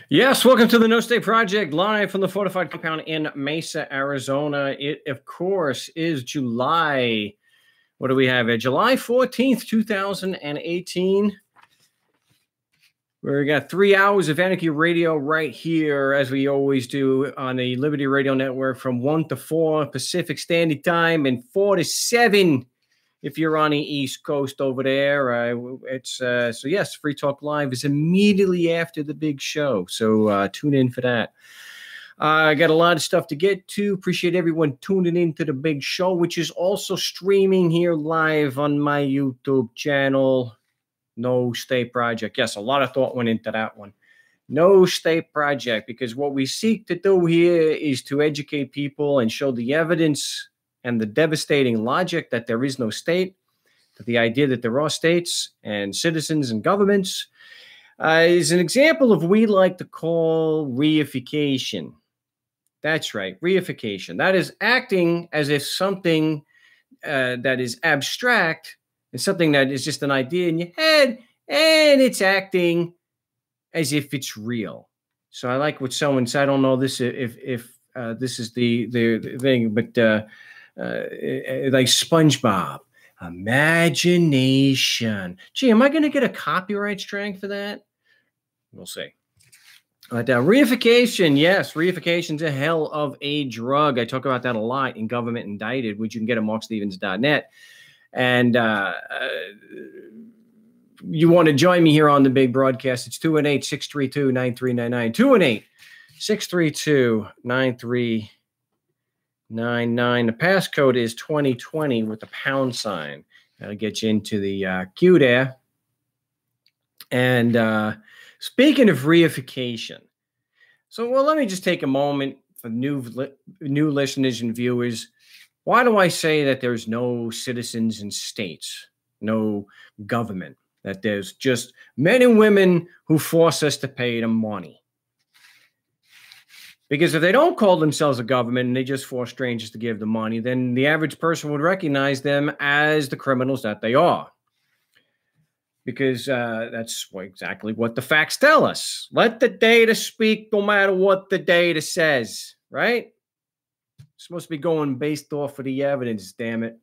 Yes, welcome to the No State Project, live from the fortified compound in Mesa, Arizona. It, of course, is July. What do we have here? July 14th, 2018. We got 3 hours of Anarchy Radio right here, as we always do on the Liberty Radio Network from 1 to 4 Pacific Standard Time and 4 to 7 if you're on the East Coast over there. So yes, Free Talk Live is immediately after the big show. So tune in for that. I got a lot of stuff to get to. Appreciate everyone tuning in to the big show, which is also streaming here live on my YouTube channel, No State Project. Yes, a lot of thought went into that one. No State Project, because what we seek to do here is to educate people and show the evidence and the devastating logic that there is no state, that the idea that there are states and citizens and governments is an example of what we like to call reification. That's right, reification. That is acting as if something that is abstract is something that is just an idea in your head, and it's acting as if it's real. So I like what someone said. I don't know this if this is the thing, but like SpongeBob, imagination. Gee, am I going to get a copyright strike for that? We'll see. But reification, yes, reification's a hell of a drug. I talk about that a lot in Government Indicted, which you can get at markstevens.net. And you want to join me here on the big broadcast, it's 218-632-9399. 218-632-9399. The passcode is 2020 with the pound sign. That'll get you into the queue there. And speaking of reification, let me just take a moment for new listeners and viewers. Why do I say that there's no citizens and states, no government, that there's just men and women who force us to pay them money? Because if they don't call themselves a government and they just force strangers to give them money, then the average person would recognize them as the criminals that they are. Because that's exactly what the facts tell us. Let the data speak no matter what the data says, right? It's supposed to be going based off of the evidence, damn it.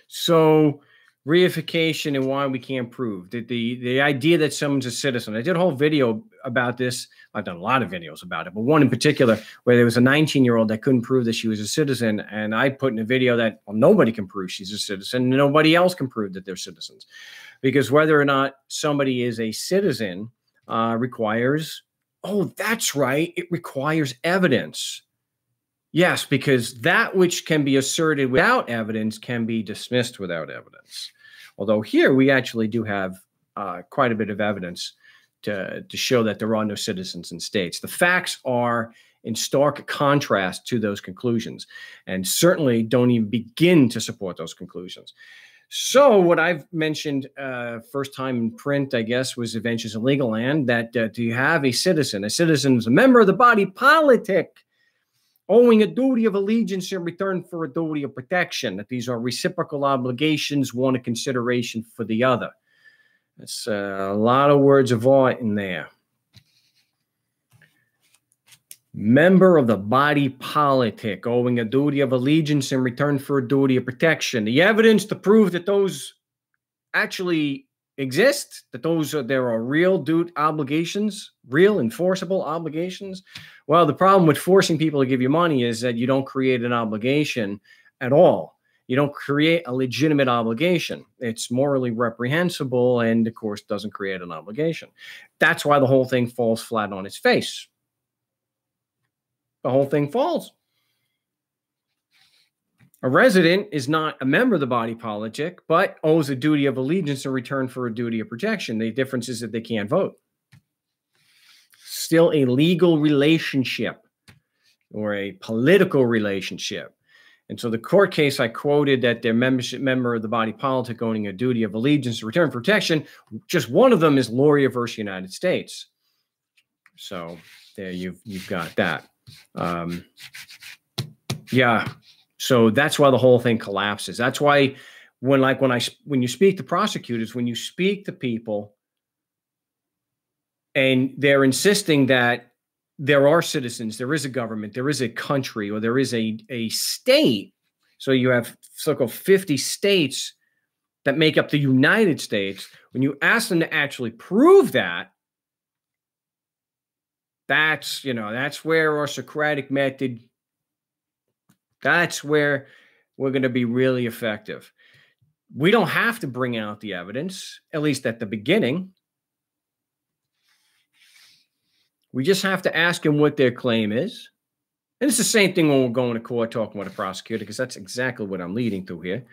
So reification and why we can't prove the idea that someone's a citizen. I did a whole video about this. I've done a lot of videos about it, but one in particular where there was a 19-year-old that couldn't prove that she was a citizen. And I put in a video that nobody can prove she's a citizen. Nobody else can prove that they're citizens, because whether or not somebody is a citizen requires, that's right, it requires evidence. Yes, because that which can be asserted without evidence can be dismissed without evidence. Although here we actually do have quite a bit of evidence to show that there are no citizens and states. The facts are in stark contrast to those conclusions, and certainly don't even begin to support those conclusions. So what I've mentioned first time in print, I guess, was Adventures in Legal Land, that do you have a citizen? A citizen is a member of the body politic, owing a duty of allegiance in return for a duty of protection, that these are reciprocal obligations, one a consideration for the other. That's a lot of words of art in there. Member of the body politic, owing a duty of allegiance in return for a duty of protection. The evidence to prove that those actually exist, that there are real obligations, real enforceable obligations. Well, the problem with forcing people to give you money is that you don't create an obligation at all. You don't create a legitimate obligation. It's morally reprehensible and, of course, doesn't create an obligation. That's why the whole thing falls flat on its face. The whole thing falls. A resident is not a member of the body politic, but owes a duty of allegiance in return for a duty of protection. The difference is that they can't vote. Still a legal relationship or a political relationship. And so the court case I quoted, that they're member of the body politic owning a duty of allegiance in return for protection, just one of them is Loria versus United States. So there you've got that. Yeah. So that's why the whole thing collapses. That's why when you speak to prosecutors, when you speak to people, And they're insisting that there are citizens, there is a government, there is a country, or there is a state. So you have so-called 50 states that make up the United States. When you ask them to actually prove that, that's where our Socratic method, that's where we're going to be really effective. We don't have to bring out the evidence, at least at the beginning. We just have to ask them what their claim is. And it's the same thing when we're going to court talking with a prosecutor, because that's exactly what I'm leading to here.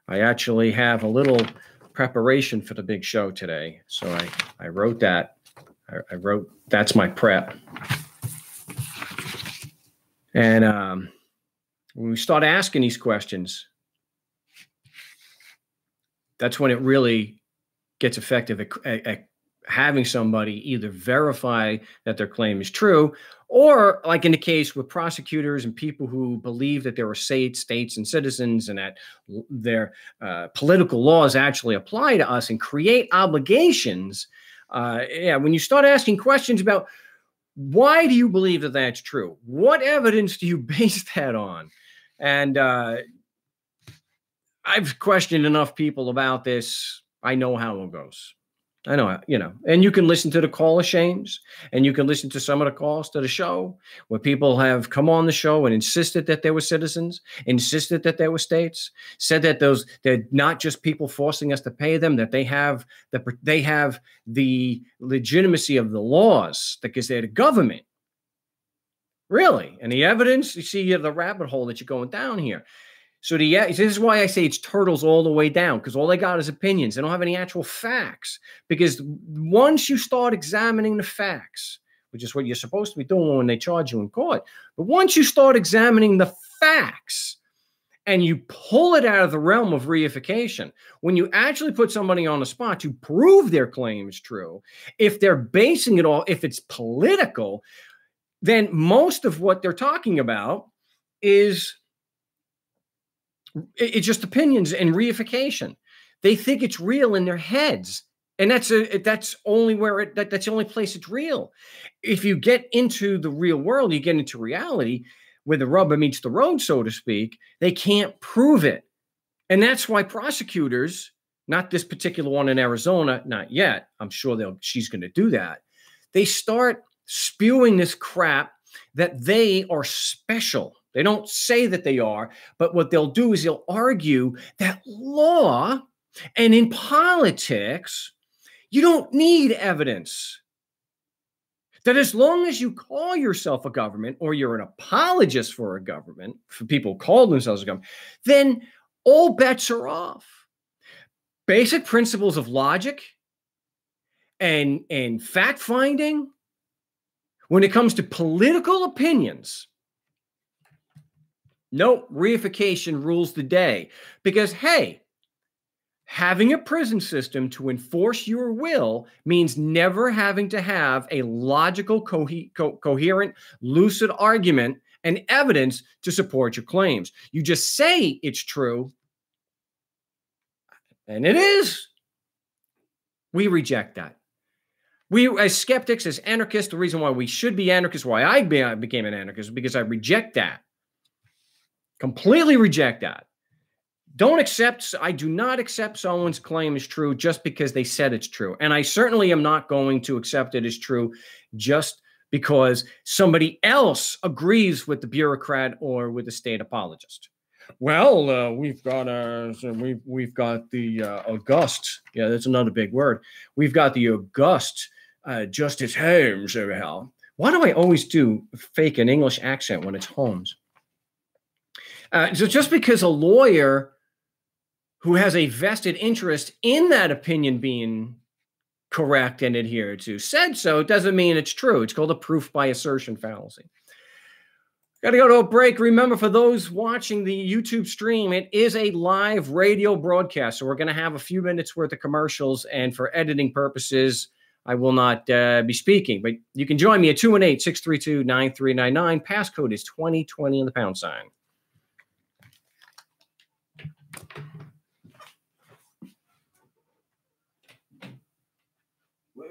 I actually have a little preparation for the big show today. So I wrote that. I wrote, that's my prep. And when we start asking these questions, that's when it really gets effective at having somebody either verify that their claim is true, or like in the case with prosecutors and people who believe that there are states and citizens and that their political laws actually apply to us and create obligations. When you start asking questions about why do you believe that that's true? What evidence do you base that on? And I've questioned enough people about this. I know how it goes. I know, and you can listen to the call of shames, and you can listen to some of the calls to the show where people have come on the show and insisted that there were citizens, insisted that there were states, said that they're not just people forcing us to pay them, that they have the legitimacy of the laws because they're the government. Really? And the evidence, you see the rabbit hole that you're going down here. So this is why I say it's turtles all the way down, because all they got is opinions. They don't have any actual facts. Because once you start examining the facts, which is what you're supposed to be doing when they charge you in court, but once you start examining the facts and you pull it out of the realm of reification, when you actually put somebody on the spot to prove their claim is true, if they're basing it all, if it's political, then most of what they're talking about is it's just opinions and reification. They think it's real in their heads. And that's only that's the only place it's real. If you get into the real world, you get into reality where the rubber meets the road, so to speak, they can't prove it. And that's why prosecutors, not this particular one in Arizona, not yet, I'm sure she's going to do that, they start spewing this crap that they are special. They don't say that they are, but what they'll do is they'll argue that law and in politics, you don't need evidence. That as long as you call yourself a government or you're an apologist for a government, for people who call themselves a government, then all bets are off. Basic principles of logic and fact-finding, when it comes to political opinions, no, reification rules the day. Because, hey, having a prison system to enforce your will means never having to have a logical, coherent, lucid argument and evidence to support your claims. You just say it's true, and it is. We reject that. We, as skeptics, as anarchists, the reason why we should be anarchists, why I became an anarchist, because I reject that. Completely reject that. I do not accept someone's claim is true just because they said it's true. And I certainly am not going to accept it as true just because somebody else agrees with the bureaucrat or with the state apologist. Well, we've got the august. Yeah, that's another big word. We've got the august Justice Holmes over here. Why do I always do fake an English accent when it's Holmes? So just because a lawyer who has a vested interest in that opinion being correct and adhered to said so, doesn't mean it's true. It's called a proof by assertion fallacy. Got to go to a break. Remember, for those watching the YouTube stream, it is a live radio broadcast. So we're going to have a few minutes worth of commercials. And for editing purposes, I will not be speaking. But you can join me at 218-632-9399. Passcode is 2020 in the pound sign. Whoa.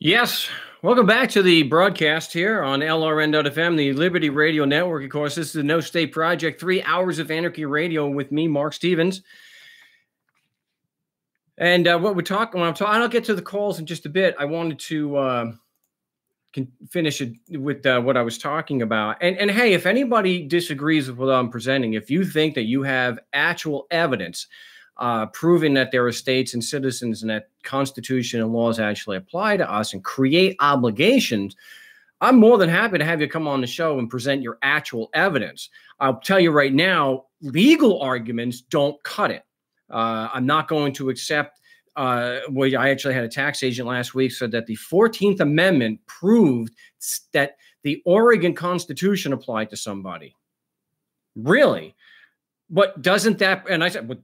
Yes. Welcome back to the broadcast here on LRN.FM, the Liberty Radio Network. Of course, this is the No State Project, 3 hours of anarchy radio with me, Mark Stevens. And what we're talking, I'll get to the calls in just a bit. I wanted to finish it with what I was talking about. And hey, if anybody disagrees with what I'm presenting, if you think that you have actual evidence proving that there are states and citizens and that Constitution and laws actually apply to us and create obligations, I'm more than happy to have you come on the show and present your actual evidence. I'll tell you right now, legal arguments don't cut it. I'm not going to accept well, I actually had a tax agent last week said that the 14th Amendment proved that the Oregon Constitution applied to somebody. Really? But doesn't that, and I said, well,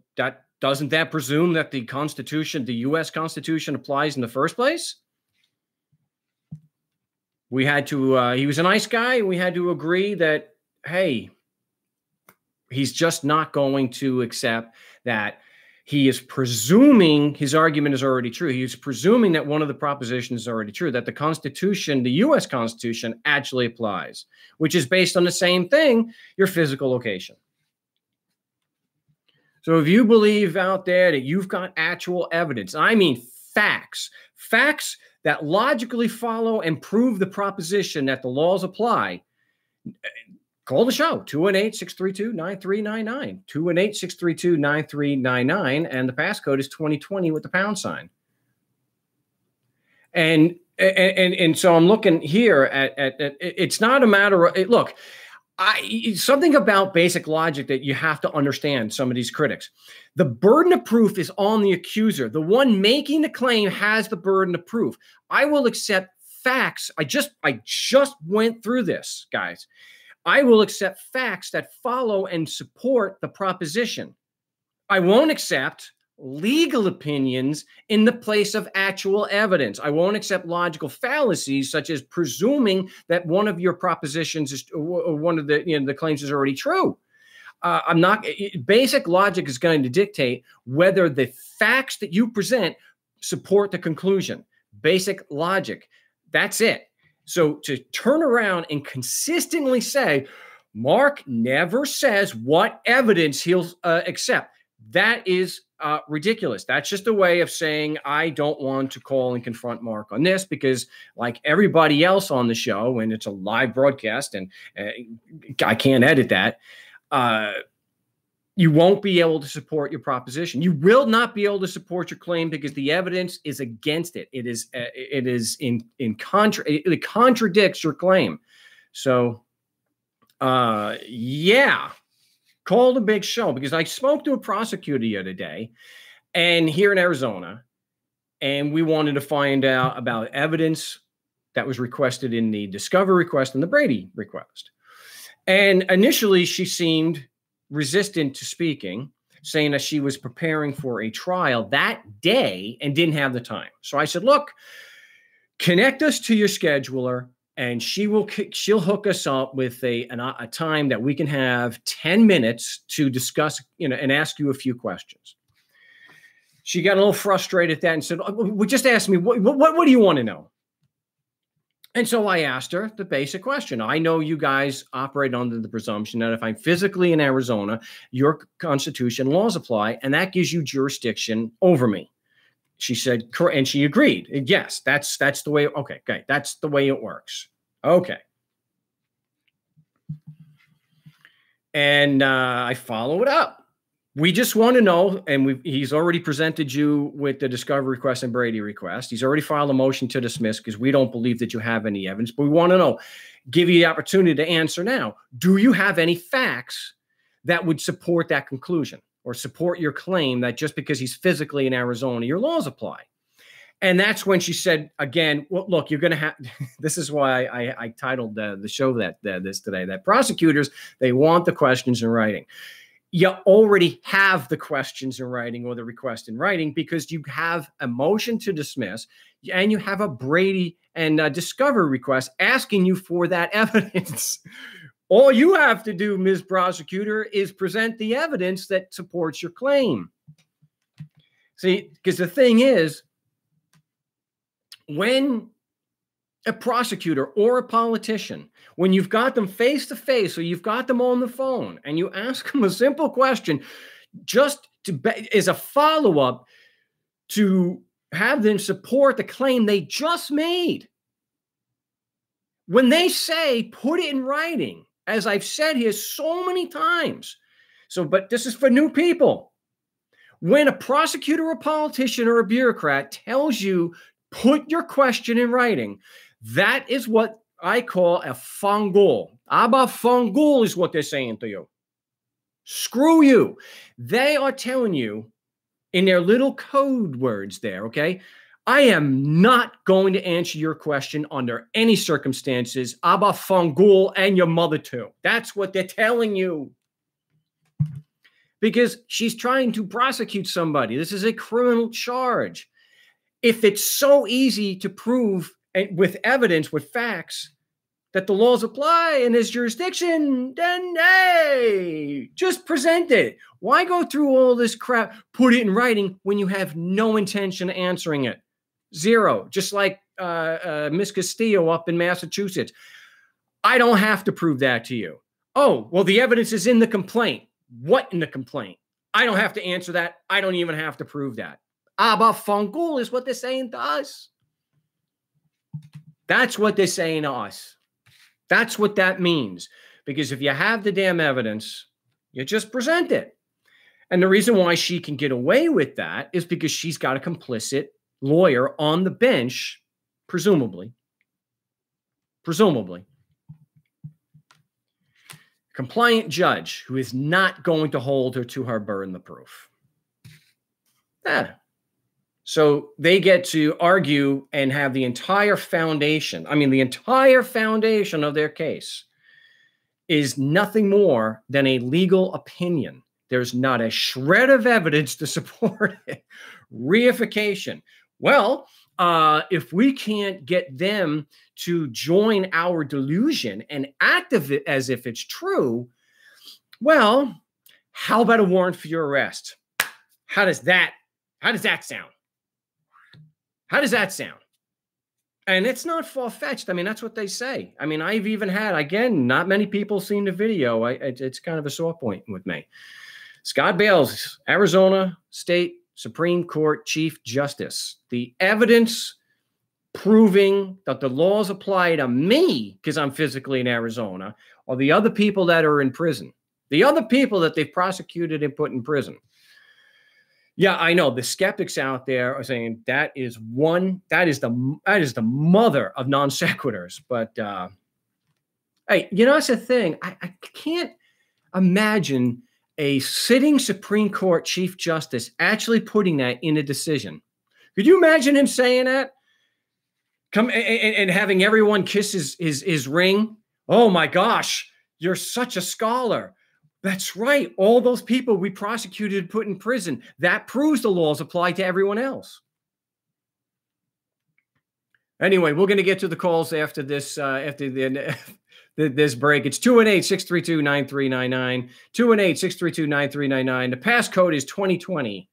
doesn't that presume that the Constitution, the U.S. Constitution applies in the first place? We had to, he was a nice guy, and we had to agree that, hey, he's just not going to accept that. He is presuming his argument is already true. He is presuming that one of the propositions is already true, that the Constitution, the U.S. Constitution, actually applies, which is based on the same thing, your physical location. So if you believe out there that you've got actual evidence, I mean facts that logically follow and prove the proposition that the laws apply, call the show, 218-632-9399, 218-632-9399, and the passcode is 2020 with the pound sign. And so I'm looking here at it's not a matter of, look, something about basic logic that you have to understand, some of these critics. The burden of proof is on the accuser. The one making the claim has the burden of proof. I will accept facts. I just went through this, guys. I will accept facts that follow and support the proposition. I won't accept legal opinions in the place of actual evidence. I won't accept logical fallacies, such as presuming that one of your propositions is, or one of the claims is already true. I'm not. Basic logic is going to dictate whether the facts that you present support the conclusion. Basic logic. That's it. So to turn around and consistently say, Mark never says what evidence he'll accept, that is ridiculous. That's just a way of saying, I don't want to call and confront Mark on this because, like everybody else on the show, and it's a live broadcast and I can't edit that, you won't be able to support your proposition. You will not be able to support your claim because the evidence is against it. It contradicts your claim. So, yeah, call the big show, because I spoke to a prosecutor the other day, and here in Arizona, and we wanted to find out about evidence that was requested in the discovery request and the Brady request. And initially, she seemed resistant to speaking, saying that she was preparing for a trial that day and didn't have the time. So I said, look, connect us to your scheduler, and she'll hook us up with a time that we can have 10 minutes to discuss, and ask you a few questions. She got a little frustrated at that and said, well, just ask me, what do you want to know? And so I asked her the basic question. I know you guys operate under the presumption that if I'm physically in Arizona, your Constitution laws apply, and that gives you jurisdiction over me. She said, and she agreed. Yes, that's the way. Okay, that's the way it works. Okay. And I follow it up. We just want to know, and he's already presented you with the discovery request and Brady request. He's already filed a motion to dismiss because we don't believe that you have any evidence. But we want to know, give you the opportunity to answer now. Do you have any facts that would support that conclusion or support your claim that just because he's physically in Arizona, your laws apply? And that's when she said, again, well, look, you're going to have, this is why I titled the show this today, that prosecutors, they want the questions in writing. You already have the questions in writing or the request in writing because you have a motion to dismiss and you have a Brady and discovery request asking you for that evidence. All you have to do, Ms. Prosecutor, is present the evidence that supports your claim. See, because the thing is, when a prosecutor or a politician, when you've got them face to face or you've got them on the phone and you ask them a simple question just as a follow-up to have them support the claim they just made. When they say, put it in writing, as I've said here so many times. So, but this is for new people. When a prosecutor, a politician, or a bureaucrat tells you, put your question in writing, that is what I call a fangul. Aber fangul is what they're saying to you. Screw you. They are telling you in their little code words there, okay? I am not going to answer your question under any circumstances. Aber fangul and your mother too. That's what they're telling you. Because she's trying to prosecute somebody. This is a criminal charge. If it's so easy to prove with evidence, with facts, that the laws apply in this jurisdiction, then hey, just present it. Why go through all this crap, put it in writing when you have no intention of answering it? Zero. Just like Miss Castillo up in Massachusetts. I don't have to prove that to you. Oh, well, the evidence is in the complaint. What in the complaint? I don't have to answer that. I don't even have to prove that. Aber fangul is what they're saying to us. That's what they're saying to us. That's what that means. Because if you have the damn evidence, you just present it. And the reason why she can get away with that is because she's got a complicit lawyer on the bench, presumably. Compliant judge who is not going to hold her to her burden of proof. Yeah. So they get to argue and have the entire foundation, the entire foundation of their case is nothing more than a legal opinion. There's not a shred of evidence to support it. Reification. Well, if we can't get them to join our delusion and act as if it's true, well, how about a warrant for your arrest? How does that sound? How does that sound? And it's not far-fetched. That's what they say. I've even had, again, not many people seen the video. It's kind of a sore point with me. Scott Bales, Arizona State Supreme Court Chief Justice. The evidence proving that the laws apply to me, because I'm physically in Arizona, or the other people that are in prison. The other people that they've prosecuted and put in prison. Yeah, I know the skeptics out there are saying that is the mother of non sequiturs. But hey, that's the thing. I can't imagine a sitting Supreme Court Chief Justice actually putting that in a decision. Could you imagine him saying that? Come and having everyone kiss his ring. Oh my gosh, you're such a scholar. That's right. All those people we prosecuted and put in prison, that proves the laws apply to everyone else. Anyway, we're going to get to the calls after this, this break. It's 218-632-9399, 218-632-9399. The passcode is 2020.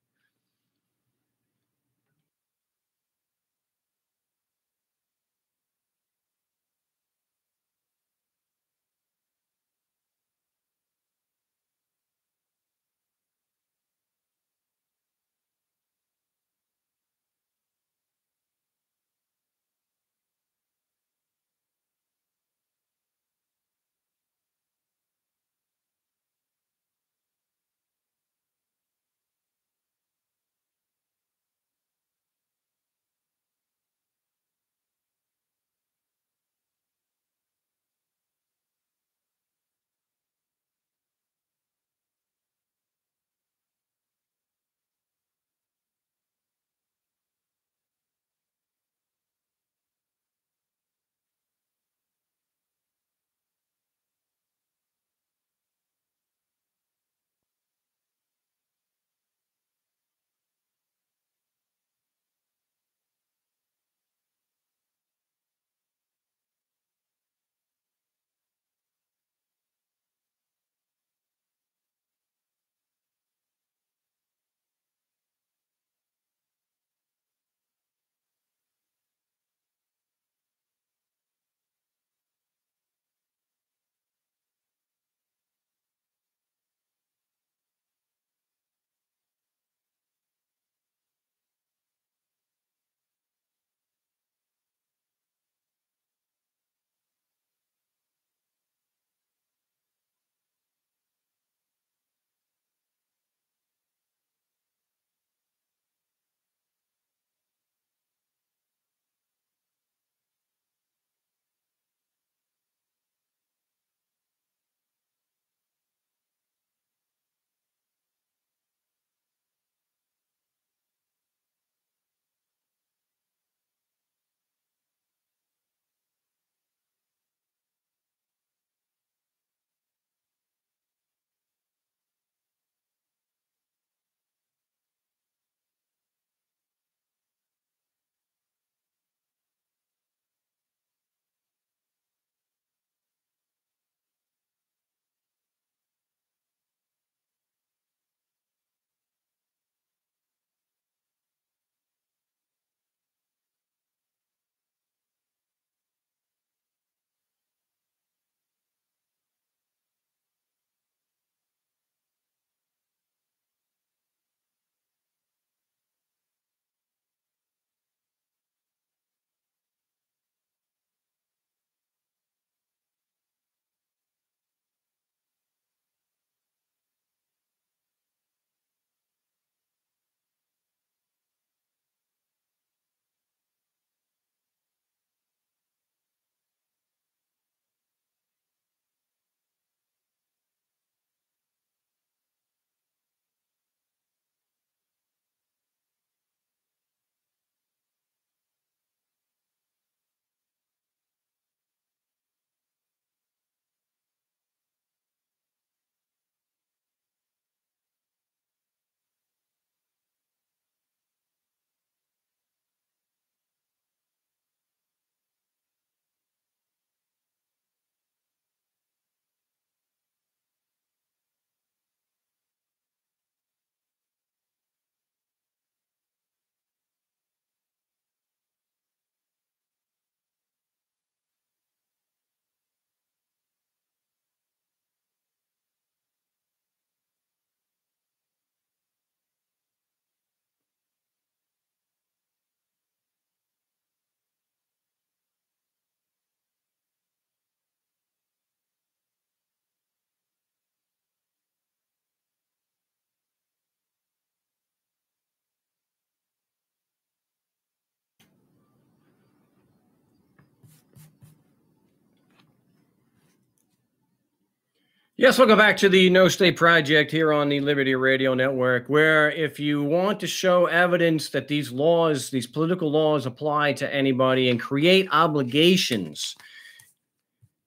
Yes, welcome back to the No State Project here on the Liberty Radio Network, where if you want to show evidence that these laws, these political laws apply to anybody and create obligations,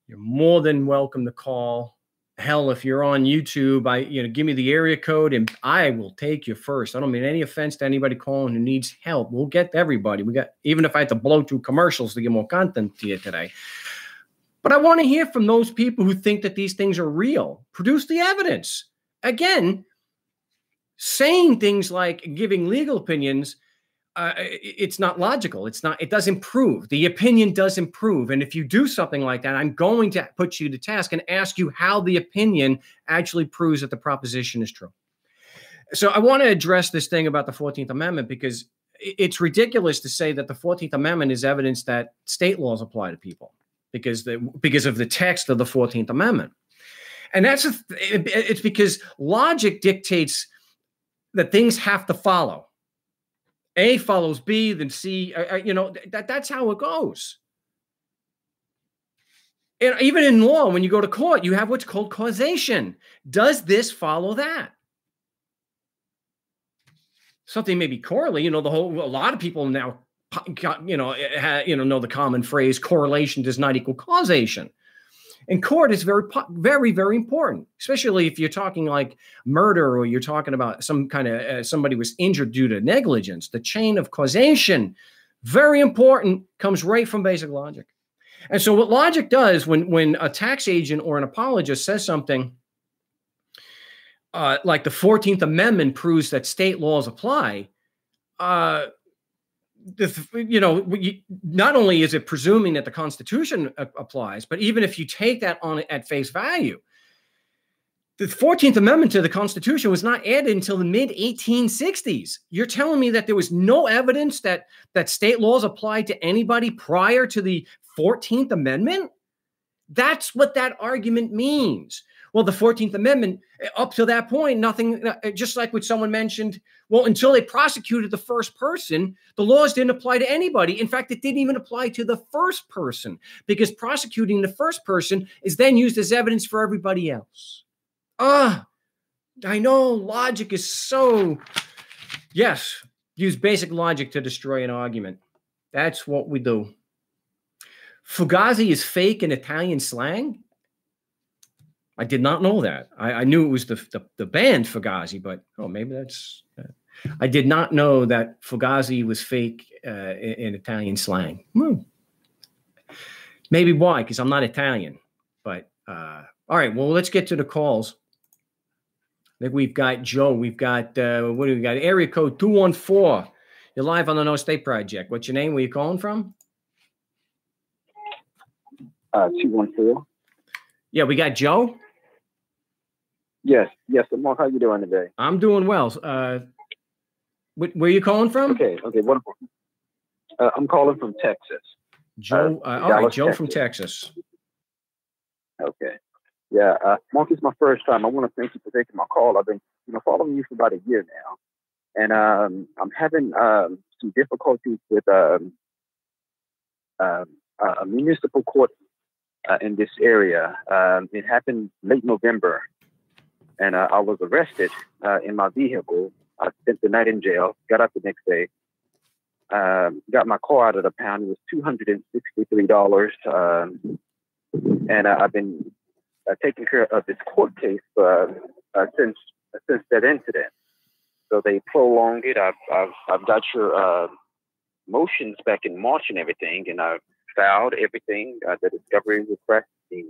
you're more than welcome to call. Hell, if you're on YouTube, give me the area code and I will take you first. I don't mean any offense to anybody calling who needs help. We'll get to everybody. Even if I have to blow through commercials to get more content to you today. But I want to hear from those people who think that these things are real. Produce the evidence. Again, saying things like giving legal opinions, it's not logical. It doesn't prove. The opinion doesn't prove. And if you do something like that, I'm going to put you to task and ask you how the opinion actually proves that the proposition is true. So I want to address this thing about the 14th Amendment, because it's ridiculous to say that the 14th Amendment is evidence that state laws apply to people. Because of the text of the 14th Amendment. And it's because logic dictates that things have to follow. A follows B, then C, that's how it goes. And even in law, when you go to court, you have what's called causation. Does this follow that? Something may be correlated, a lot of people now know the common phrase, correlation does not equal causation. In court, it's very, very, very important, especially if you're talking like murder or you're talking about some kind of somebody was injured due to negligence. The chain of causation, very important, comes right from basic logic. And so what logic does when a tax agent or an apologist says something like the 14th Amendment proves that state laws apply, not only is it presuming that the Constitution applies, but even if you take that on at face value, the 14th Amendment to the Constitution was not added until the mid-1860s. You're telling me that there was no evidence that state laws applied to anybody prior to the 14th Amendment? That's what that argument means. Well, the 14th Amendment, up to that point, nothing, just like what someone mentioned, well, until they prosecuted the first person, the laws didn't apply to anybody. In fact, it didn't even apply to the first person, because prosecuting the first person is then used as evidence for everybody else. I know logic is so, yes, use basic logic to destroy an argument. That's what we do. Fugazi is fake in Italian slang? I did not know that. I knew it was the band Fugazi, but maybe that's. I did not know that Fugazi was fake in Italian slang. Maybe why? Because I'm not Italian. But all right. Well, let's get to the calls. I think we've got Joe. We've got what do we got? Area code 214. You're live on the No State Project. What's your name? Where you calling from? 214. Yeah, we got Joe. Yes, Mark, how you doing today? I'm doing well. Where are you calling from? Okay, wonderful. I'm calling from Texas. Joe, all right, Joe Texas. From Texas. Okay. Yeah, Mark, it's my first time. I want to thank you for taking my call. I've been, following you for about a year now, and I'm having some difficulties with a municipal court in this area. It happened late November. And I was arrested in my vehicle. I spent the night in jail, got out the next day, got my car out of the pound. It was $263. And I've been taking care of this court case since that incident. So they prolonged it. I've got your motions back in March and everything, and I filed everything, the discovery request, the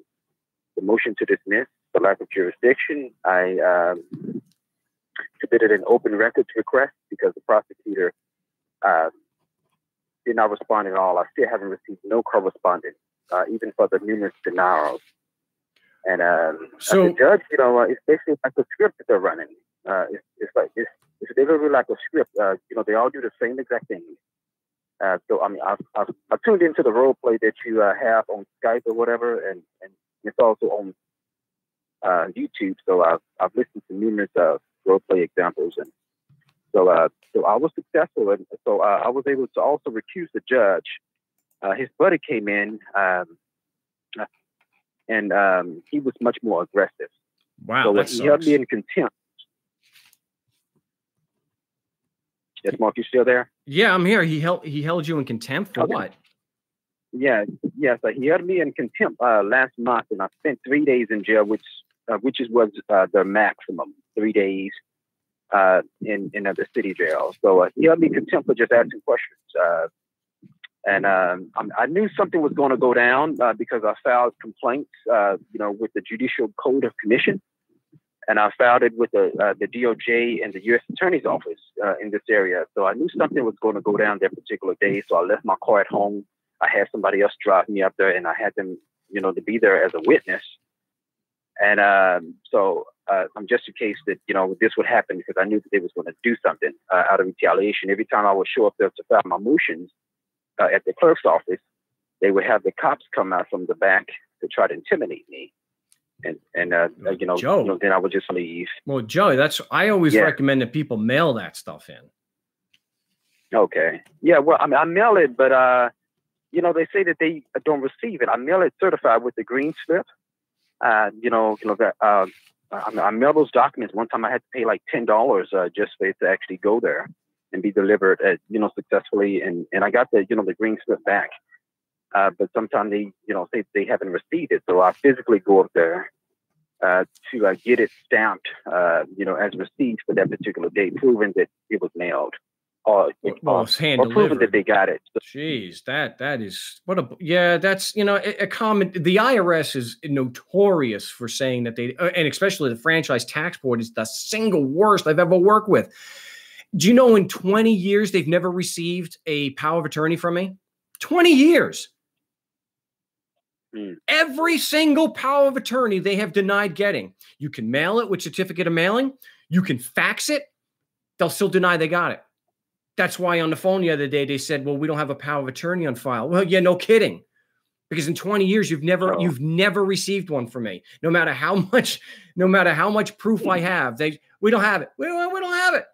motion to dismiss, the lack of jurisdiction. I submitted an open records request because the prosecutor did not respond at all. I still haven't received no correspondence, even for the numerous denials. And so the judge, it's basically like a script that they're running. It's literally like a script. They all do the same exact thing. So I mean, I've tuned into the role play that you have on Skype or whatever, and it's also on YouTube. So I've listened to numerous role play examples, and so I was successful, and so I was able to also recuse the judge. His buddy came in, and he was much more aggressive. Wow, So that he held sucks. me in contempt. Yes, Mark, you still there? Yeah, I'm here. He held you in contempt for what? Yeah, yes. He held me in contempt last month, and I spent 3 days in jail, which was the maximum, 3 days in the city jail. So he held me in contempt for just asking questions. And I knew something was going to go down because I filed complaints, with the Judicial Code of Commission, and I filed it with the DOJ and the U.S. Attorney's Office in this area. So I knew something was going to go down that particular day. So I left my car at home. I had somebody else drive me up there, and I had them, to be there as a witness. And so I'm just in case that, this would happen, because I knew that they was going to do something out of retaliation. Every time I would show up there to file my motions at the clerk's office, they would have the cops come out from the back to try to intimidate me. And Joe, then I would just leave. Well, Joe, I always recommend that people mail that stuff in. Okay. Yeah. Well, I mean, I mail it, but they say that they don't receive it. I mail it certified with the green slip. I mail those documents. One time I had to pay like $10 just for it to actually go there and be delivered, successfully. And I got the green slip back. But sometimes they, say they haven't received it. So I physically go up there to get it stamped, as received for that particular day, proving that it was mailed. Or proving that they got it. Jeez, that is that's a common. The IRS is notorious for saying that and especially the Franchise Tax Board is the single worst I've ever worked with. Do you know in 20 years they've never received a power of attorney from me? 20 years. Every single power of attorney they have denied getting. You can mail it with certificate of mailing. You can fax it. They'll still deny they got it. That's why on the phone the other day they said, "Well, we don't have a power of attorney on file." Well, yeah, no kidding. Because in 20 years you've never received one from me. No matter how much proof I have, we don't have it. We don't have it.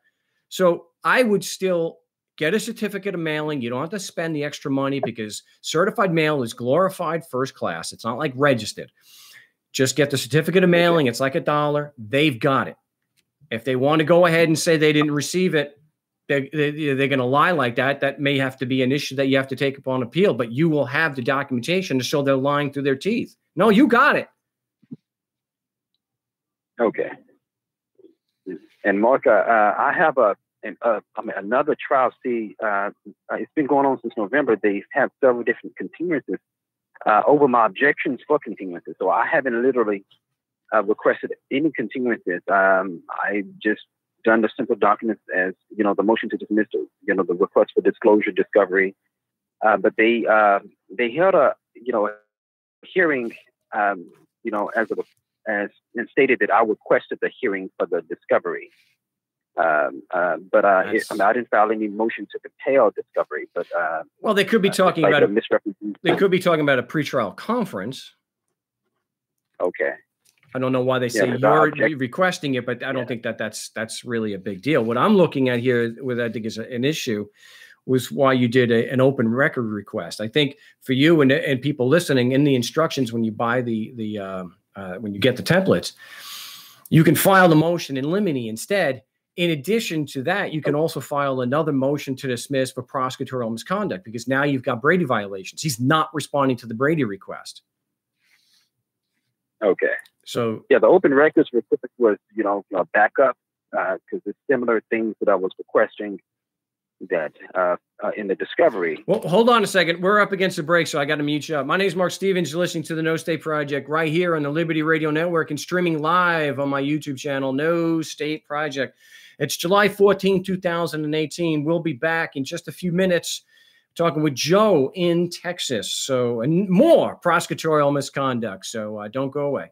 So I would still get a certificate of mailing. You don't have to spend the extra money because certified mail is glorified first class. It's not like registered. Just get the certificate of mailing. It's like $1. They've got it. If they want to go ahead and say they didn't receive it, they're going to lie like that. That may have to be an issue that you have to take up on appeal, but you will have the documentation to show they're lying through their teeth. No, you got it. Okay. And Mark, I have another trial. See, it's been going on since November. They have several different continuances over my objections for continuances. So I haven't literally requested any continuances. I just done the simple documents as, the motion to dismiss, the request for disclosure, discovery. But they held a hearing, and stated that I requested the hearing for the discovery. But I didn't file any motion to compel discovery. But well, they could be talking about a misrepresentation. They could be talking about a pretrial conference. Okay. I don't know why they say you're requesting it, but I don't think that's really a big deal. What I'm looking at here, what I think is an issue, was why you did an open record request. I think for you and people listening, in the instructions when you buy when you get the templates, you can file the motion in limine instead. In addition to that, you can also file another motion to dismiss for prosecutorial misconduct, because now you've got Brady violations. He's not responding to the Brady request. Okay. So the open records request was, backup because it's similar things that I was requesting that in the discovery. Well, hold on a second. We're up against the break, so I got to mute you up. My name is Mark Stevens. You're listening to the No State Project right here on the Liberty Radio Network and streaming live on my YouTube channel, No State Project. It's July 14, 2018. We'll be back in just a few minutes talking with Joe in Texas. So, and more prosecutorial misconduct. So don't go away.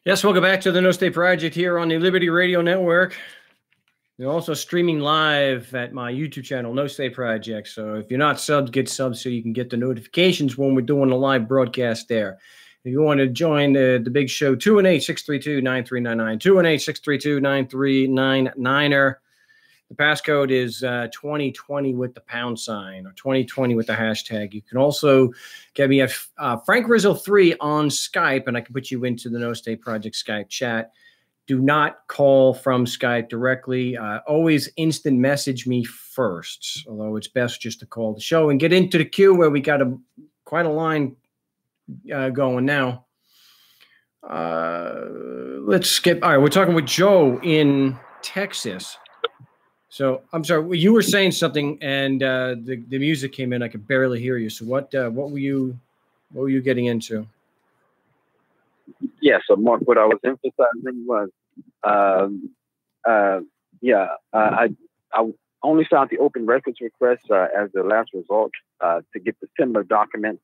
Yes, welcome back to the No State Project here on the Liberty Radio Network. We're also streaming live at my YouTube channel, No State Project. So if you're not subbed, get subbed so you can get the notifications when we're doing a live broadcast there. If you want to join the big show, 218-632-9399, 218-632-9399. The passcode is 2020 with the pound sign, or 2020 with the hashtag. You can also get me at Frank Rizzo 3 on Skype, and I can put you into the No State Project Skype chat. Do not call from Skype directly. Always instant message me first, although it's best just to call the show and get into the queue where we got quite a line going now. Let's skip. All right, we're talking with Joe in Texas. So I'm sorry, you were saying something, and the music came in. I could barely hear you. So what were you getting into? Yeah. So Mark, what I was emphasizing was, I only found the open records request as the last result to get the similar documents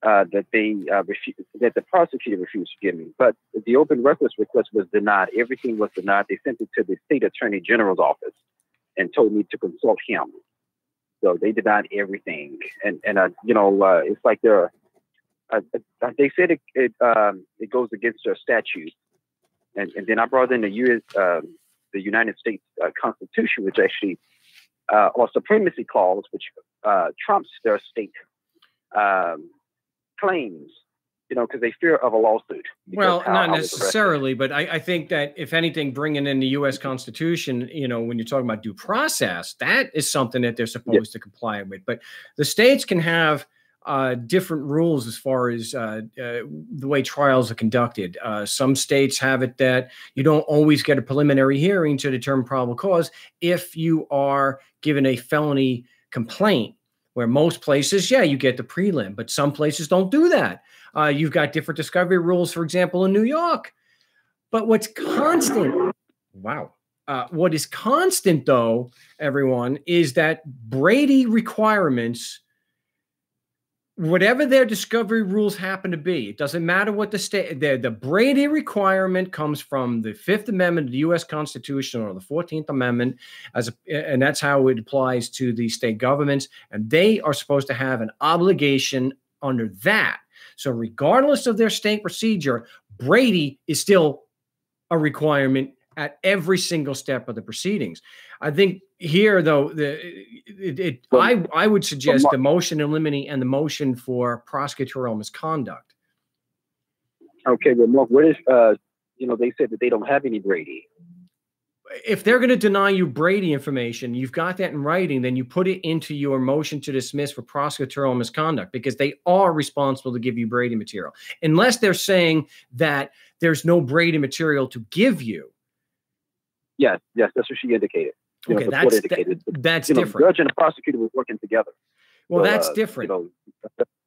that the prosecutor refused to give me. But the open records request was denied. Everything was denied. They sent it to the state attorney general's office and told me to consult him. So they denied everything. And it's like they said it goes against their statute. And then I brought in the United States Constitution, which actually, or supremacy clause, which trumps their state claims, because they fear of a lawsuit. Well, not necessarily, but I think that if anything, bringing in the U.S. Constitution, when you're talking about due process, that is something that they're supposed to comply with. But the states can have different rules as far as the way trials are conducted. Some states have it that you don't always get a preliminary hearing to determine probable cause if you are given a felony complaint, where most places, you get the prelim, but some places don't do that. You've got different discovery rules, for example, in New York. But what's constant, what is constant, though, everyone, is that Brady requirements, whatever their discovery rules happen to be, it doesn't matter what the state, the Brady requirement comes from the Fifth Amendment of the U.S. Constitution or the 14th Amendment, and that's how it applies to the state governments. And they are supposed to have an obligation under that. So regardless of their state procedure, Brady is still a requirement at every single step of the proceedings. I think here, though, I would suggest the motion in limine and the motion for prosecutorial misconduct. Okay, well, Mark, what is, they said that they don't have any Brady. If they're going to deny you Brady information, you've got that in writing, then you put it into your motion to dismiss for prosecutorial misconduct, because they are responsible to give you Brady material. Unless they're saying that there's no Brady material to give you. Yes, that's what she indicated. Okay, that's different. The judge and the prosecutor were working together. Well, that's different.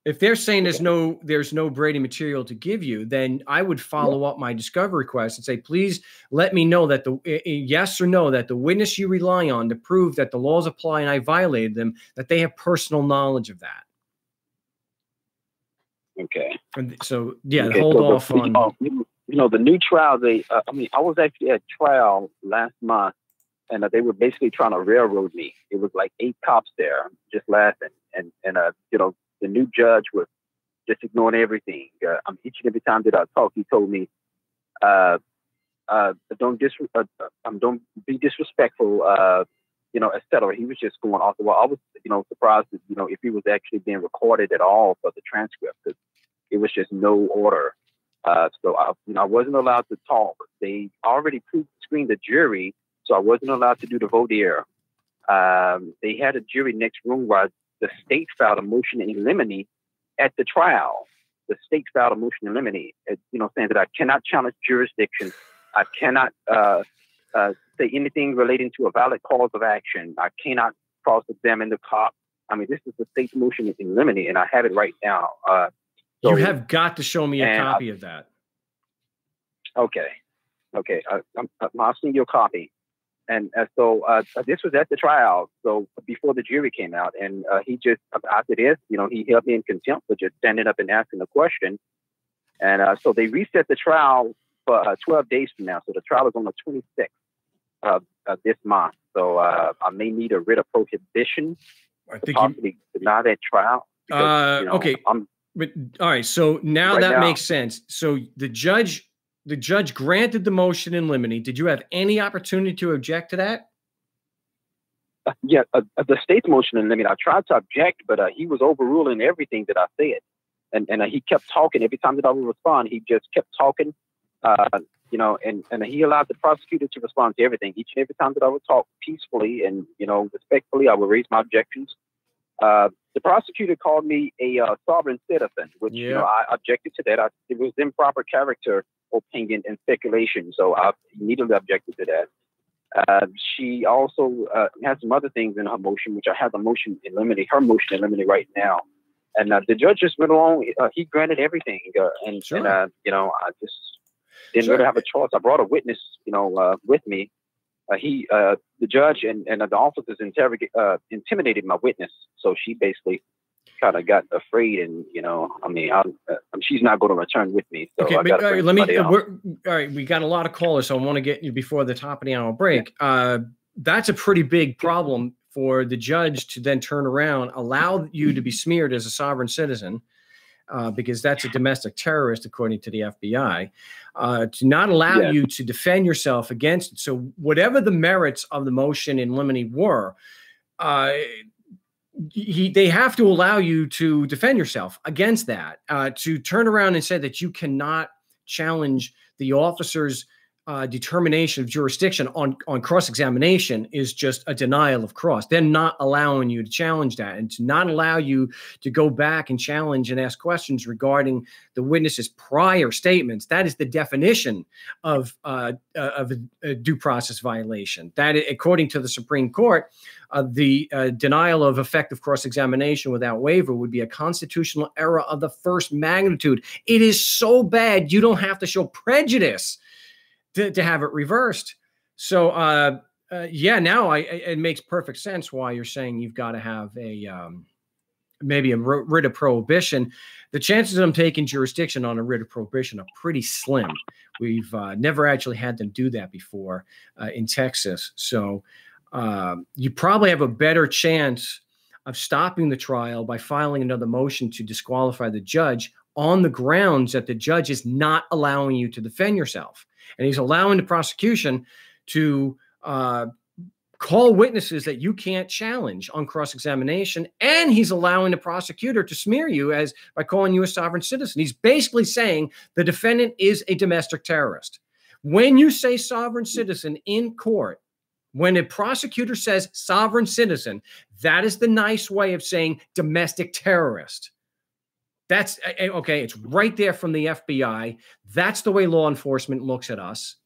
If they're saying there's no Brady material to give you, then I would follow up my discovery request and say, please let me know that yes or no, that the witness you rely on to prove that the laws apply and I violated them, that they have personal knowledge of that. Okay. And so hold off on. The new trial. I was actually at trial last month, and they were basically trying to railroad me. It was like 8 cops there, just laughing, and the new judge was just ignoring everything. Each and every time that I talked, he told me, "Don't be disrespectful," etc. He was just going off the wall. I was, surprised that, if he was actually being recorded at all for the transcript, because it was just no order. So I wasn't allowed to talk. They already screened the jury, so I wasn't allowed to do the voir dire. They had a jury next room where the state filed a motion in limine at the trial. The state filed a motion in limine, saying that I cannot challenge jurisdiction. I cannot say anything relating to a valid cause of action. I cannot cross-examine the cop. This is the state's motion in limine, and I have it right now. You have got to show me a copy of that. Okay. I'll send you a copy. And so this was at the trial, so before the jury came out, and he just, after this, he held me in contempt for just standing up and asking a question. And so they reset the trial for 12 days from now. So the trial is on the 26th of this month. So I may need a writ of prohibition to possibly deny that trial. Because, okay. But all right. So now that makes sense. So the judge granted the motion in limine. Did you have any opportunity to object to that? Yeah, the state's motion in limine. I tried to object, but he was overruling everything that I said. And he kept talking. Every time that I would respond, he just kept talking, and he allowed the prosecutor to respond to everything. Each and every time that I would talk peacefully and, respectfully, I would raise my objections. The prosecutor called me a sovereign citizen, which, I objected to that. It was improper character, opinion, and speculation. So I immediately objected to that. She also has some other things in her motion, which I have the motion in limine, her motion in limine right now. And the judge just went along. He granted everything, I just didn't really have a choice. I brought a witness, with me. The judge and the officers intimidated my witness, so she basically kind of got afraid, and she's not going to return with me. So okay, all right. We got a lot of callers, so I want to get you before the top of the hour break. That's a pretty big problem for the judge to then turn around, allow you to be smeared as a sovereign citizen, because that's a domestic terrorist, according to the FBI, to not allow you to defend yourself against it. So whatever the merits of the motion in limine were, they have to allow you to defend yourself against that. To turn around and say that you cannot challenge the officer's determination of jurisdiction on cross-examination is just a denial of cross. They're not allowing you to challenge that, and to not allow you to go back and challenge and ask questions regarding the witness's prior statements. That is the definition of a due process violation. That, according to the Supreme Court, the denial of effective cross-examination without waiver would be a constitutional error of the first magnitude. It is so bad you don't have to show prejudice to have it reversed. So, now it makes perfect sense why you're saying you've got to have maybe a writ of prohibition. The chances of them taking jurisdiction on a writ of prohibition are pretty slim. We've never actually had them do that before in Texas. So you probably have a better chance of stopping the trial by filing another motion to disqualify the judge on the grounds that the judge is not allowing you to defend yourself. And he's allowing the prosecution to call witnesses that you can't challenge on cross-examination. And he's allowing the prosecutor to smear you by calling you a sovereign citizen. He's basically saying the defendant is a domestic terrorist. When you say sovereign citizen in court, when a prosecutor says sovereign citizen, that is the nice way of saying domestic terrorist. That's okay. It's right there from the FBI. That's the way law enforcement looks at us.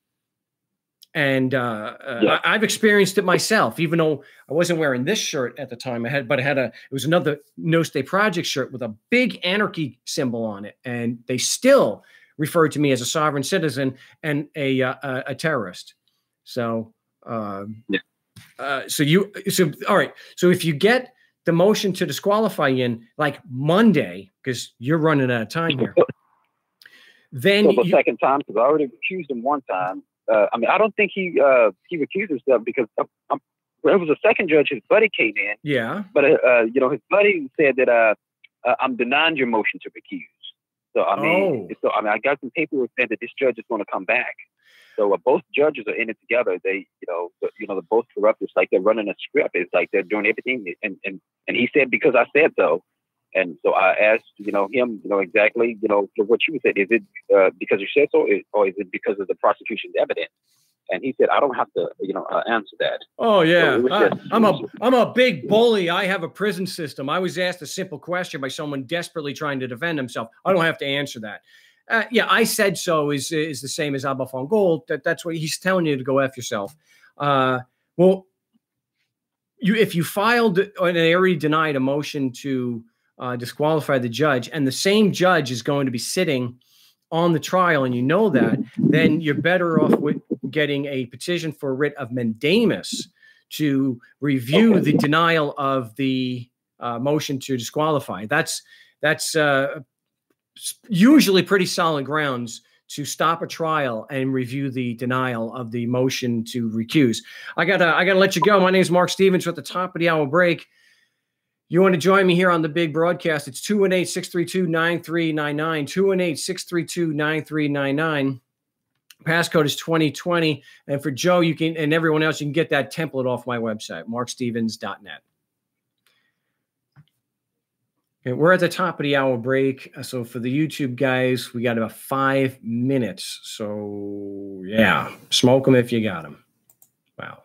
And I've experienced it myself, even though I wasn't wearing this shirt at the time. It was another No State Project shirt with a big anarchy symbol on it. And they still referred to me as a sovereign citizen and a terrorist. So, all right. So if you get the motion to disqualify in like Monday, because you're running out of time here, then the second time, because I already accused him one time. I don't think he recused himself because it was a second judge. His buddy came in. Yeah. But his buddy said that I'm denying your motion to recuse. So I got some paperwork saying that this judge is going to come back. So both judges are in it together. They, they're both corrupt. It's like they're running a script. It's like they're doing everything. And he said, because I said so. And so I asked, him, exactly, for what you said. Is it because you said so, or is it because of the prosecution's evidence? And he said, I don't have to, answer that. Oh, yeah. So I'm a big bully. I have a prison system. I was asked a simple question by someone desperately trying to defend himself. I don't have to answer that. I said so is the same as Abba von Gold. That's what he's telling you to go F yourself. If you filed and they already denied a motion to disqualify the judge, and the same judge is going to be sitting on the trial, and you know that, then you're better off with getting a petition for a writ of mandamus to review the denial of the motion to disqualify. That's usually pretty solid grounds to stop a trial and review the denial of the motion to recuse. I gotta let you go. My name is Mark Stevens. We're at the top of the hour break. You want to join me here on the big broadcast? It's 218-632-9399. 218-632-9399. Passcode is 2020. And for Joe, you can, and everyone else, you can get that template off my website, markstevens.net. Okay, we're at the top of the hour break. So for the YouTube guys, we got about 5 minutes. So yeah, smoke them if you got them. Wow.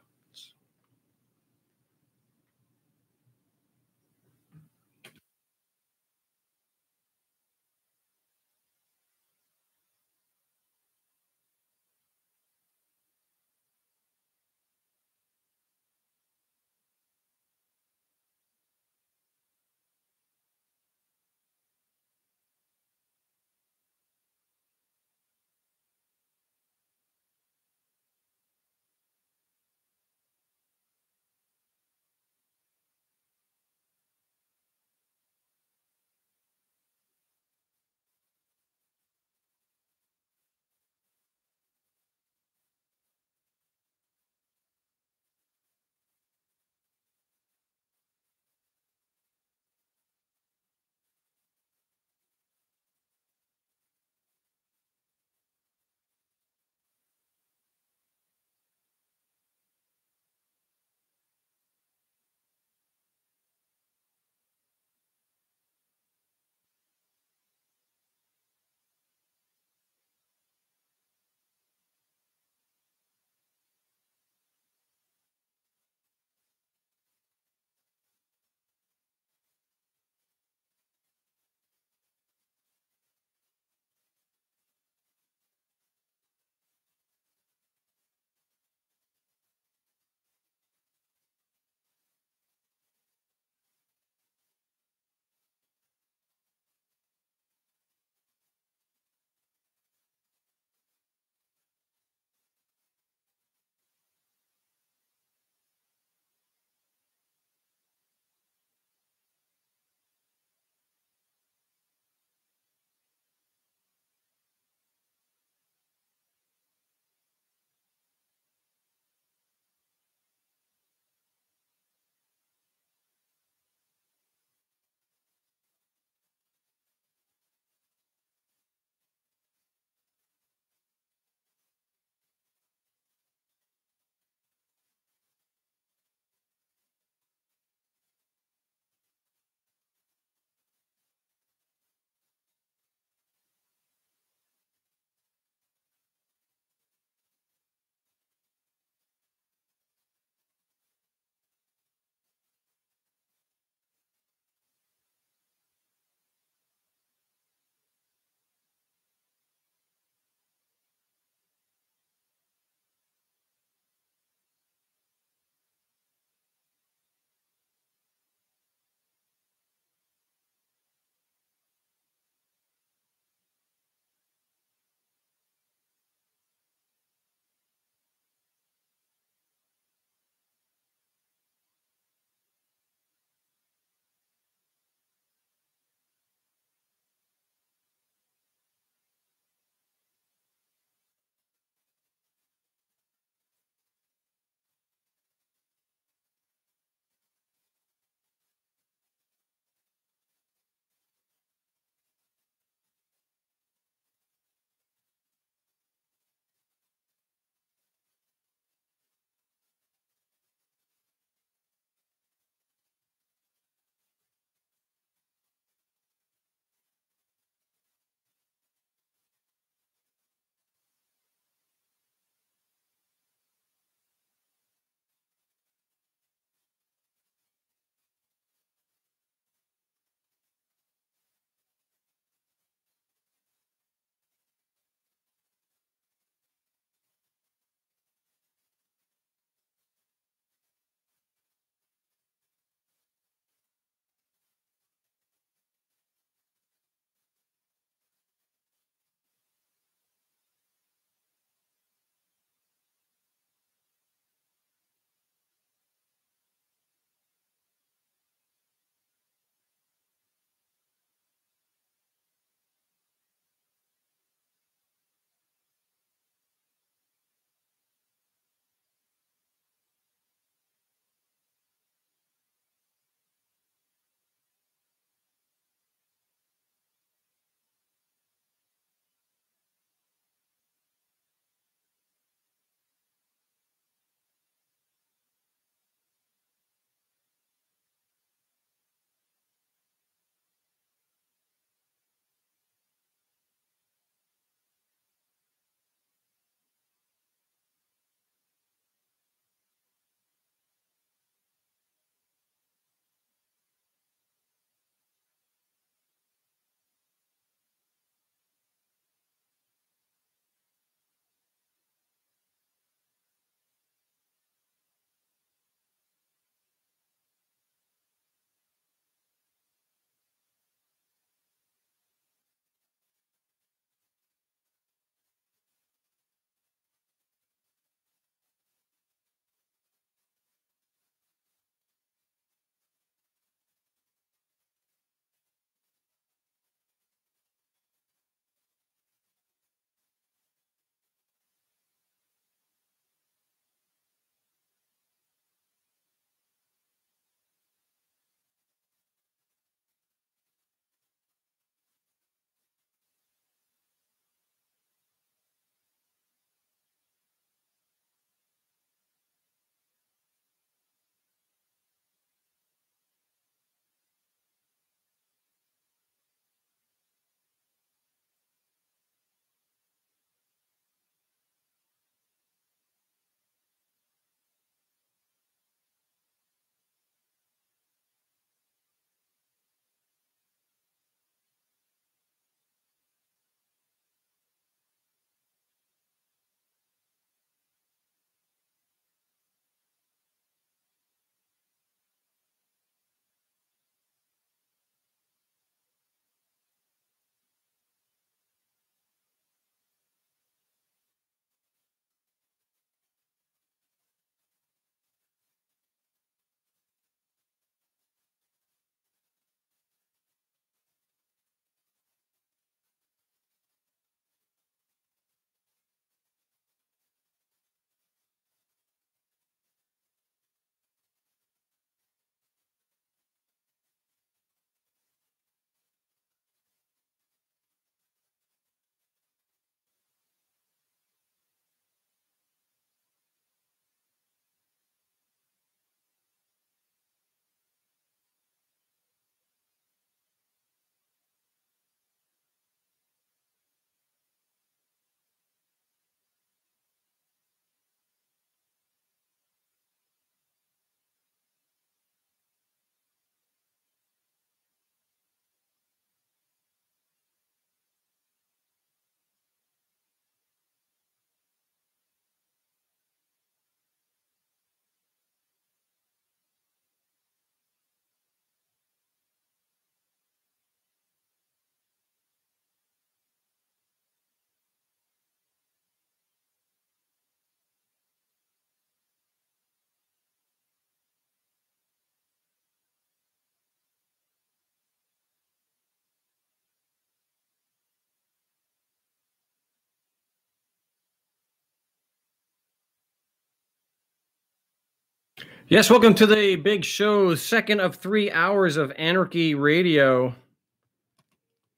Yes, welcome to the big show, second of 3 hours of Anarchy Radio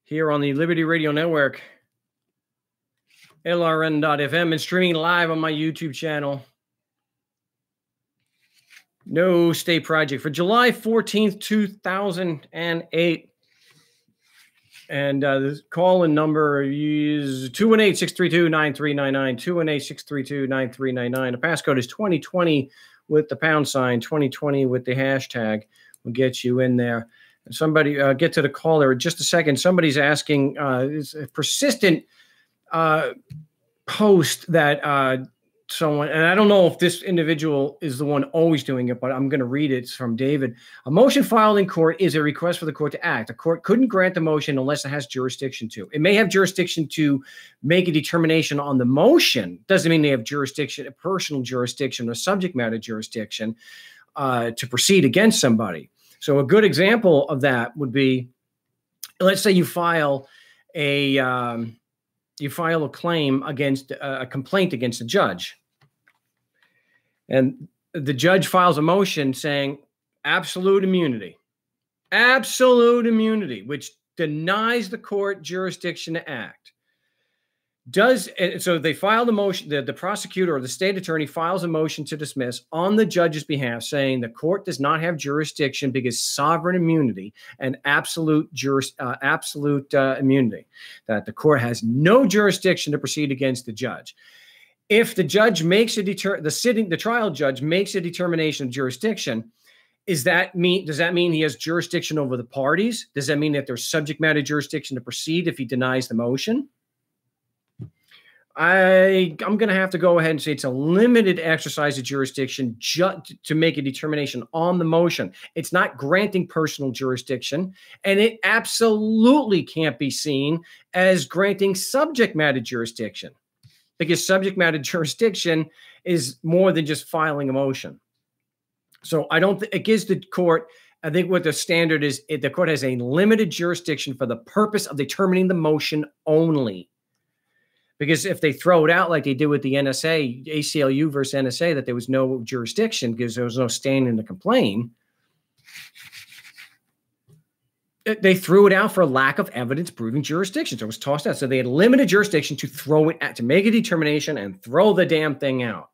here on the Liberty Radio Network, LRN.FM, and streaming live on my YouTube channel. No State Project for July 14th, 2008. And the call-in number is 218-632-9399, 218-632-9399. The passcode is 2020 with the pound sign, 2020 with the hashtag. We'll get you in there. And somebody, get to the caller in just a second. Somebody's asking, it's a persistent post that someone, and I don't know if this individual is the one always doing it, but I'm going to read it. It's from David. A motion filed in court is a request for the court to act. The court couldn't grant the motion unless it has jurisdiction to. It may have jurisdiction to make a determination on the motion. Doesn't mean they have jurisdiction, a personal jurisdiction or subject matter jurisdiction to proceed against somebody. So a good example of that would be, let's say you file a claim against a complaint against a judge. And the judge files a motion saying absolute immunity, which denies the court jurisdiction to act. So they file the motion, the prosecutor or the state attorney files a motion to dismiss on the judge's behalf, saying the court does not have jurisdiction because sovereign immunity and absolute immunity, that the court has no jurisdiction to proceed against the judge. If the judge makes the trial judge makes a determination of jurisdiction, does that mean he has jurisdiction over the parties? Does that mean that there's subject matter jurisdiction to proceed if he denies the motion? I'm going to have to go ahead and say it's a limited exercise of jurisdiction to make a determination on the motion. It's not granting personal jurisdiction, and it absolutely can't be seen as granting subject matter jurisdiction, because subject matter jurisdiction is more than just filing a motion. So I don't think it gives the court, I think what the standard is, the court has a limited jurisdiction for the purpose of determining the motion only. Because if they throw it out like they did with the NSA, ACLU versus NSA, that there was no jurisdiction because there was no standing to complain, they threw it out for a lack of evidence proving jurisdiction. So it was tossed out. So they had limited jurisdiction to throw it at, to make a determination and throw the damn thing out.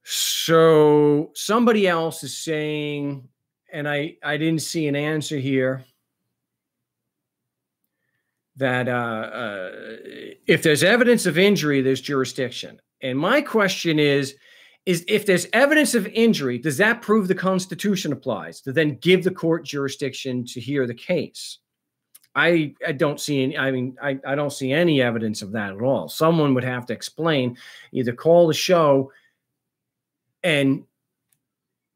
So somebody else is saying, and I didn't see an answer here, that if there's evidence of injury, there's jurisdiction. And my question is if there's evidence of injury, does that prove the Constitution applies to then give the court jurisdiction to hear the case? I don't see any, I don't see any evidence of that at all. Someone would have to explain, either call the show and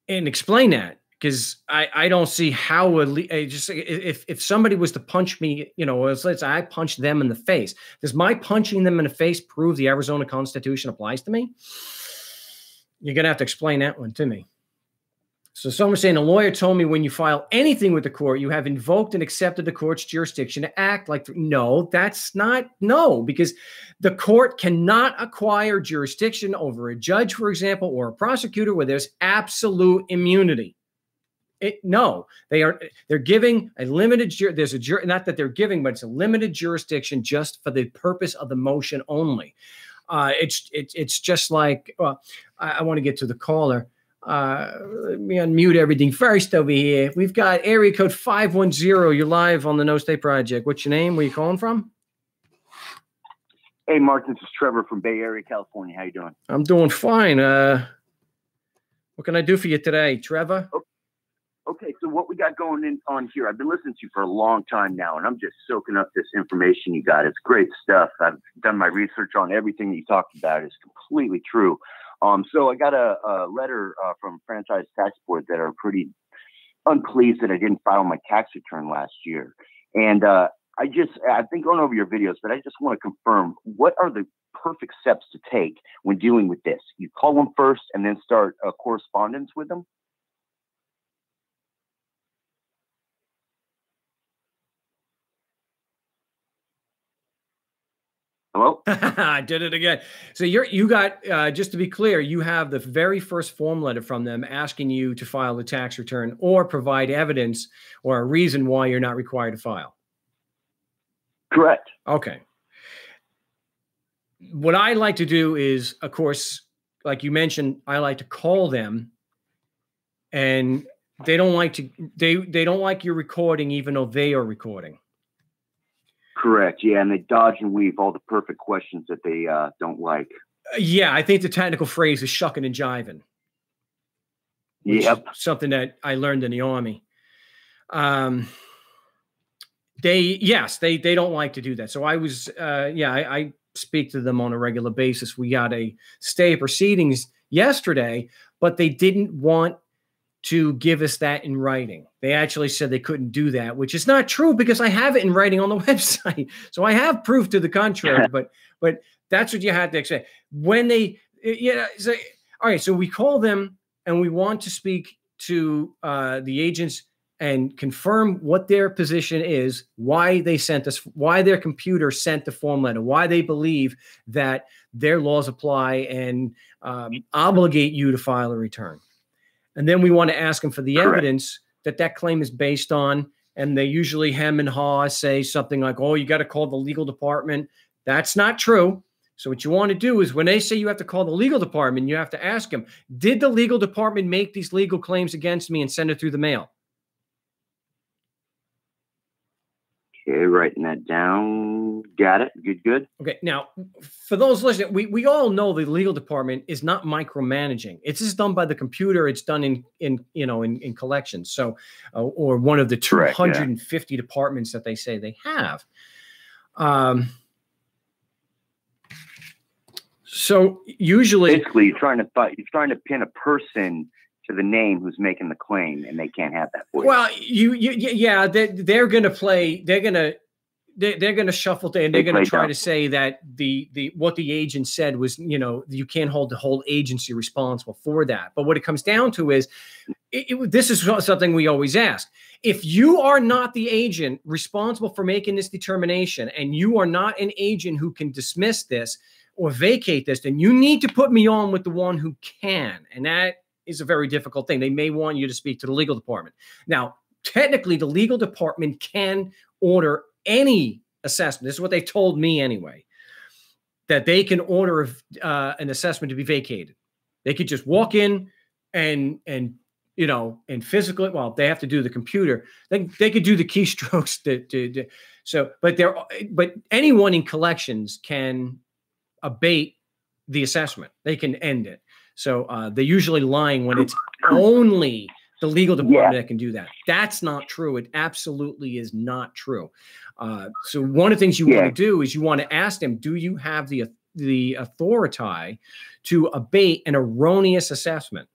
explain that. Because I don't see how if somebody was to punch me, let's say I punch them in the face, does my punching them in the face prove the Arizona Constitution applies to me? You're going to have to explain that one to me. So someone's saying, a lawyer told me when you file anything with the court, you have invoked and accepted the court's jurisdiction to act like, no, that's not, no, because the court cannot acquire jurisdiction over a judge, for example, or a prosecutor where there's absolute immunity. They're giving a limited, not that they're giving, but it's a limited jurisdiction just for the purpose of the motion only. It's just like, I want to get to the caller. Let me unmute everything first over here. We've got area code 510. You're live on the No State Project. What's your name? Where are you calling from? Hey, Mark, this is Trevor from Bay Area, California. How you doing? I'm doing fine. What can I do for you today, Trevor? Okay, so what we got going on here, I've been listening to you for a long time now, and I'm just soaking up this information you got. It's great stuff. I've done my research on everything you talked about. It's completely true. So I got a letter from Franchise Tax Board that are pretty unpleased that I didn't file my tax return last year. And I've been going over your videos, but I just want to confirm, what are the perfect steps to take when dealing with this? You call them first and then start a correspondence with them? Hello? I did it again. So you got, just to be clear, you have the very first form letter from them asking you to file a tax return or provide evidence or a reason why you're not required to file. Correct. Okay. What I like to do is, of course, like you mentioned, I like to call them, and they don't like to, they don't like your recording, even though they are recording. Correct. Yeah, and they dodge and weave all the perfect questions that they don't like. Yeah, I think the technical phrase is shucking and jiving. Yep. Something that I learned in the Army. They don't like to do that. So I was, I speak to them on a regular basis. We got a stay of proceedings yesterday, but they didn't want to give us that in writing. They actually said they couldn't do that, which is not true because I have it in writing on the website. So I have proof to the contrary, but that's what you had to say. When they, all right, so we call them and we want to speak to the agents and confirm what their position is, why they sent us, why their computer sent the form letter, why they believe that their laws apply and obligate you to file a return. And then we want to ask them for the evidence that that claim is based on. And they usually hem and haw, say something like, oh, you got to call the legal department. That's not true. So what you want to do is when they say you have to call the legal department, you have to ask them, did the legal department make these legal claims against me and send it through the mail? Okay, writing that down. Got it. Good. Okay. Now, for those listening, we all know the legal department is not micromanaging. It's just done by the computer. It's done in collections. So, or one of the 250 departments that they say they have. So usually, basically, you're trying to pin a person to the name who's making the claim, and they can't have that for you. Well, they're going to play. They're going to shuffle and they're going to try to say that the what the agent said was, you can't hold the whole agency responsible for that. But what it comes down to is, this is something we always ask. If you are not the agent responsible for making this determination, and you are not an agent who can dismiss this or vacate this, then you need to put me on with the one who can. And that is a very difficult thing. They may want you to speak to the legal department. Now, technically, the legal department can order any assessment. This is what they told me anyway, that they can order an assessment to be vacated. They could just walk in and physically, well, they have to do the computer. They could do the keystrokes. But anyone in collections can abate the assessment. They can end it. So they're usually lying when it's only the legal department that can do that. That's not true. It absolutely is not true. So one of the things you want to do is you want to ask them, do you have the authority to abate an erroneous assessment?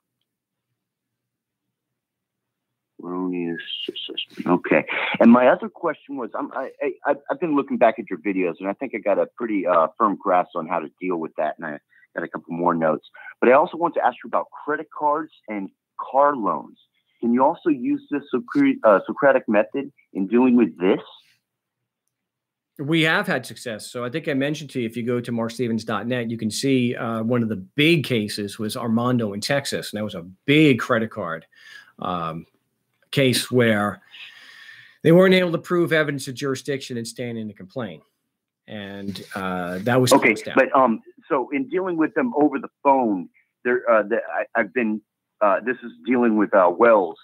Erroneous assessment. Okay. And my other question was, I've been looking back at your videos, and I think I got a pretty firm grasp on how to deal with that. And I got a couple more notes. But I also want to ask you about credit cards and car loans. Can you also use this Socratic method in dealing with this? We have had success. So I think I mentioned to you, if you go to markstevens.net, you can see one of the big cases was Armando in Texas. And that was a big credit card case where they weren't able to prove evidence of jurisdiction and standing to complain. And that was okay. Down. But so in dealing with them over the phone, I've been this is dealing with Wells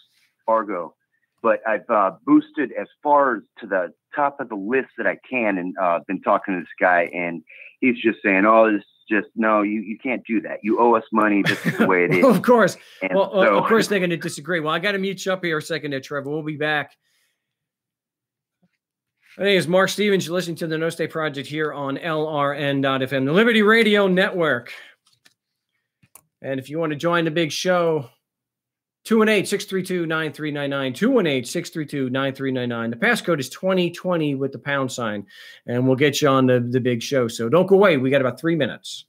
Fargo, but I've boosted as far to the top of the list that I can, and been talking to this guy, and he's just saying, "Oh, this is just no, you can't do that. You owe us money. This is the way it is." Of course. And of course they're going to disagree. Well, I got to mute you up here a second there, Trevor. We'll be back. My name is Mark Stevens. You're listening to the No State Project here on LRN.FM, the Liberty Radio Network. And if you want to join the big show, 218-632-9399, 218-632-9399. The passcode is 2020 with the pound sign, and we'll get you on the big show. So don't go away. We got about 3 minutes.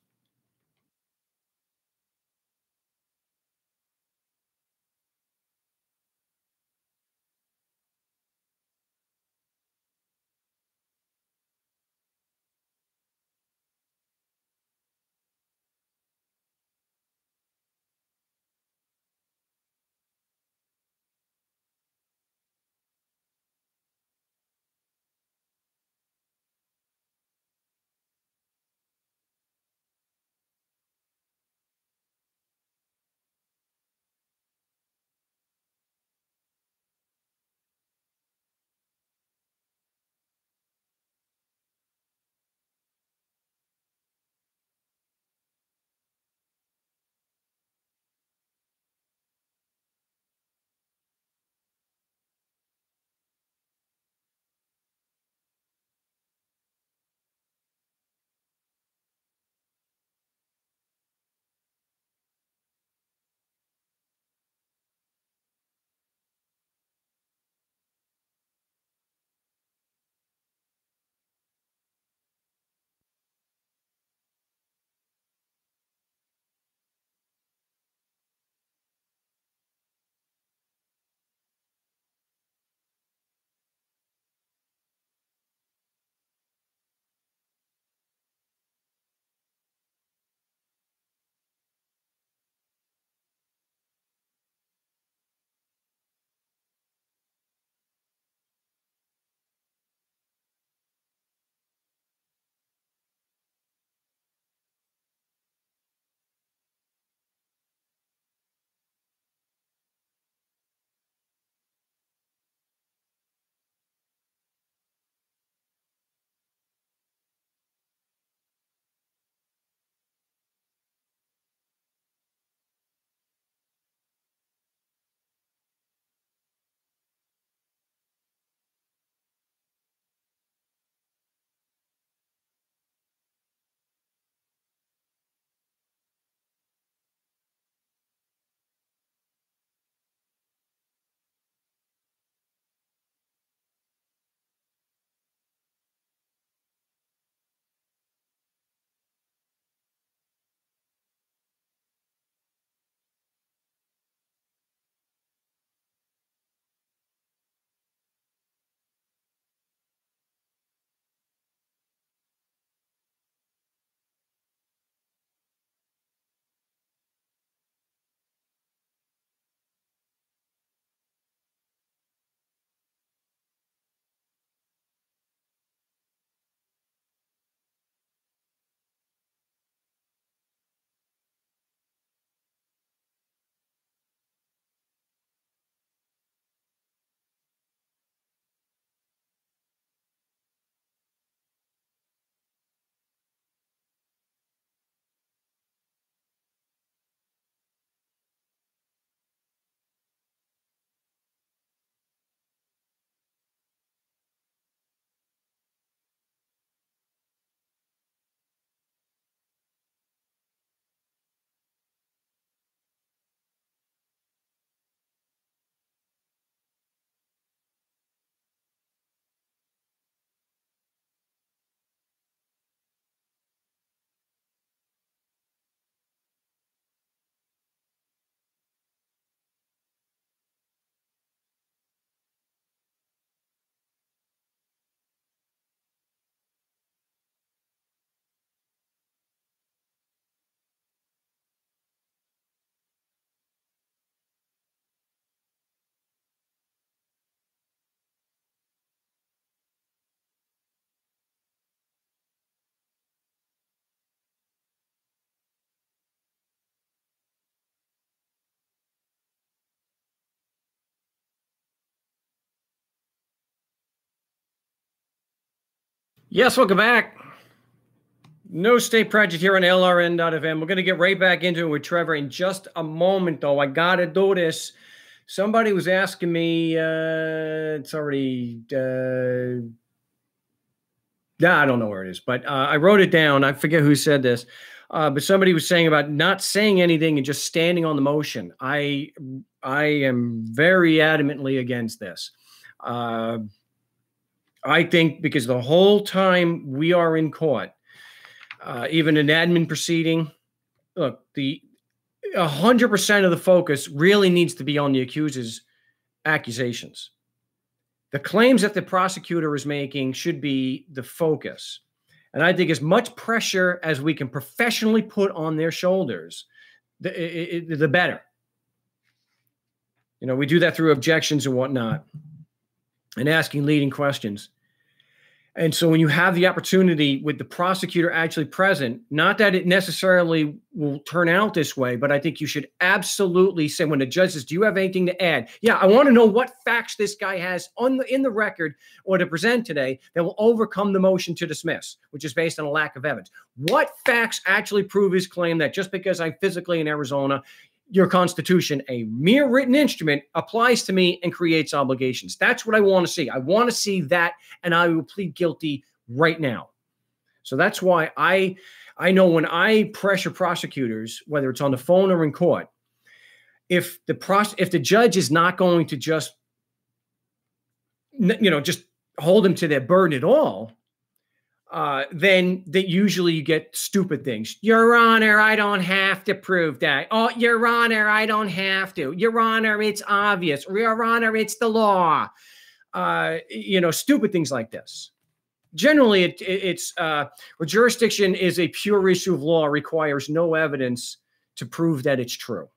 Yes, welcome back. No State Project here on LRN.FM. We're going to get right back into it with Trevor in just a moment, though. I got to do this. Somebody was asking me, it's already, I don't know where it is, but I wrote it down. I forget who said this, but somebody was saying about not saying anything and just standing on the motion. I am very adamantly against this. I think because the whole time we are in court, even an admin proceeding, look, 100% of the focus really needs to be on the accuser's accusations. The claims that the prosecutor is making should be the focus. And I think as much pressure as we can professionally put on their shoulders, the better. You know, we do that through objections and whatnot and asking leading questions. And so when you have the opportunity with the prosecutor actually present, not that it necessarily will turn out this way, but I think you should absolutely say when the judge says, do you have anything to add? Yeah, I want to know what facts this guy has in the record or to present today that will overcome the motion to dismiss, which is based on a lack of evidence. What facts actually prove his claim that just because I'm physically in Arizona, your Constitution, a mere written instrument, applies to me and creates obligations. That's what I want to see. I want to see that, and I will plead guilty right now. So that's why I know when I pressure prosecutors, whether it's on the phone or in court, if the judge is not going to just, just hold them to their burden at all, then usually you get stupid things. Your Honor, I don't have to prove that. Oh, Your Honor, I don't have to. Your Honor, it's obvious. Your Honor, it's the law. Stupid things like this. Generally, it's jurisdiction is a pure issue of law, requires no evidence to prove that it's true.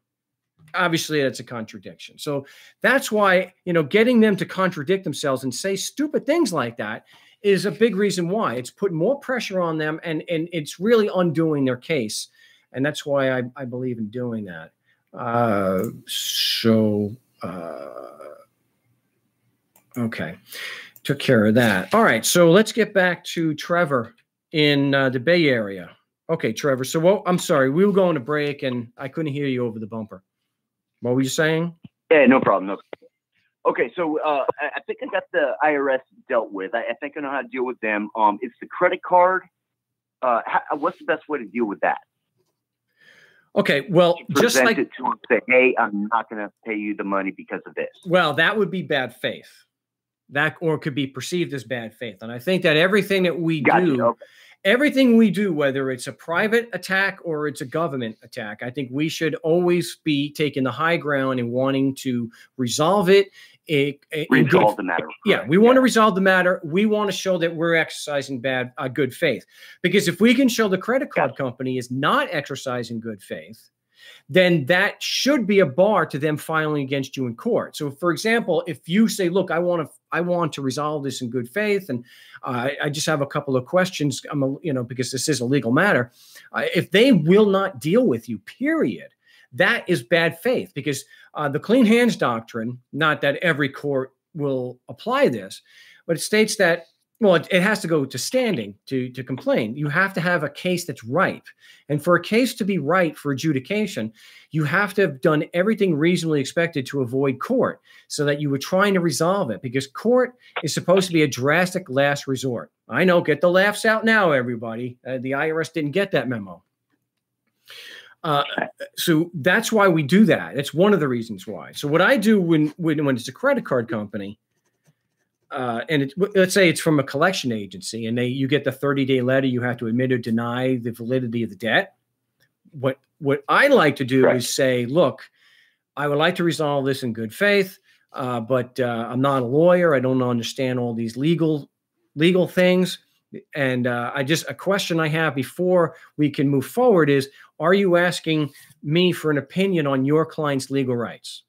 Obviously, that's a contradiction. So that's why, getting them to contradict themselves and say stupid things like that is a big reason why. It's putting more pressure on them, and it's really undoing their case. And that's why I believe in doing that. Okay. Took care of that. All right. So let's get back to Trevor in the Bay Area. Okay, Trevor. So I'm sorry. We were going to break, and I couldn't hear you over the bumper. What were you saying? Yeah, no problem. No. Okay, so I think I got the IRS dealt with. I think I know how to deal with them. It's the credit card. What's the best way to deal with that? Okay, well, just like it to them, say, hey, I'm not going to pay you the money because of this. Well, that would be bad faith. That or could be perceived as bad faith. And I think that everything that we do, everything we do, whether it's a private attack or it's a government attack, I think we should always be taking the high ground and wanting to resolve it. Resolve the matter. Yeah, we want to resolve the matter. We want to show that we're exercising good faith. Because if we can show the credit card company is not exercising good faith, then that should be a bar to them filing against you in court. So, for example, if you say, look, I want to resolve this in good faith, and I just have a couple of questions, because this is a legal matter. If they will not deal with you, period, that is bad faith, because the clean hands doctrine, not that every court will apply this, but it states that, well, it has to go to standing to complain. You have to have a case that's ripe. And for a case to be ripe for adjudication, you have to have done everything reasonably expected to avoid court so that you were trying to resolve it, because court is supposed to be a drastic last resort. I know, get the laughs out now, everybody. The IRS didn't get that memo. So that's why we do that. It's one of the reasons why. So what I do when it's a credit card company, and let's say it's from a collection agency, and you get the 30-day letter, you have to admit or deny the validity of the debt. What I like to do is say, look, I would like to resolve this in good faith, but I'm not a lawyer. I don't understand all these legal things. And a question I have before we can move forward is, are you asking me for an opinion on your client's legal rights?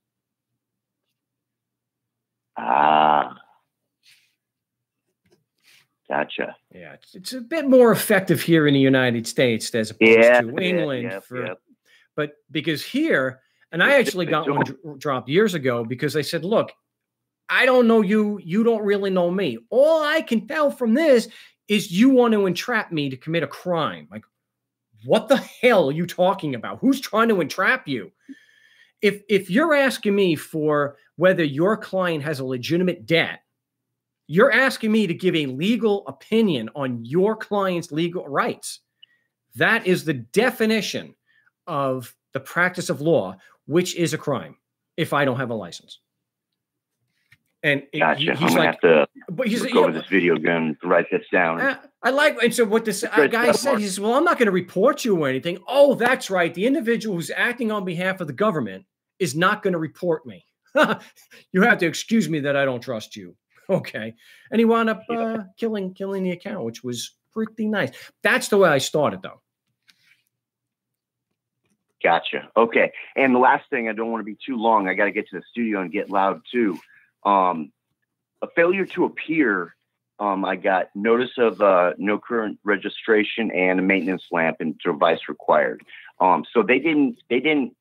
Gotcha. Yeah, it's a bit more effective here in the United States as opposed to England. But because here, and I actually got one dropped years ago because they said, look, I don't know you. You don't really know me. All I can tell from this, is you want to entrap me to commit a crime. Like, what the hell are you talking about? Who's trying to entrap you? If you're asking me for whether your client has a legitimate debt, you're asking me to give a legal opinion on your client's legal rights. That is the definition of the practice of law, which is a crime if I don't have a license. And gotcha. He's I'm gonna like, have to but he's go over this video again to write this down. I like, and so what this guy said, he says, well, I'm not going to report you or anything. Oh, that's right. The individual who's acting on behalf of the government is not going to report me. You have to excuse me that I don't trust you. Okay. And he wound up killing the account, which was pretty nice. That's the way I started, though. Gotcha. Okay. And the last thing, I don't want to be too long. I got to get to the studio and get loud too. A failure to appear. I got notice of no current registration and a maintenance lamp and device required. So they didn't,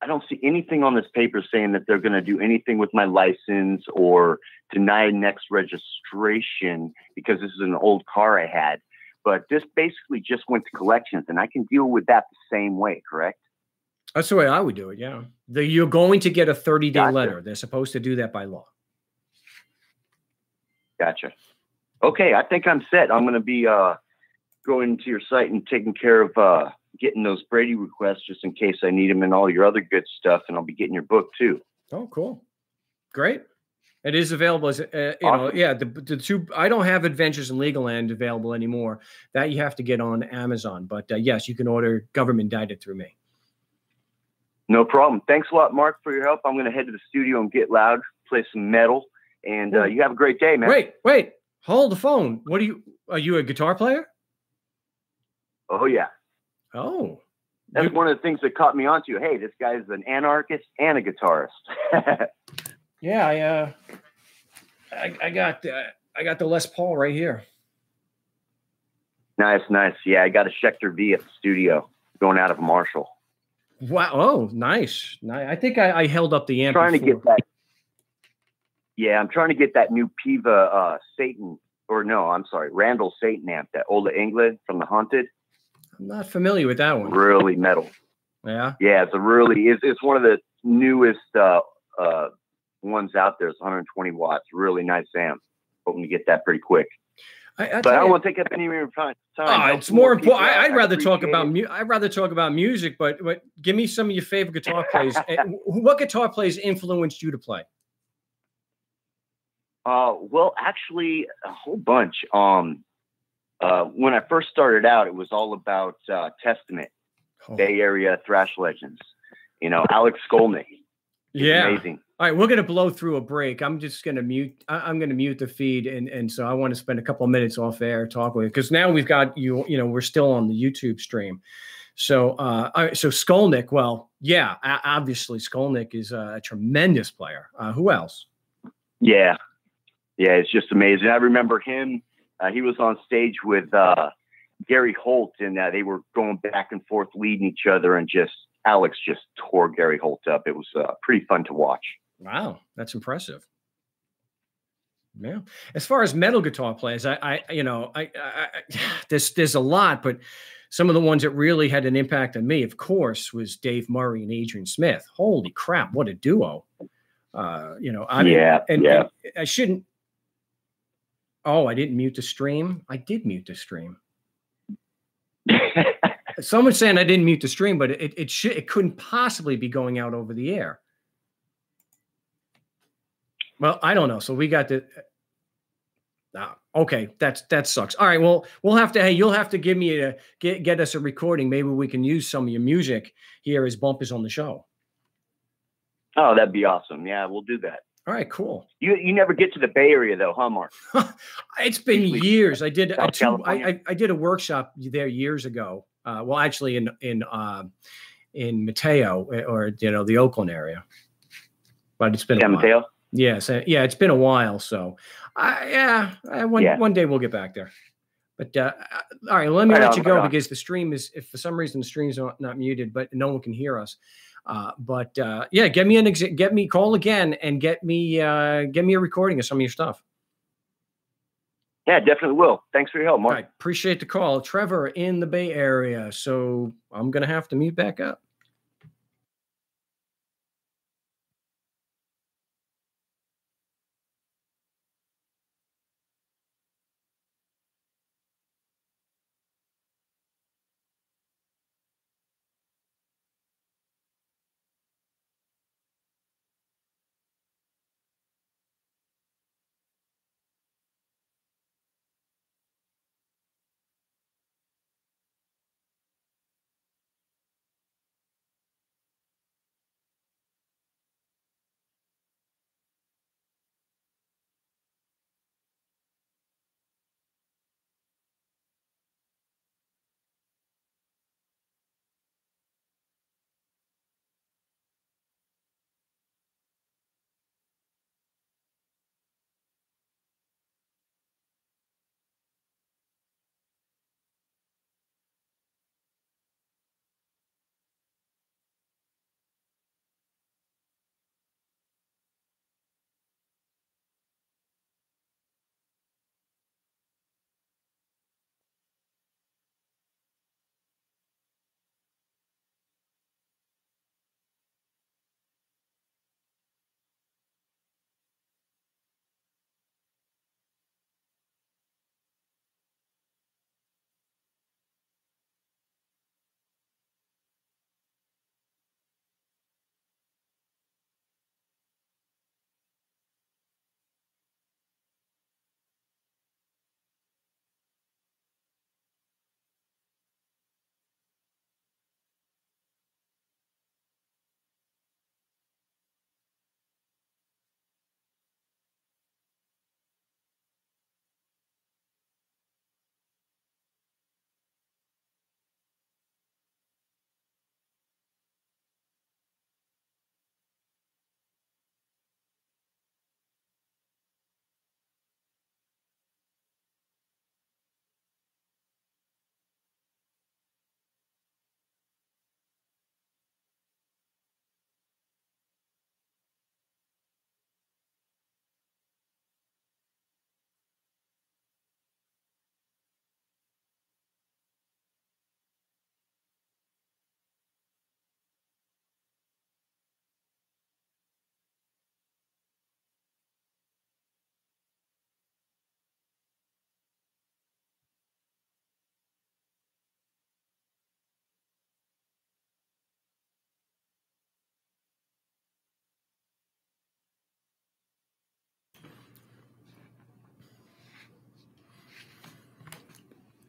I don't see anything on this paper saying that they're going to do anything with my license or deny next registration because this is an old car I had. But this basically just went to collections, and I can deal with that the same way, correct? That's the way I would do it, yeah. You're going to get a 30-day Gotcha. letter. They're supposed to do that by law. Gotcha. Okay, I think I'm set. I'm going to be going to your site and taking care of getting those Brady requests just in case I need them and all your other good stuff, and I'll be getting your book too. Oh, cool. Great. It is available as, you Awesome. know, yeah, the two, I don't have Adventures in Legal Land available anymore. That you have to get on Amazon. But yes, you can order government indicted through me. No problem. Thanks a lot, Mark, for your help. I'm going to head to the studio and get loud, play some metal, and you have a great day, man. Wait, hold the phone. Are you a guitar player? Oh, yeah. Oh. That's one of the things that caught me onto. Hey, this guy's an anarchist and a guitarist. Yeah, I got the Les Paul right here. Nice. Yeah, I got a Schecter V at the studio going out of a Marshall. Wow. Oh, nice. I think I held up the amp. I'm trying to get that. Yeah, I'm trying to get that new Piva Randall Satan amp, that Old England from the Haunted. I'm not familiar with that one. Really metal. Yeah. Yeah, it's one of the newest ones out there. It's 120 watts. Really nice amp. Hoping to get that pretty quick. But I don't want to take up any of your time. It's more important. I'd rather talk about music, but give me some of your favorite guitar players. What guitar players influenced you to play? Well, actually, a whole bunch. When I first started out, it was all about Testament, Bay Area thrash legends. You know, Alex Skolnick. Yeah. Amazing. All right, we're going to blow through a break. I'm just going to mute. I'm going to mute the feed, and so I want to spend a couple of minutes off air talking with you because now we've got you. You know, we're still on the YouTube stream. So, so Skolnick. Well, yeah, obviously Skolnick is a tremendous player. Who else? Yeah, it's just amazing. I remember him. He was on stage with Gary Holt, and they were going back and forth, leading each other, and Alex just tore Gary Holt up. It was pretty fun to watch. Wow, that's impressive. Yeah. As far as metal guitar players, there's a lot, but some of the ones that really had an impact on me, of course, was Dave Murray and Adrian Smith. Holy crap, what a duo! And I shouldn't. Oh, I didn't mute the stream. I did mute the stream. Someone's saying I didn't mute the stream, but it couldn't possibly be going out over the air. Well, I don't know. So we got the. Okay, that sucks. All right, well, we'll have to. Hey, you'll have to give me get us a recording. Maybe we can use some of your music here as bumpers on the show. Oh, that'd be awesome. Yeah, we'll do that. All right, cool. You never get to the Bay Area though, huh, Mark? It's been years. I did I did a workshop there years ago. Well, actually in Mateo, or the Oakland area. But it's been a while. Mateo. Yes, yeah, it's been a while. So, one day we'll get back there. But all right, let me let you go because the stream is, if for some reason the stream's not muted, but no one can hear us. Get me call again and get me a recording of some of your stuff. Yeah, definitely will. Thanks for your help, Mark. All right, appreciate the call. Trevor in the Bay Area. So I'm going to have to meet back up.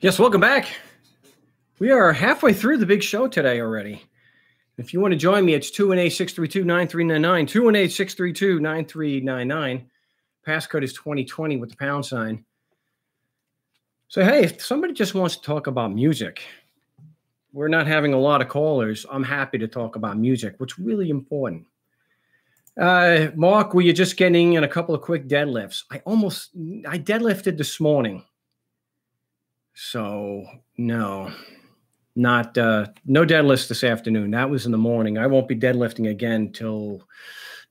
Yes, welcome back. We are halfway through the big show today already. If you want to join me, it's 218-632-9399, 218-632-9399. Passcode is 2020 with the pound sign. So, hey, if somebody just wants to talk about music, we're not having a lot of callers. I'm happy to talk about music, which is really important. Mark, were you just getting in a couple of quick deadlifts? I deadlifted this morning. So, no deadlifts this afternoon. That was in the morning. I won't be deadlifting again till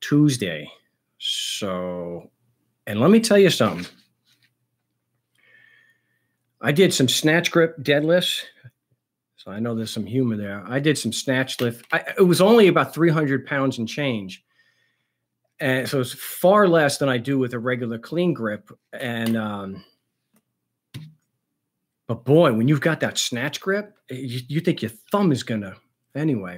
Tuesday. So, and let me tell you something. I did some snatch grip deadlifts. So I know there's some humor there. I did some snatch lift. It was only about 300 pounds and change. And so it's far less than I do with a regular clean grip. And, but boy, when you've got that snatch grip, you think your thumb is going to, anyway.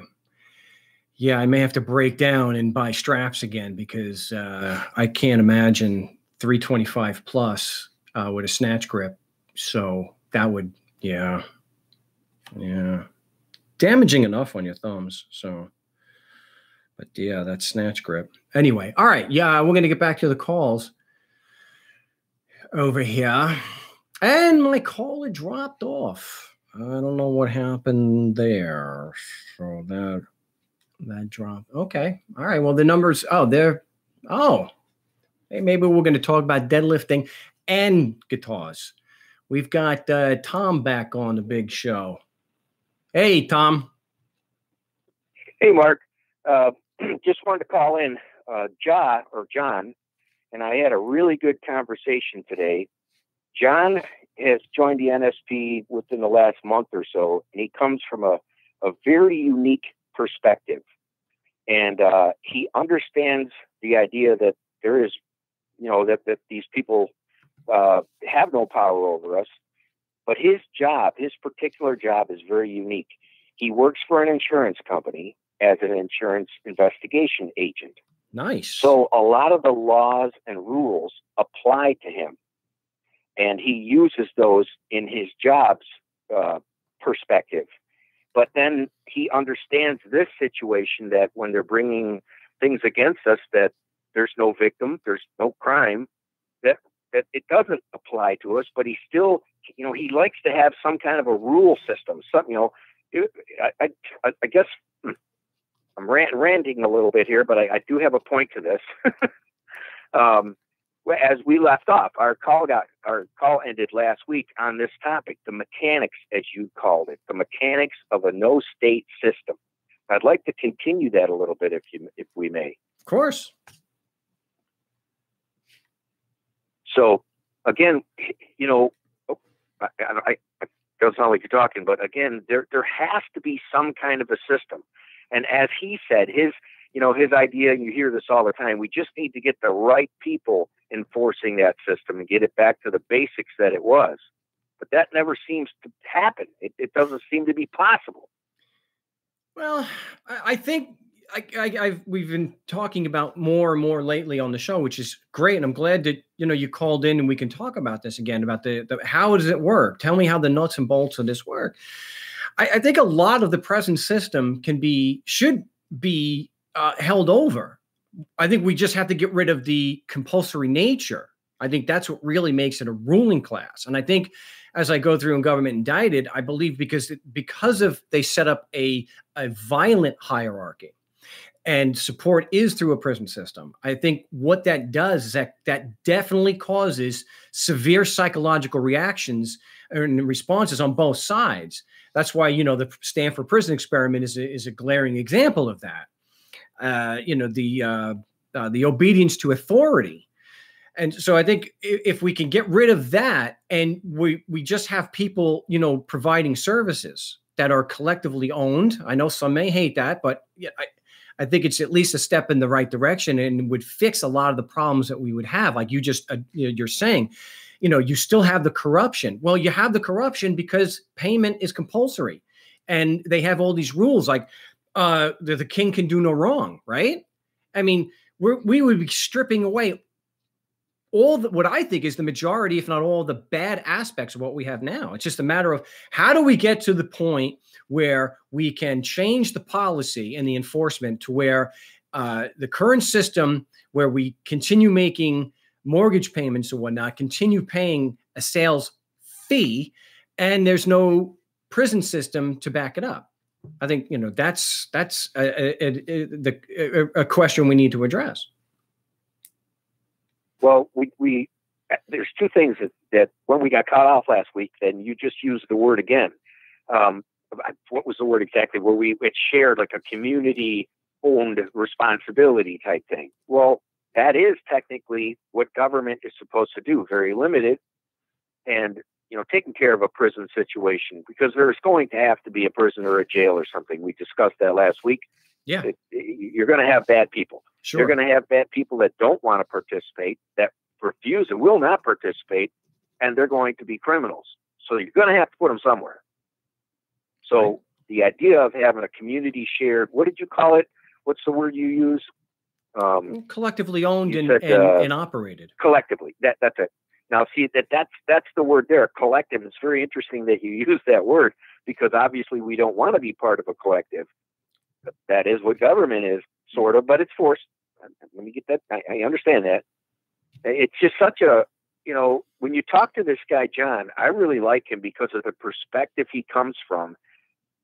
Yeah, I may have to break down and buy straps again because I can't imagine 325 plus with a snatch grip. So that would, yeah. Damaging enough on your thumbs. So, but yeah, that snatch grip. Anyway, all right. Yeah, we're going to get back to the calls over here. And my caller dropped off. I don't know what happened there. So that dropped. Okay. All right. Well, the numbers, hey, maybe we're going to talk about deadlifting and guitars. We've got Tom back on the big show. Hey, Tom. Hey, Mark. Just wanted to call in John, and I had a really good conversation today. John has joined the NSP within the last month or so, and he comes from a very unique perspective. And he understands the idea that there is, that these people have no power over us. But his particular job is very unique. He works for an insurance company as an insurance investigation agent. Nice. So a lot of the laws and rules apply to him. And he uses those in his job's perspective. But then he understands this situation, that when they're bringing things against us, that there's no victim, there's no crime, that it doesn't apply to us. But he still, he likes to have some kind of a rule system. I guess I'm ranting a little bit here, but I do have a point to this. As we left off, our call ended last week on this topic, the mechanics, as you called it, the mechanics of a no state system. I'd like to continue that a little bit, if we may. Of course. So again, I don't sound like you're talking, but again, there has to be some kind of a system. And as he said, his idea, and you hear this all the time, we just need to get the right people enforcing that system and get it back to the basics that it was. But that never seems to happen. It doesn't seem to be possible. Well, I think we've been talking about more and more lately on the show, which is great. And I'm glad that, you called in and we can talk about this again, about the how does it work? Tell me how the nuts and bolts of this work. I think a lot of the present system should be held over. I think we just have to get rid of the compulsory nature. I think that's what really makes it a ruling class. And I think as I go through in Government Indicted, I believe because they set up a violent hierarchy and support is through a prison system. I think what that does is that definitely causes severe psychological reactions and responses on both sides. That's why, the Stanford prison experiment is a glaring example of that. The obedience to authority. And so I think if we can get rid of that and we just have people, providing services that are collectively owned. I know some may hate that, but I think it's at least a step in the right direction and would fix a lot of the problems that we would have. Like you just, you're saying, you still have the corruption. Well, you have the corruption because payment is compulsory and they have all these rules like the king can do no wrong, right? I mean, we would be stripping away what I think is the majority, if not all, the bad aspects of what we have now. It's just a matter of how do we get to the point where we can change the policy and the enforcement to where the current system, where we continue making mortgage payments and whatnot, continue paying a sales fee, and there's no prison system to back it up. I think that's a question we need to address. Well, there's two things that when we got cut off last week, then you just used the word again. What was the word exactly? Where it shared like a community-owned responsibility type thing. Well, that is technically what government is supposed to do. Very limited, and taking care of a prison situation, because there's going to have to be a prison or a jail or something. We discussed that last week. Yeah, you're going to have bad people. Sure. You're going to have bad people that don't want to participate, that refuse and will not participate, and they're going to be criminals. So you're going to have to put them somewhere. So right. The idea of having a community shared, what did you call it? What's the word you use? Collectively owned and operated. Collectively. That's it. Now, see, that's the word there, collective. It's very interesting that you use that word, because obviously we don't want to be part of a collective. That is what government is, sort of, but it's forced. Let me get that. I understand that. It's just such a, when you talk to this guy, John, I really like him because of the perspective he comes from.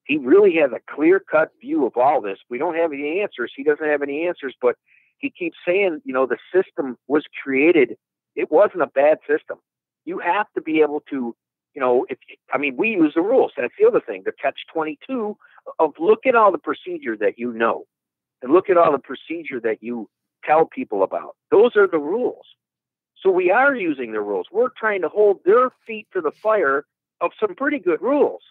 He really has a clear-cut view of all this. We don't have any answers. He doesn't have any answers, but he keeps saying, the system was created. It wasn't a bad system. You have to be able to, we use the rules. That's the other thing, the catch-22 of look at all the procedure that and look at all the procedure that you tell people about. Those are the rules. So we are using the rules. We're trying to hold their feet to the fire of some pretty good rules.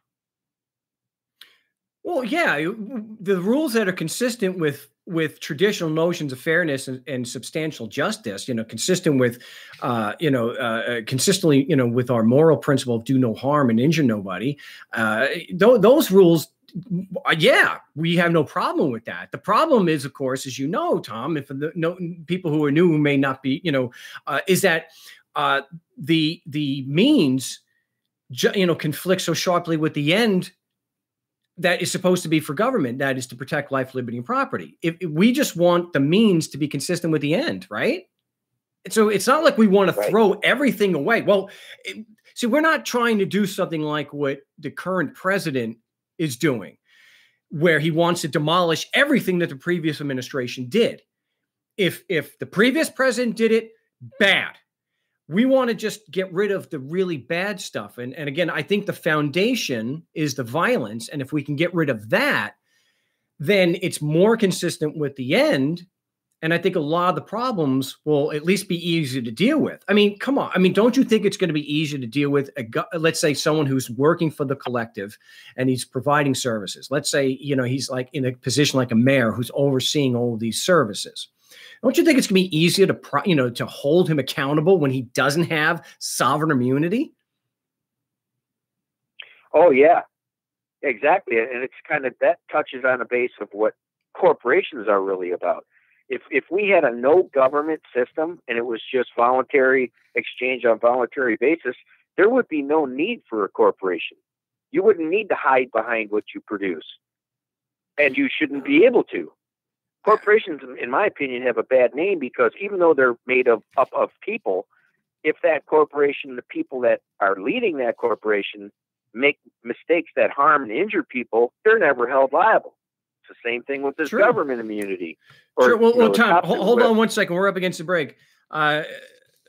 Well, yeah, the rules that are consistent with traditional notions of fairness and substantial justice, consistent with, consistently, with our moral principle of do no harm and injure nobody. Those rules, yeah, we have no problem with that. The problem is, of course, as you know, Tom, if people who are new who may not be, is that the means, conflict so sharply with the end that is supposed to be for government, that is to protect life, liberty, and property. If we just want the means to be consistent with the end, right? So it's not like we want to throw everything away. Well, see, we're not trying to do something like what the current president is doing, where he wants to demolish everything that the previous administration did. If the previous president did it, bad. We want to just get rid of the really bad stuff. And again, I think the foundation is the violence. And if we can get rid of that, then it's more consistent with the end. And I think a lot of the problems will at least be easier to deal with. I mean, come on. I mean, don't you think it's going to be easier to deal with, let's say, someone who's working for the collective and he's providing services? Let's say, he's like in a position like a mayor who's overseeing all of these services. Don't you think it's going to be easier to hold him accountable when he doesn't have sovereign immunity? Oh, yeah, exactly. And it's kind of, that touches on a base of what corporations are really about. If we had a no government system and it was just voluntary exchange on voluntary basis, there would be no need for a corporation. You wouldn't need to hide behind what you produce, and you shouldn't be able to. Corporations, in my opinion, have a bad name because even though they're made up of people, if that corporation, the people that are leading that corporation, make mistakes that harm and injure people, they're never held liable. It's the same thing with this government immunity. Sure. Well, Tom, hold on 1 second. We're up against the break.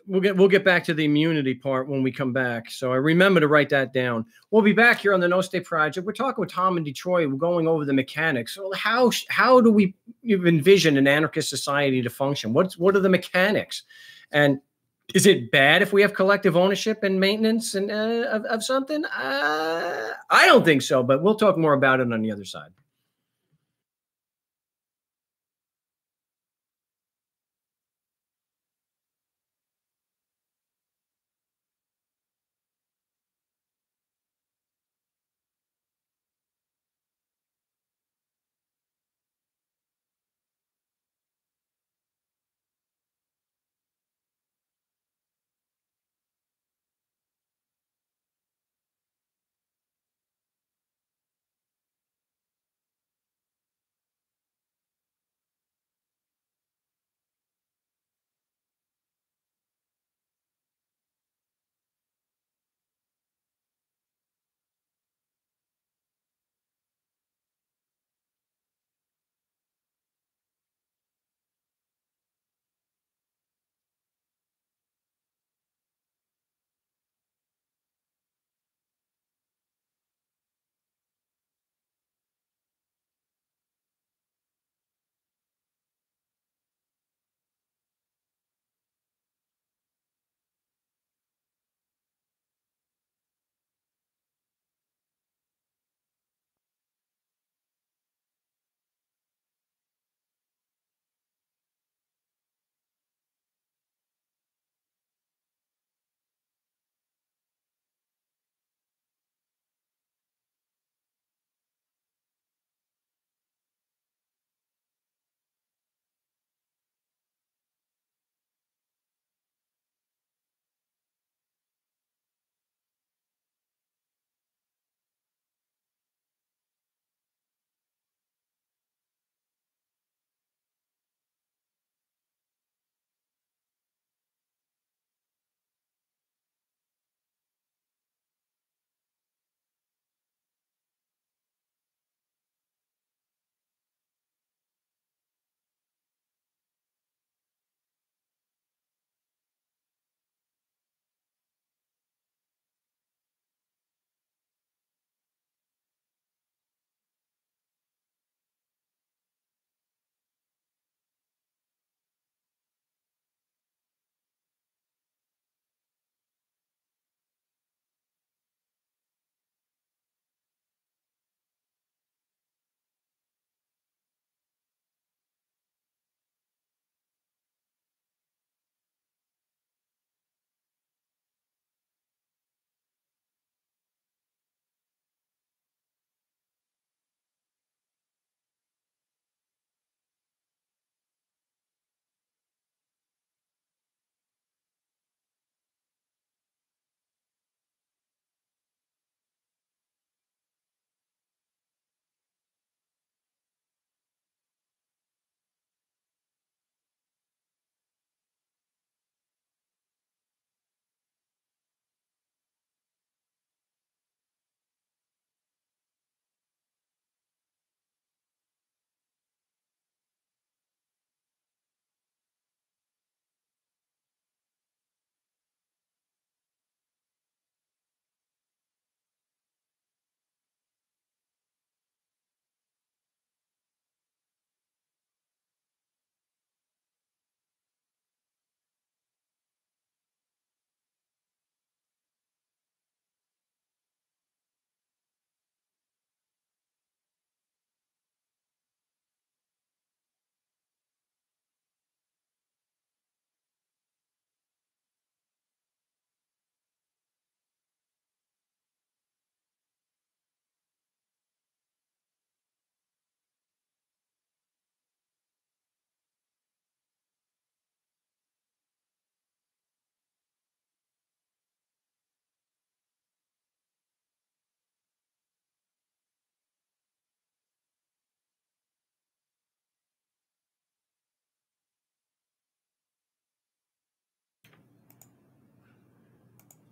We'll get back to the immunity part when we come back. So I remember to write that down. We'll be back here on the No State Project. We're talking with Tom in Detroit. We're going over the mechanics. So how do we envision an anarchist society to function? What are the mechanics? And is it bad if we have collective ownership and maintenance and of something? I don't think so, but we'll talk more about it on the other side.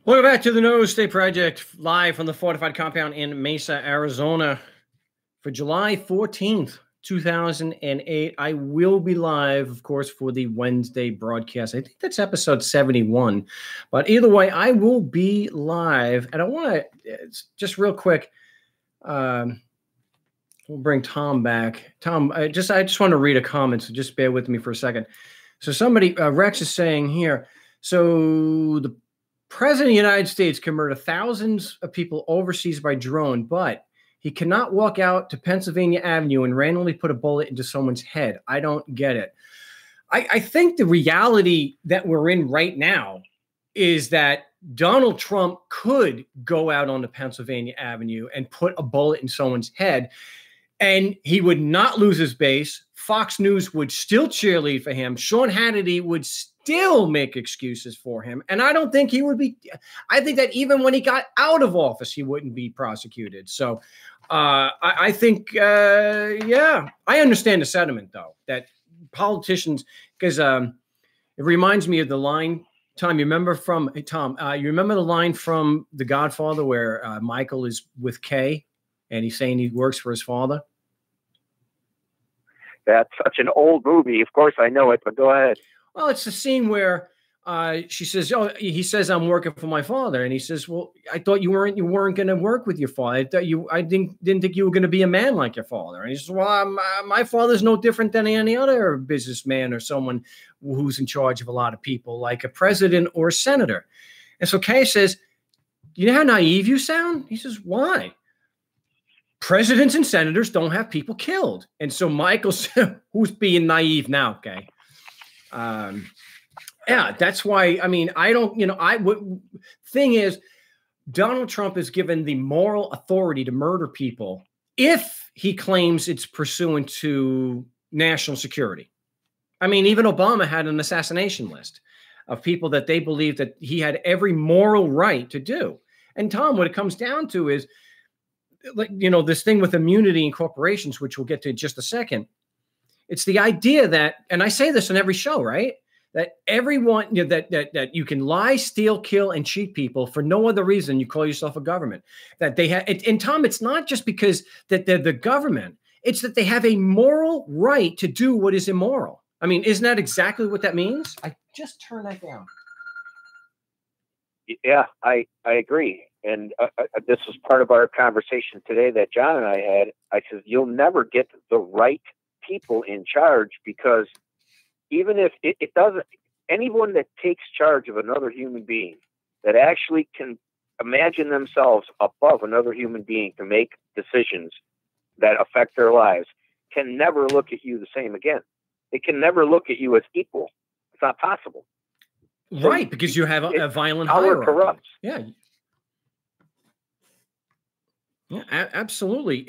Welcome back to the No State Project, live from the fortified compound in Mesa, Arizona, for July 14th, 2008. I will be live, of course, for the Wednesday broadcast. I think that's episode 71. But either way, I will be live. And I want to, just real quick, we'll bring Tom back. Tom, I just want to read a comment, so just bear with me for a second. So somebody, Rex is saying here, so the President of the United States can murder thousands of people overseas by drone, but he cannot walk out to Pennsylvania Avenue and randomly put a bullet into someone's head. I don't get it. I think the reality that we're in right now is that Donald Trump could go out onto Pennsylvania Avenue and put a bullet in someone's head, and he would not lose his base. Fox News would still cheerlead for him. Sean Hannity would still make excuses for him. And I don't think he would be, I think that even when he got out of office, he wouldn't be prosecuted. So I think, yeah, I understand the sentiment, though, that politicians, because it reminds me of the line, Tom, you remember the line from The Godfather where Michael is with Kay and he's saying he works for his father? That's such an old movie. Of course, I know it, but go ahead. Well, it's the scene where she says, "Oh," he says, "I'm working for my father," and he says, "Well, I thought you weren't going to work with your father. I didn't think you were going to be a man like your father." And he says, "Well, my father's no different than any other businessman or someone who's in charge of a lot of people, like a president or a senator." And so Kay says, "You know how naive you sound?" He says, "Why? Presidents and senators don't have people killed." And so Michael said, "Who's being naive now, Kay?" Yeah, that's why, I mean, I don't, thing is, Donald Trump is given the moral authority to murder people if he claims it's pursuant to national security. I mean, even Obama had an assassination list of people that they believed that he had every moral right to do. And Tom, what it comes down to is, this thing with immunity in corporations, which we'll get to in just a second. It's the idea that, and I say this on every show, right? That everyone, that you can lie, steal, kill, and cheat people for no other reason you call yourself a government. That they have, and Tom, it's not just because that they're the government. It's that they have a moral right to do what is immoral. I mean, isn't that exactly what that means? I just turned that down. Yeah, I agree. And this was part of our conversation today that John and I had. I said, you'll never get the right people in charge, because even if it doesn't, anyone that takes charge of another human being, that actually can imagine themselves above another human being to make decisions that affect their lives, can never look at you the same again. It can never look at you as equal. It's not possible. Right, because you have a violent power hierarchy. Corrupts. Yeah. Yeah, absolutely.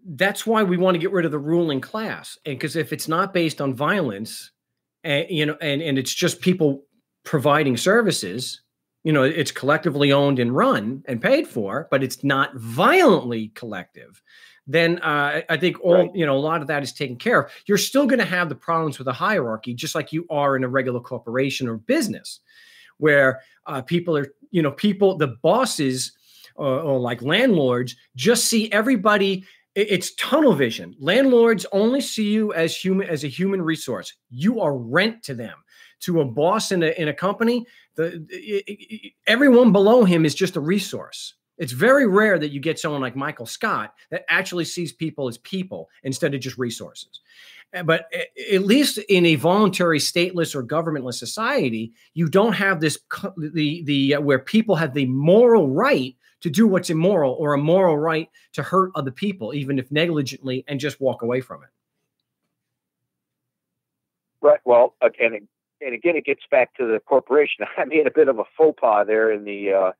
That's why we want to get rid of the ruling class, and because if it's not based on violence, and it's just people providing services, it's collectively owned and run and paid for, but it's not violently collective, then I think a lot of that is taken care of. You're still going to have the problems with the hierarchy, just like you are in a regular corporation or business, where people are, the bosses or like landlords just see everybody. It's tunnel vision. Landlords only see you as a human resource. You are rent to them. To a boss in a company, everyone below him is just a resource. It's very rare that you get someone like Michael Scott that actually sees people as people instead of just resources. But at least in a voluntary, stateless, or governmentless society, you don't have this where people have the moral right to do what's immoral, or a moral right to hurt other people, even if negligently, and just walk away from it. Right. Well, again, it gets back to the corporation. I made a bit of a faux pas there in the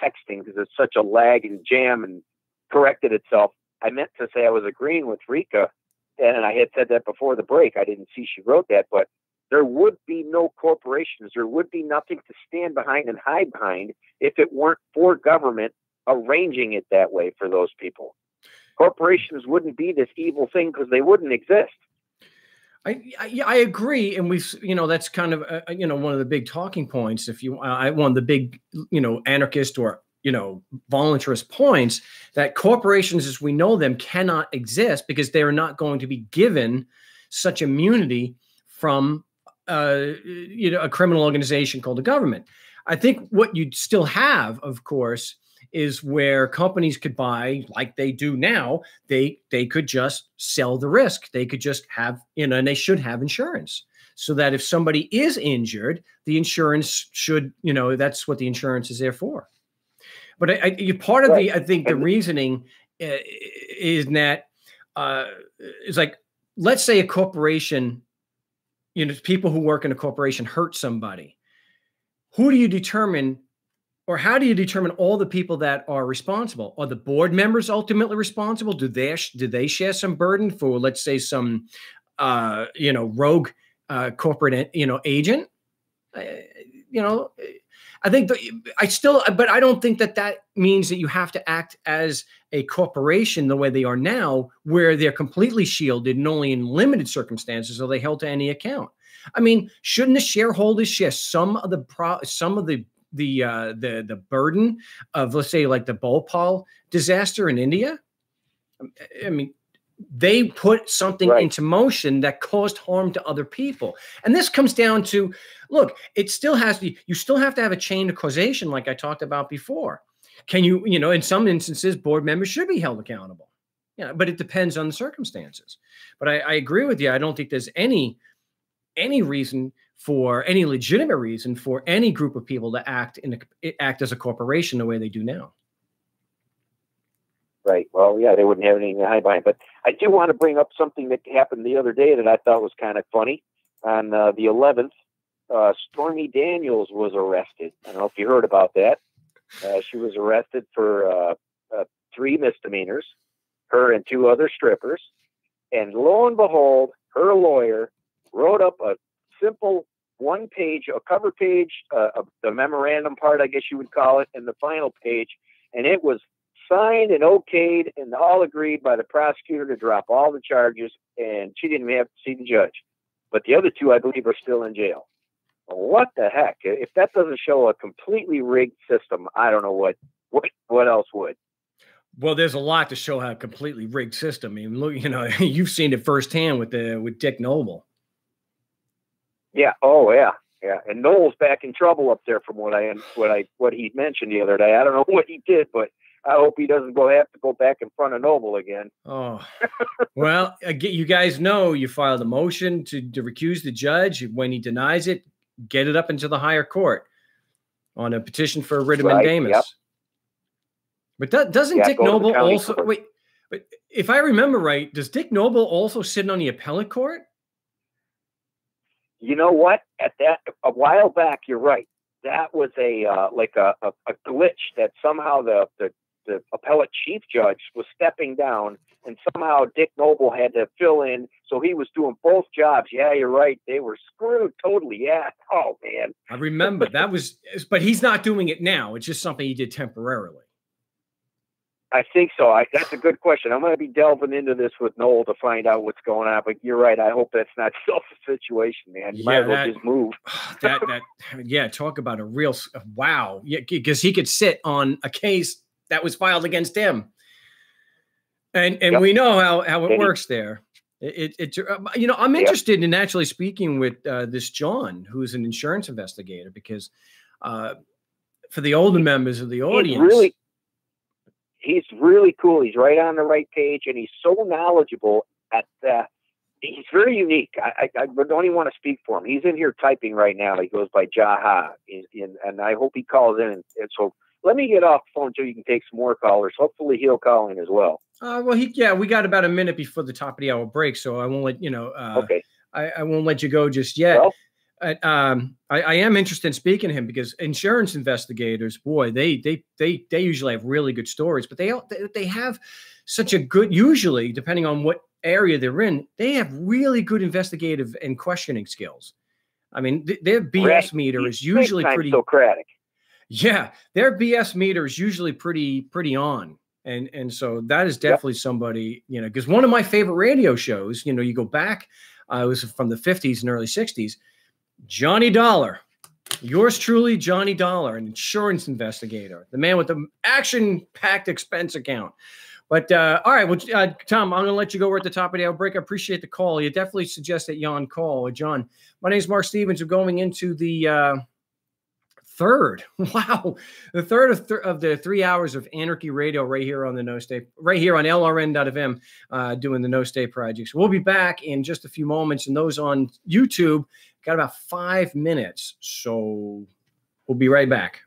texting, because it's such a lag and jam, and corrected itself. I meant to say I was agreeing with Rika, and I had said that before the break. I didn't see she wrote that, but there would be no corporations. There would be nothing to stand behind and hide behind if it weren't for government arranging it that way for those people. Corporations wouldn't be this evil thing, because they wouldn't exist. I agree, and we've that's kind of one of the big talking points. If you one of the big anarchist or voluntarist points that corporations as we know them cannot exist because they are not going to be given such immunity from a criminal organization called the government. I think what you'd still have, of course, is where companies could buy, like they do now, they could just sell the risk. They could just have, and they should have insurance so that if somebody is injured, the insurance should, that's what the insurance is there for. But part of I think the reasoning is that it's like, let's say a corporation, people who work in a corporation hurt somebody. Who do you determine, or how do you determine all the people that are responsible? Are the board members ultimately responsible? Do they share some burden for, let's say, some rogue corporate agent? I think but I don't think that means that you have to act as a corporation the way they are now, where they're completely shielded and only in limited circumstances are they held to any account. I mean, shouldn't the shareholders share some of the burden of, let's say, like the Bhopal disaster in India? I mean, they put something into motion that caused harm to other people. And this comes down to, look, it still has to, you still have to have a chain of causation, like I talked about before. Can you, in some instances, board members should be held accountable. But it depends on the circumstances. But I agree with you. I don't think there's any reason for any legitimate reason for any group of people to act as a corporation the way they do now. Right. Well, yeah, they wouldn't have anything to hide behind. But I do want to bring up something that happened the other day that I thought was kind of funny. On the 11th, Stormy Daniels was arrested. I don't know if you heard about that. She was arrested for 3 misdemeanors, her and 2 other strippers. And lo and behold, her lawyer wrote up a simple 1-page, a cover page, the memorandum part, I guess you would call it, and the final page. And it was signed and okayed and all agreed by the prosecutor to drop all the charges, and she didn't even have to see the judge. But the other 2, I believe, are still in jail. Well, what the heck? If that doesn't show a completely rigged system, I don't know what else would. Well, there's a lot to show how a completely rigged system. I mean, look, you've seen it firsthand with Dick Noble. Yeah. Oh, yeah. Yeah. And Noel's back in trouble up there from what he mentioned the other day. I don't know what he did, but I hope he doesn't have to go back in front of Noble again. Oh, well, you guys know you filed a motion to recuse the judge. When he denies it, get it up into the higher court on a petition for a writ of mandamus. Yep. But doesn't Dick Noble also wait? But if I remember right, does Dick Noble also sit on the appellate court? You know what? A while back, you're right. That was a glitch that somehow the appellate chief judge was stepping down, and somehow Dick Noble had to fill in. So he was doing both jobs. Yeah, you're right. They were screwed totally. Yeah. Oh man. I remember that but he's not doing it now. It's just something he did temporarily. I think so. That's a good question. I'm going to be delving into this with Noel to find out what's going on. But you're right. I hope that's not still the situation, man. You might as well just move. Yeah. Talk about a real wow. Yeah, because he could sit on a case that was filed against him, and we know how it works there. I'm interested in actually speaking with this John, who's an insurance investigator, because for the older members of the audience. He's really cool. He's right on the right page, and he's so knowledgeable he's very unique. I don't even want to speak for him. He's in here typing right now. He goes by Jaha, and I hope he calls in. And so let me get off the phone so you can take some more callers. Hopefully he'll call in as well. We got about a minute before the top of the hour break, so I won't let okay. I won't let you go just yet. Well, I am interested in speaking to him because insurance investigators, boy, they usually have really good stories, but they have such a good, usually depending on what area they're in, they have really good investigative and questioning skills. I mean, their BS meter is usually pretty Socratic. Yeah, their BS meter is usually pretty on. And so that is definitely somebody, because one of my favorite radio shows, you go back It was from the 50s and early 60s. Johnny Dollar, yours truly, Johnny Dollar, an insurance investigator, the man with the action-packed expense account. But all right, well, Tom, I'm going to let you go. We're at the top of the hour break. I appreciate the call. You definitely suggest that Jan call. John, my name is Mark Stevens. We're going into the third. Wow. The third of the 3 hours of Anarchy Radio right here on the No State, right here on LRN.FM, doing the No State projects. We'll be back in just a few moments, and those on YouTube got about 5 minutes. So we'll be right back.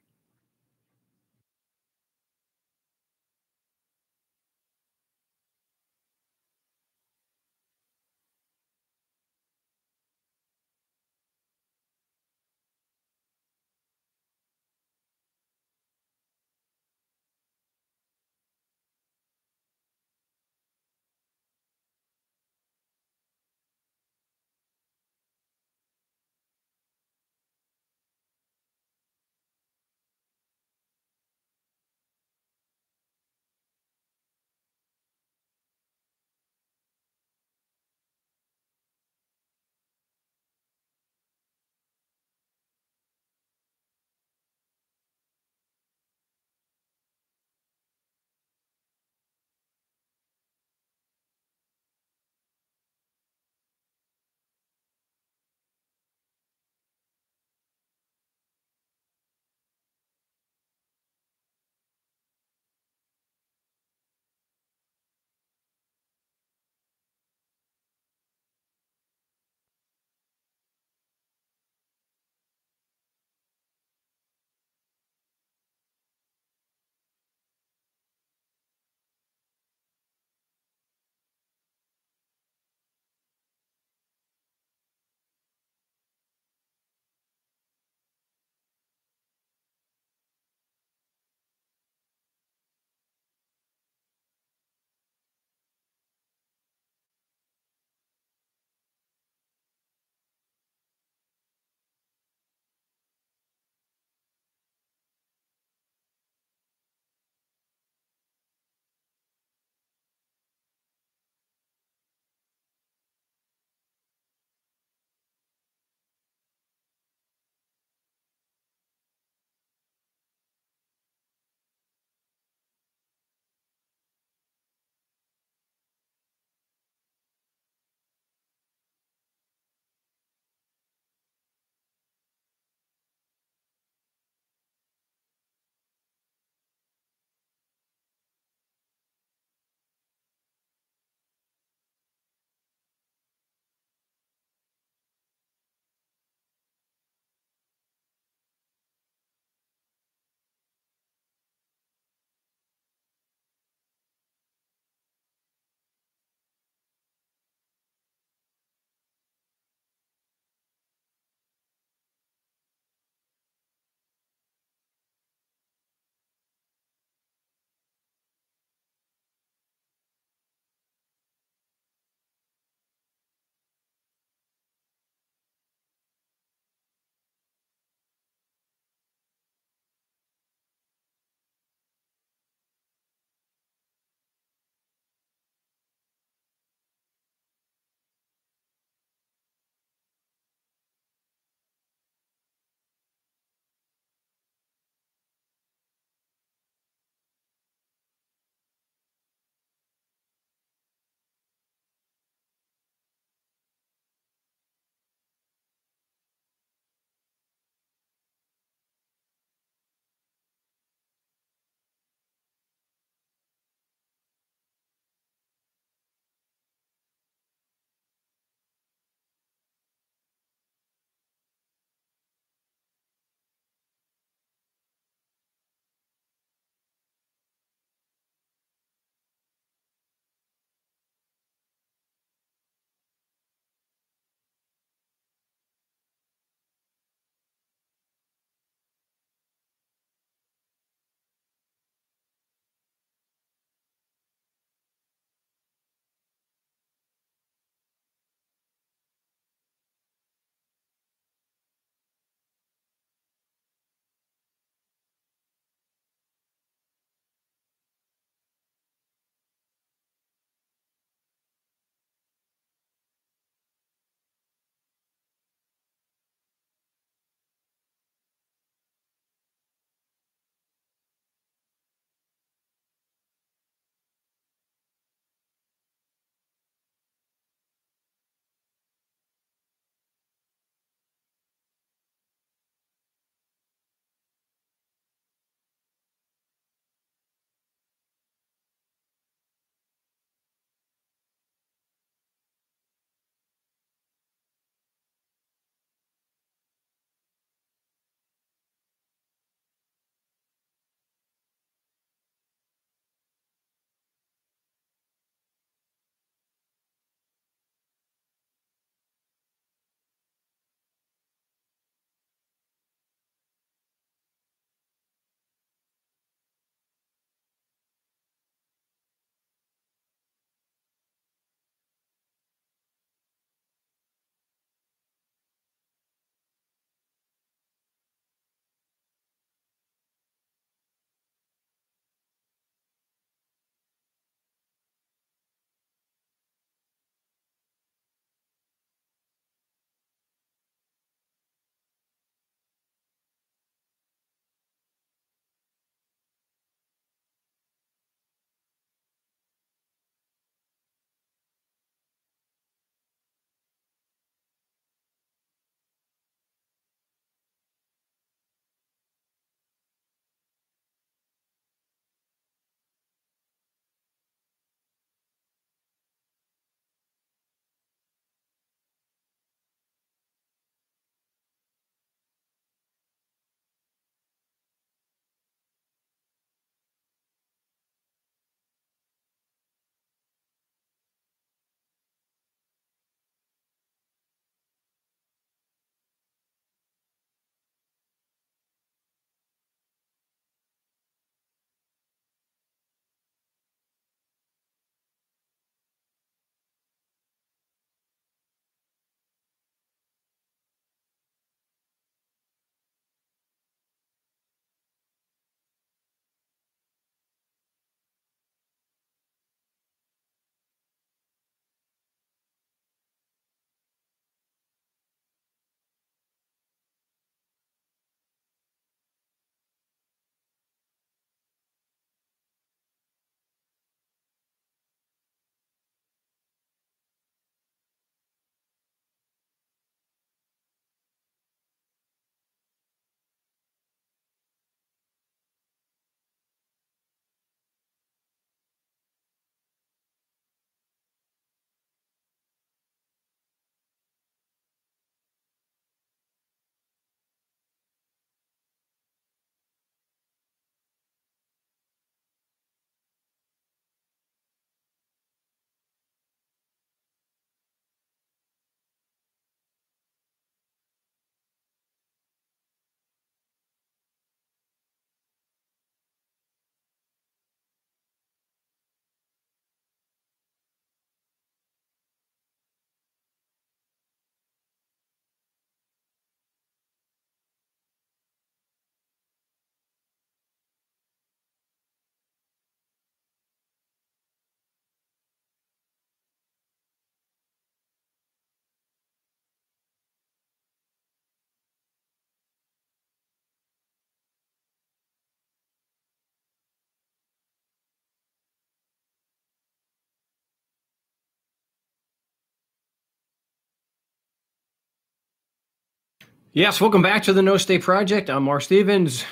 Yes, welcome back to the No State Project. I'm Mark Stevens.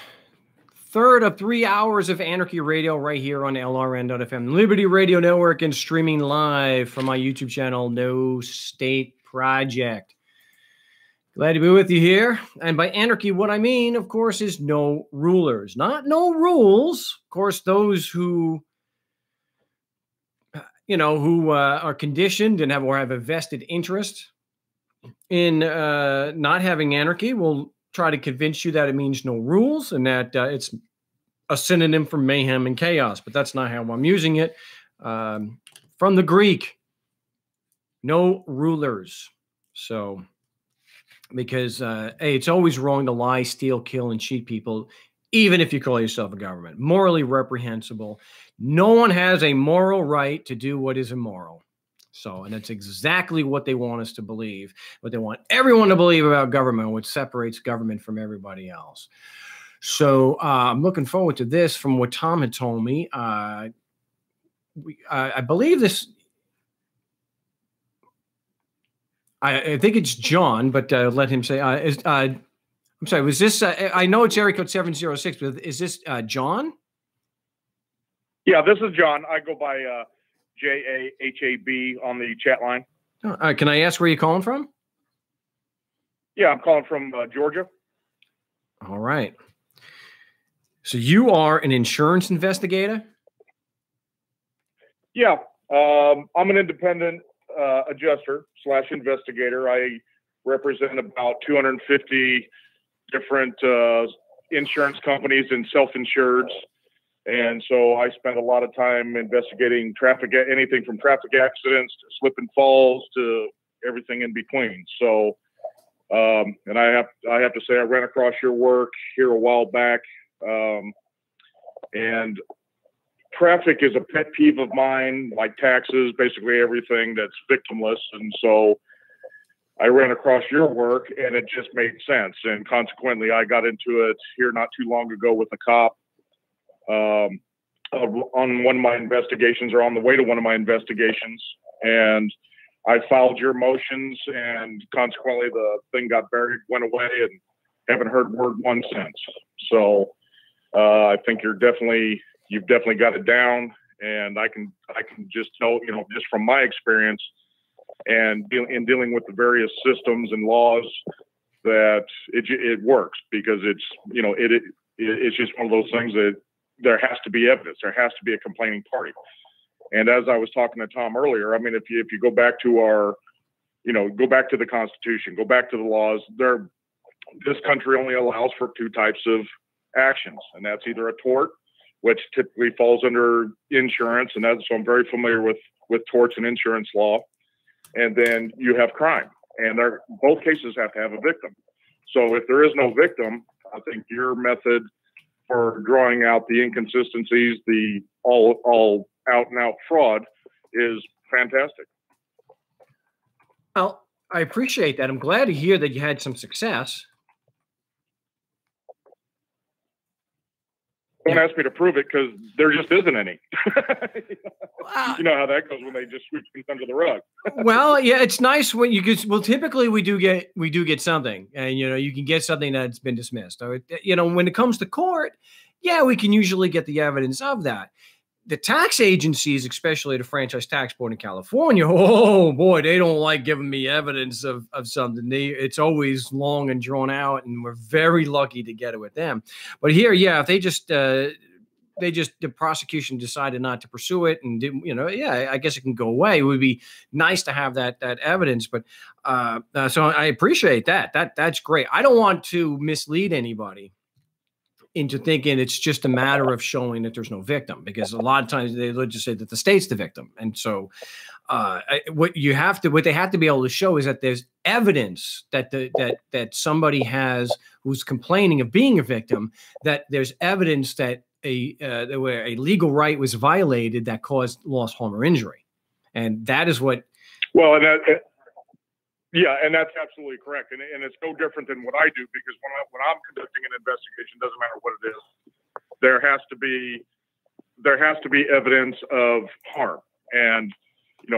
Third of 3 hours of Anarchy Radio right here on LRN.FM, Liberty Radio Network, and streaming live from my YouTube channel, No State Project. Glad to be with you here. And by anarchy, what I mean, of course, is no rulers. Not no rules. Of course, those who, are conditioned and have a vested interest in not having anarchy will try to convince you that it means no rules and that it's a synonym for mayhem and chaos, but that's not how I'm using it. From the Greek, no rulers. So, because hey, it's always wrong to lie, steal, kill, and cheat people, even if you call yourself a government. Morally reprehensible. No one has a moral right to do what is immoral. So, and that's exactly what they want us to believe, what they want everyone to believe about government, which separates government from everybody else. So I'm looking forward to this from what Tom had told me. I believe this, I think it's John, but let him say, I'm sorry, was this, I know it's area code 706, but is this John? Yeah, this is John. I go by JAHAB on the chat line. Can I ask where you're calling from? Yeah, I'm calling from Georgia. All right. So you are an insurance investigator? Yeah, I'm an independent adjuster / investigator. I represent about 250 different insurance companies and self-insureds. And so I spend a lot of time investigating anything from traffic accidents to slip and falls to everything in between. So, and I have to say, I ran across your work here a while back, and traffic is a pet peeve of mine, like taxes, basically everything that's victimless. And so I ran across your work, and it just made sense. And consequently, I got into it here not too long ago with a cop. On one of my investigations, or on the way to one of my investigations, and I filed your motions, and consequently the thing got buried, went away, and haven't heard word one since. So I think you've definitely got it down, and I can just tell, just from my experience and in dealing with the various systems and laws, that it works, because it's it's just one of those things that there has to be evidence. There has to be a complaining party. And as I was talking to Tom earlier, I mean, if you go back to go back to the Constitution, go back to the laws, this country only allows for two types of actions, and that's either a tort, which typically falls under insurance, and so I'm very familiar with torts and insurance law. And then you have crime, and both cases have to have a victim. So if there is no victim, I think your method for drawing out the inconsistencies, the all out and out fraud, is fantastic. Well, I appreciate that. I'm glad to hear that you had some success. Don't ask me to prove it, because there just isn't any. You know how that goes when they just sweep things under the rug. Well, yeah, it's nice when you get. Well, typically we do get something, and you can get something that's been dismissed. Or, when it comes to court, yeah, we can usually get the evidence of that. The tax agencies, especially the Franchise Tax Board in California, oh boy, they don't like giving me evidence of something. It's always long and drawn out, and we're very lucky to get it with them. But here, yeah, if the prosecution decided not to pursue it, and didn't, yeah, I guess it can go away. It would be nice to have that evidence. But so I appreciate that. That's great. I don't want to mislead anybody into thinking it's just a matter of showing that there's no victim, because a lot of times they'll just say that the state's the victim. And so what they have to be able to show is that there's evidence that somebody has, who's complaining of being a victim, that there's evidence that where a legal right was violated that caused loss, harm, or injury. And that is what. Well, yeah, and that's absolutely correct. And it's no different than what I do, because when I'm conducting an investigation, doesn't matter what it is, there has to be evidence of harm. And,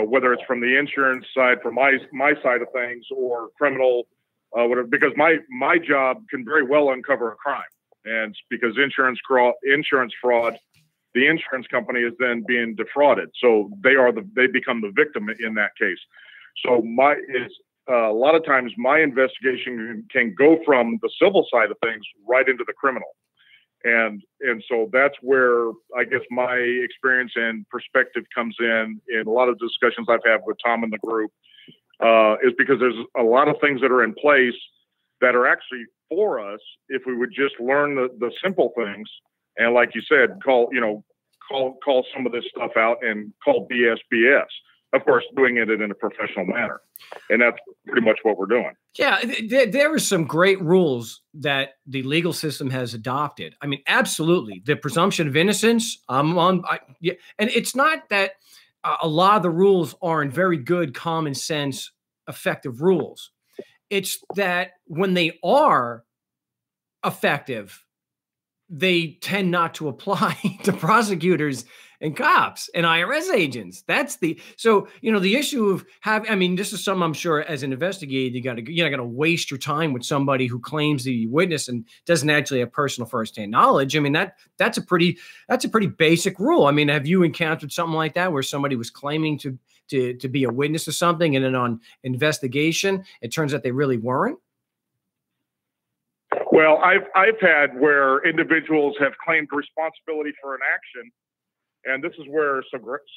whether it's from the insurance side, from my side of things, or criminal because my job can very well uncover a crime, and because insurance fraud, the insurance company is then being defrauded, so they become the victim in that case. So a lot of times my investigation can go from the civil side of things right into the criminal. And so that's where I guess my experience and perspective comes in a lot of discussions I've had with Tom and the group, is because there's a lot of things that are in place that are actually for us if we would just learn the simple things. And like you said, call some of this stuff out and call BS. Of course, doing it in a professional manner. And that's pretty much what we're doing. Yeah, there are some great rules that the legal system has adopted. I mean, absolutely. The presumption of innocence, and it's not that a lot of the rules aren't very good, common sense, effective rules. It's that when they are effective, they tend not to apply to prosecutors and cops and IRS agents. So the issue of this is something I'm sure as an investigator, you're not going to waste your time with somebody who claims to be a witness and doesn't actually have personal firsthand knowledge. I mean, that's a pretty basic rule. I mean, have you encountered something like that where somebody was claiming to be a witness to something and then on investigation, it turns out they really weren't? Well, I've had where individuals have claimed responsibility for an action, and this is where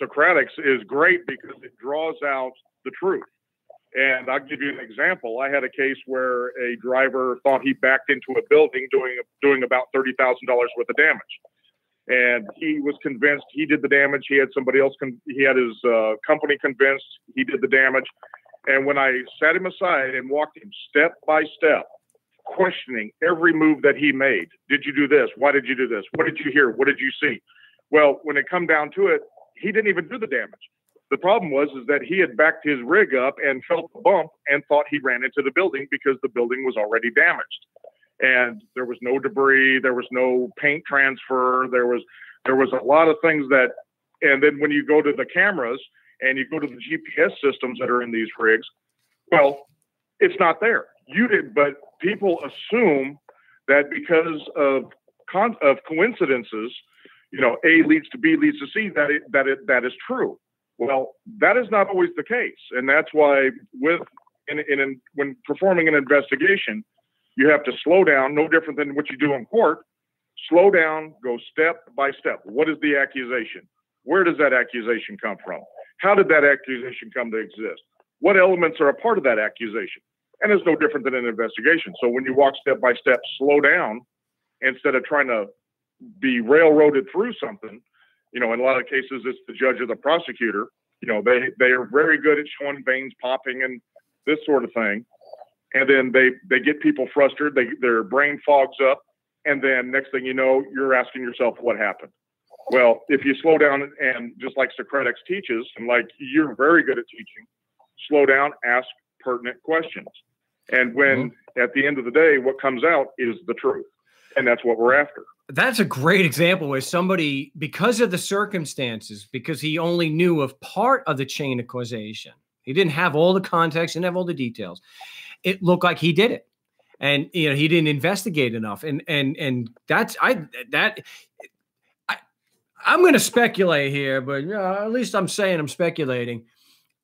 Socratics is great because it draws out the truth. And I'll give you an example. I had a case where a driver thought he backed into a building doing about $30,000 worth of damage, and he was convinced he did the damage. He had somebody else. He had his company convinced he did the damage. And when I sat him aside and walked him step by step, questioning every move that he made. Did you do this? Why did you do this? What did you hear? What did you see? Well, when it come down to it, he didn't even do the damage. The problem was that he had backed his rig up and felt the bump and thought he ran into the building because the building was already damaged. And there was no debris. There was no paint transfer. There was a lot of things and then when you go to the cameras and you go to the GPS systems that are in these rigs, well, it's not there. But people assume that because of coincidences, A leads to B leads to C, that is true. Well, that is not always the case, and that's why when performing an investigation, you have to slow down. No different than what you do in court. Slow down, go step by step. What is the accusation? Where does that accusation come from? How did that accusation come to exist? What elements are a part of that accusation? And it's no different than an investigation. So when you walk step by step, slow down instead of trying to be railroaded through something. In a lot of cases, it's the judge or the prosecutor. They are very good at showing veins popping and this sort of thing. And then they get people frustrated. Their brain fogs up. And then next thing you know, you're asking yourself what happened. Well, if you slow down and just like Socratics teaches, and like you're very good at teaching, slow down, ask pertinent questions. And when at the end of the day, what comes out is the truth. And that's what we're after. That's a great example where somebody, because of the circumstances, because he only knew of part of the chain of causation, he didn't have all the context, didn't have all the details. It looked like he did it. And he didn't investigate enough. And I'm going to speculate here, but at least I'm saying I'm speculating.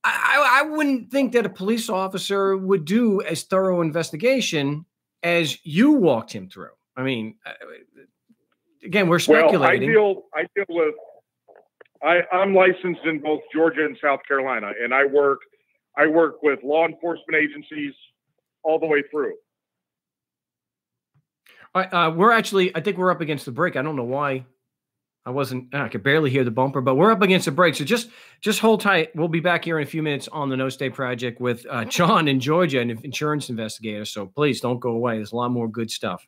I wouldn't think that a police officer would do as thorough investigation as you walked him through. I mean, again, we're speculating. Well, I deal with. I'm licensed in both Georgia and South Carolina, and I work with law enforcement agencies all the way through. I think we're up against the break. I don't know why. I could barely hear the bumper, but we're up against the break. So just hold tight. We'll be back here in a few minutes on the No Stay Project with John in Georgia, an insurance investigator. So please don't go away. There's a lot more good stuff.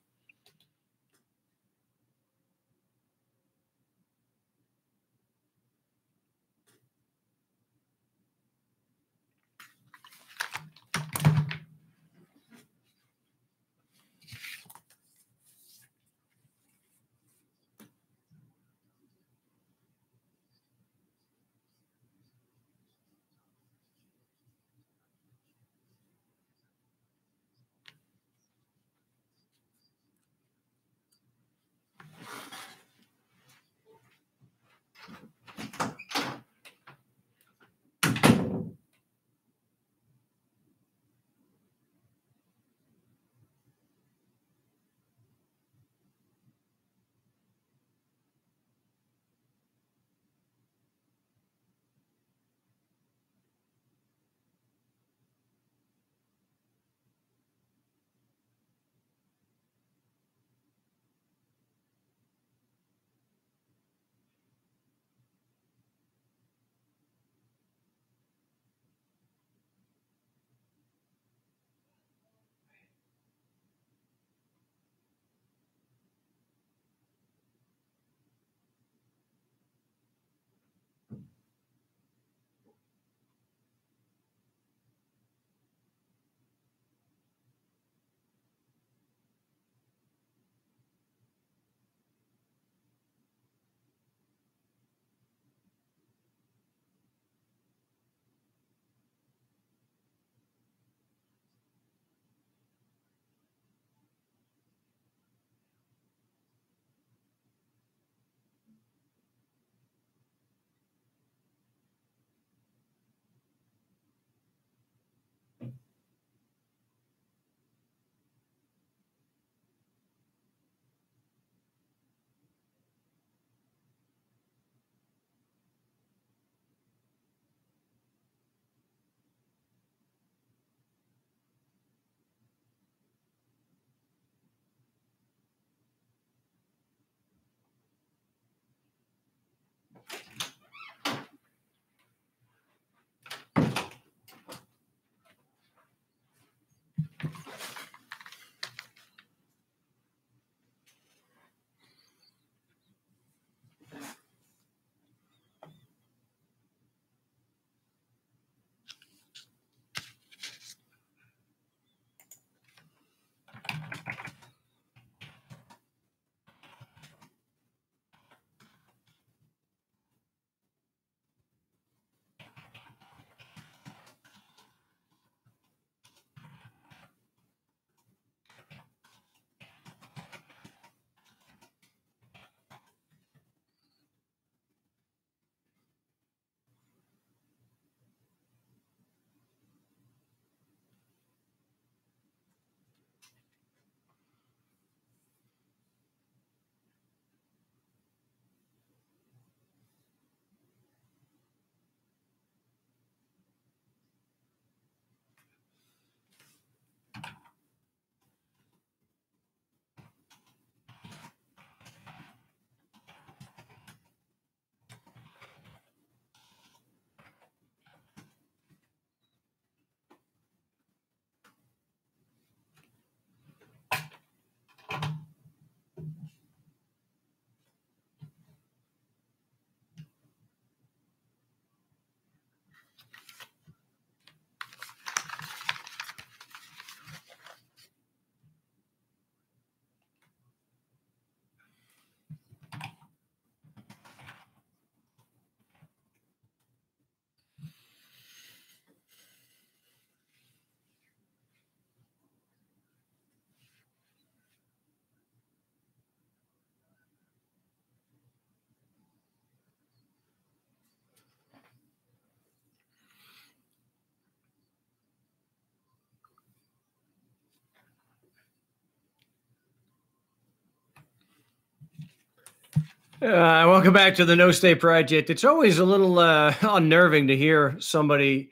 Welcome back to the No State Project. It's always a little unnerving to hear somebody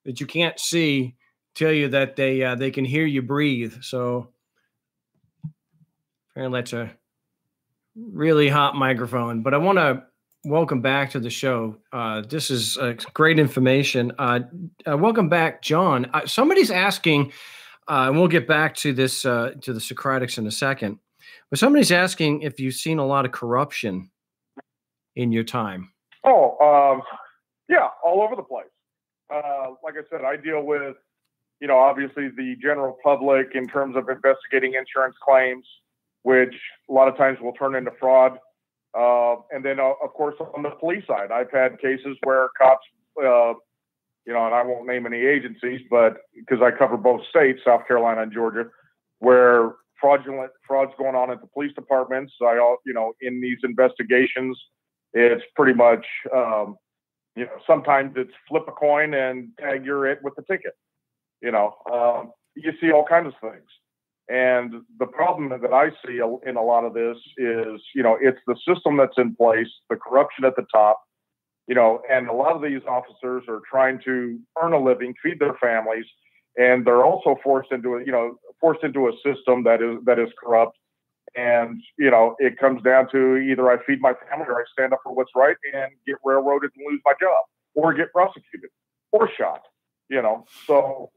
that you can't see tell you that they can hear you breathe. So apparently that's a really hot microphone. But I want to welcome back to the show. This is great information. Welcome back, John. Somebody's asking, and we'll get back to this to the Socratics in a second. But somebody's asking if you've seen a lot of corruption in your time. Oh, yeah, all over the place. Like I said, I deal with, obviously the general public in terms of investigating insurance claims, which a lot of times will turn into fraud. And then, of course, on the police side, I've had cases where cops, and I won't name any agencies, but because I cover both states, South Carolina and Georgia, where fraud's going on at the police departments. In these investigations, it's pretty much, sometimes it's flip a coin and tag you're it with the ticket. You see all kinds of things. And the problem that I see in a lot of this is, it's the system that's in place, the corruption at the top, and a lot of these officers are trying to earn a living, feed their families, and they're also forced into a system that is corrupt. And, it comes down to either I feed my family or I stand up for what's right and get railroaded and lose my job or get prosecuted or shot, So,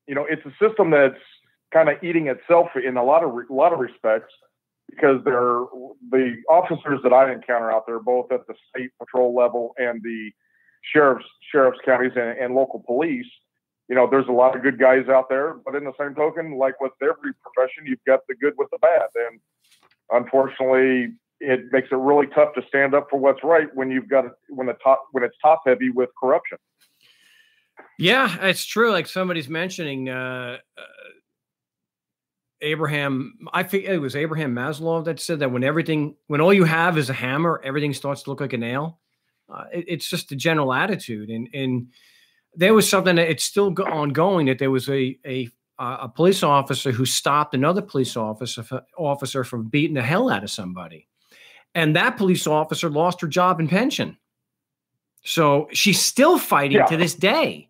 it's a system that's kind of eating itself in a lot of respects, because the officers that I encounter out there, both at the state patrol level and the sheriff's counties and local police, there's a lot of good guys out there, but in the same token, like with every profession, you've got the good with the bad. And unfortunately, it makes it really tough to stand up for what's right when it's top heavy with corruption. Yeah, it's true. Like somebody's mentioning, I think it was Abraham Maslow that said that when all you have is a hammer, everything starts to look like a nail. It's just a general attitude. And there was something that it's still ongoing, that there was a police officer who stopped another police officer from beating the hell out of somebody. And that police officer lost her job and pension. So she's still fighting to this day,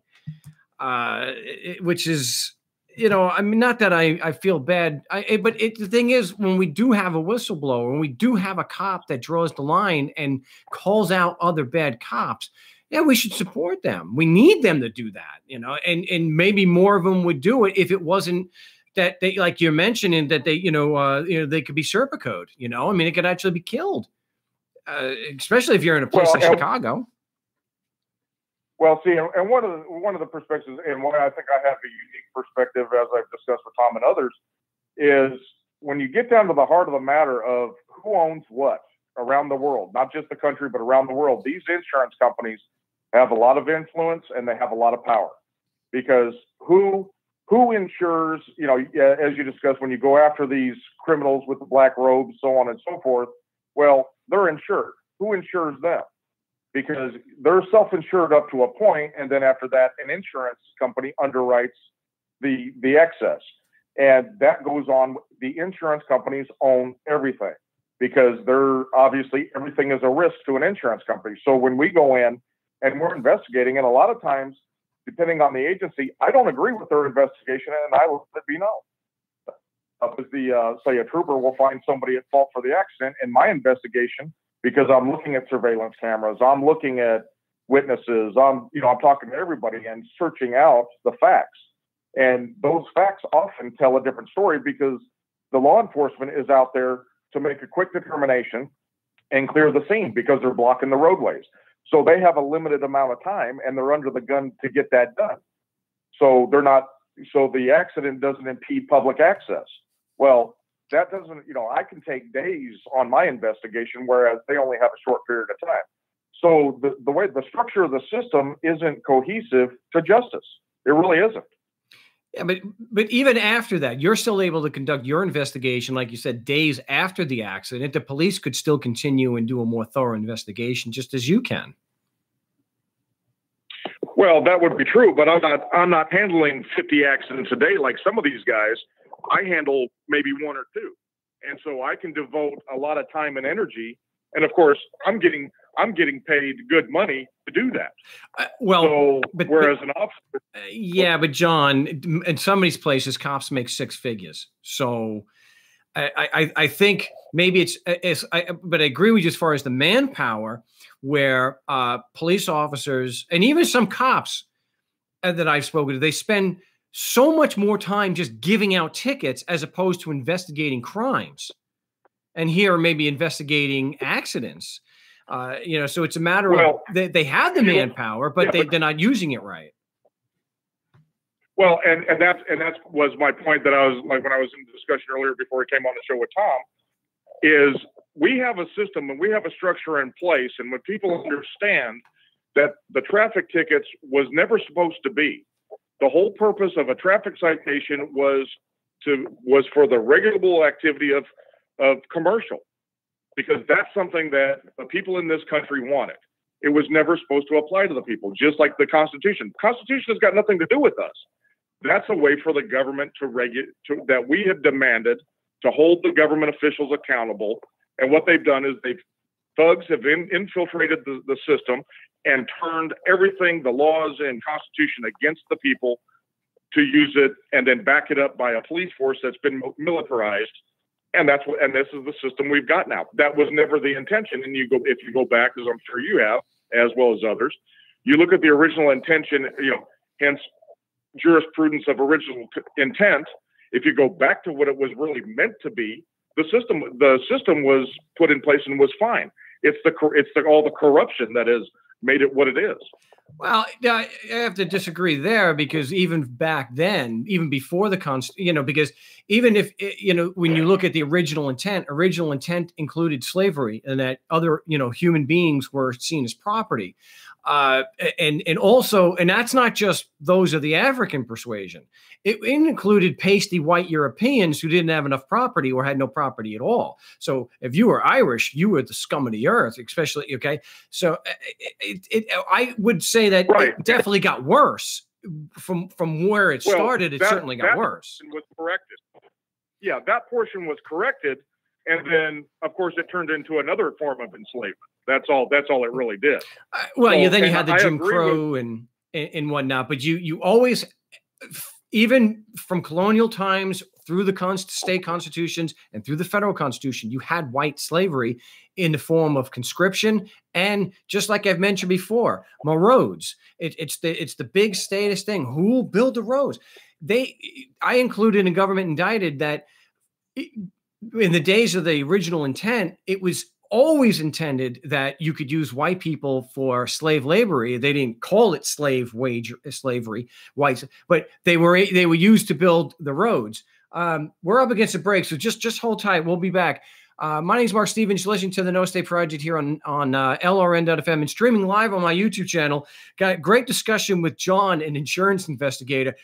which is, not that I feel bad, but the thing is, when we do have a whistleblower, when we do have a cop that draws the line and calls out other bad cops, yeah, we should support them. We need them to do that, and maybe more of them would do it if it wasn't that they, like you're mentioning, that they, they could be Serpicoed, it could actually be killed, especially if you're in a place like Chicago. Well, see, and one of the perspectives, and why I think I have a unique perspective, as I've discussed with Tom and others, is when you get down to the heart of the matter of who owns what around the world, not just the country, but around the world, these insurance companies have a lot of influence and they have a lot of power, because who insures, as you discussed, when you go after these criminals with the black robes, so on and so forth, well, they're insured. Who insures them? Because they're self-insured up to a point, and then after that, an insurance company underwrites the excess. And that goes on. The insurance companies own everything, because they're obviously, everything is a risk to an insurance company. So when we go in and we're investigating, and a lot of times, depending on the agency, I don't agree with their investigation, and I will let it be known. Say a trooper will find somebody at fault for the accident in my investigation, because I'm looking at surveillance cameras, I'm looking at witnesses, I'm talking to everybody and searching out the facts. And those facts often tell a different story, because the law enforcement is out there to make a quick determination and clear the scene, because they're blocking the roadways. So they have a limited amount of time, and they're under the gun to get that done. So the accident doesn't impede public access. Well, that doesn't, I can take days on my investigation, whereas they only have a short period of time. So the way the structure of the system isn't cohesive to justice. It really isn't. Yeah, but even after that, you're still able to conduct your investigation, like you said, days after the accident. The police could still continue and do a more thorough investigation, just as you can. Well, that would be true, but I'm not handling 50 accidents a day like some of these guys. I handle maybe one or two. And so I can devote a lot of time and energy And of course, I'm getting paid good money to do that. Whereas an officer, yeah, but John, in some of these places, cops make six figures. So I think maybe but I agree with you as far as the manpower, where police officers and even some cops that I've spoken to, they spend so much more time just giving out tickets as opposed to investigating crimes. And here maybe investigating accidents. So it's a matter of they have the manpower, but they're not using it right. Well, and that was my point that I was like when I was in the discussion earlier before we came on the show with Tom, is we have a system and we have a structure in place, and when people understand that the traffic tickets was never supposed to be, the whole purpose of a traffic citation was for the regulable activity of commercial, because that's something that the people in this country wanted. It was never supposed to apply to the people, just like the Constitution. The Constitution has got nothing to do with us. That's a way for the government that we have demanded to hold the government officials accountable. And what they've done is thugs have infiltrated the system and turned everything, the laws and Constitution, against the people to use it and then back it up by a police force that's been militarized. And this is the system we've got now. That was never the intention. And if you go back, as I'm sure you have, as well as others, you look at the original intention, hence jurisprudence of original intent. If you go back to what it was really meant to be, the system was put in place and was fine. It's all the corruption that has made it what it is. Well, I have to disagree there, because even back then, even before the because even if, when you look at the original intent included slavery, and that other, human beings were seen as property. And also, and that's not just those of the African persuasion. It included pasty white Europeans who didn't have enough property or had no property at all. So if you were Irish, you were the scum of the earth, especially. Okay. So I would say that it definitely got worse from where it started. It certainly got worse. Was corrected. Yeah, that portion was corrected. And then, of course, it turned into another form of enslavement. That's all it really did. Then you had the Jim Crow and whatnot. But you always, even from colonial times through the state constitutions and through the federal constitution, you had white slavery in the form of conscription. And just like I've mentioned before, more roads. It's the big status thing. Who will build the roads? I included in Government Indicted that in the days of the original intent, it was always intended that you could use white people for slave labor. They didn't call it slavery, whites, but they were used to build the roads. We're up against a break, so just hold tight. We'll be back. My name is Mark Stevens. You're listening to the No State Project here on LRN.FM and streaming live on my YouTube channel. Got a great discussion with John, an insurance investigator.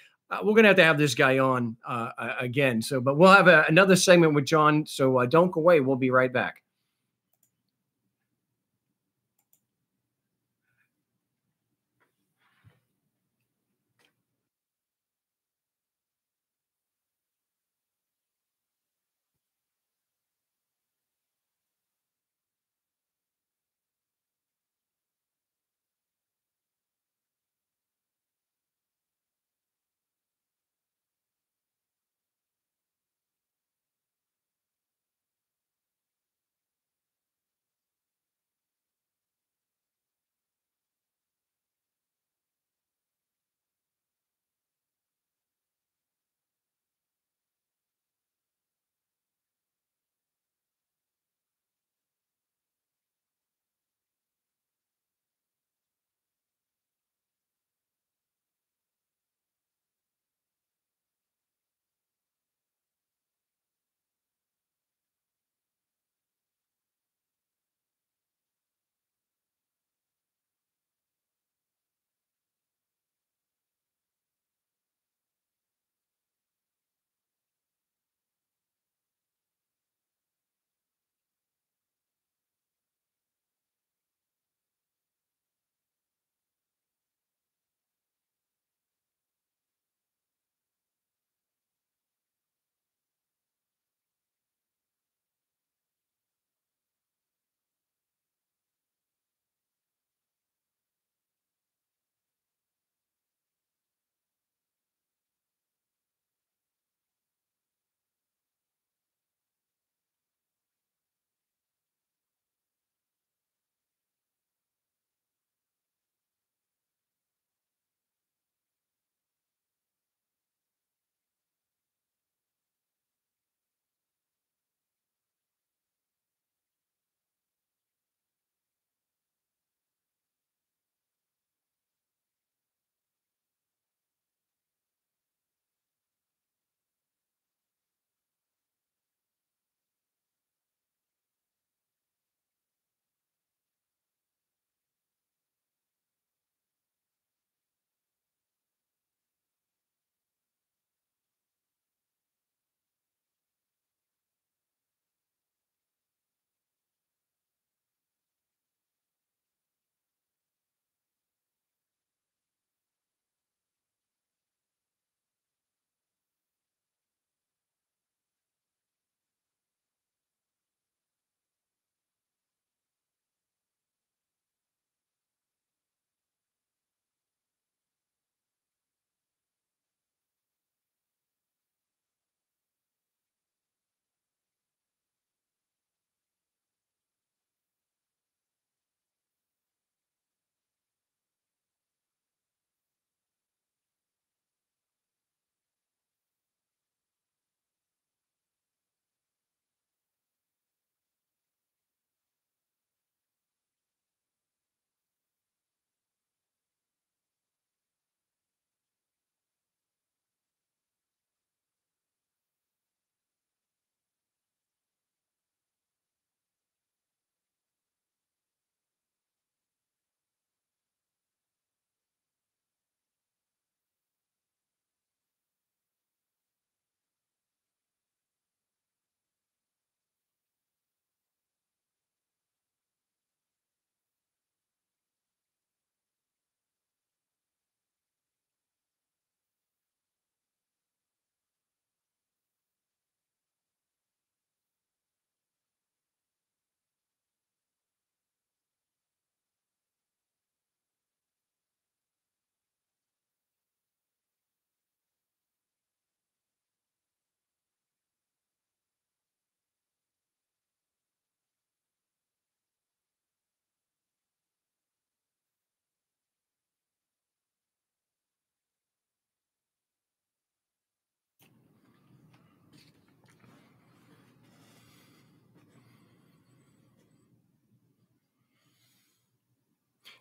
We're going to have this guy on again. But we'll have another segment with John. So don't go away. We'll be right back.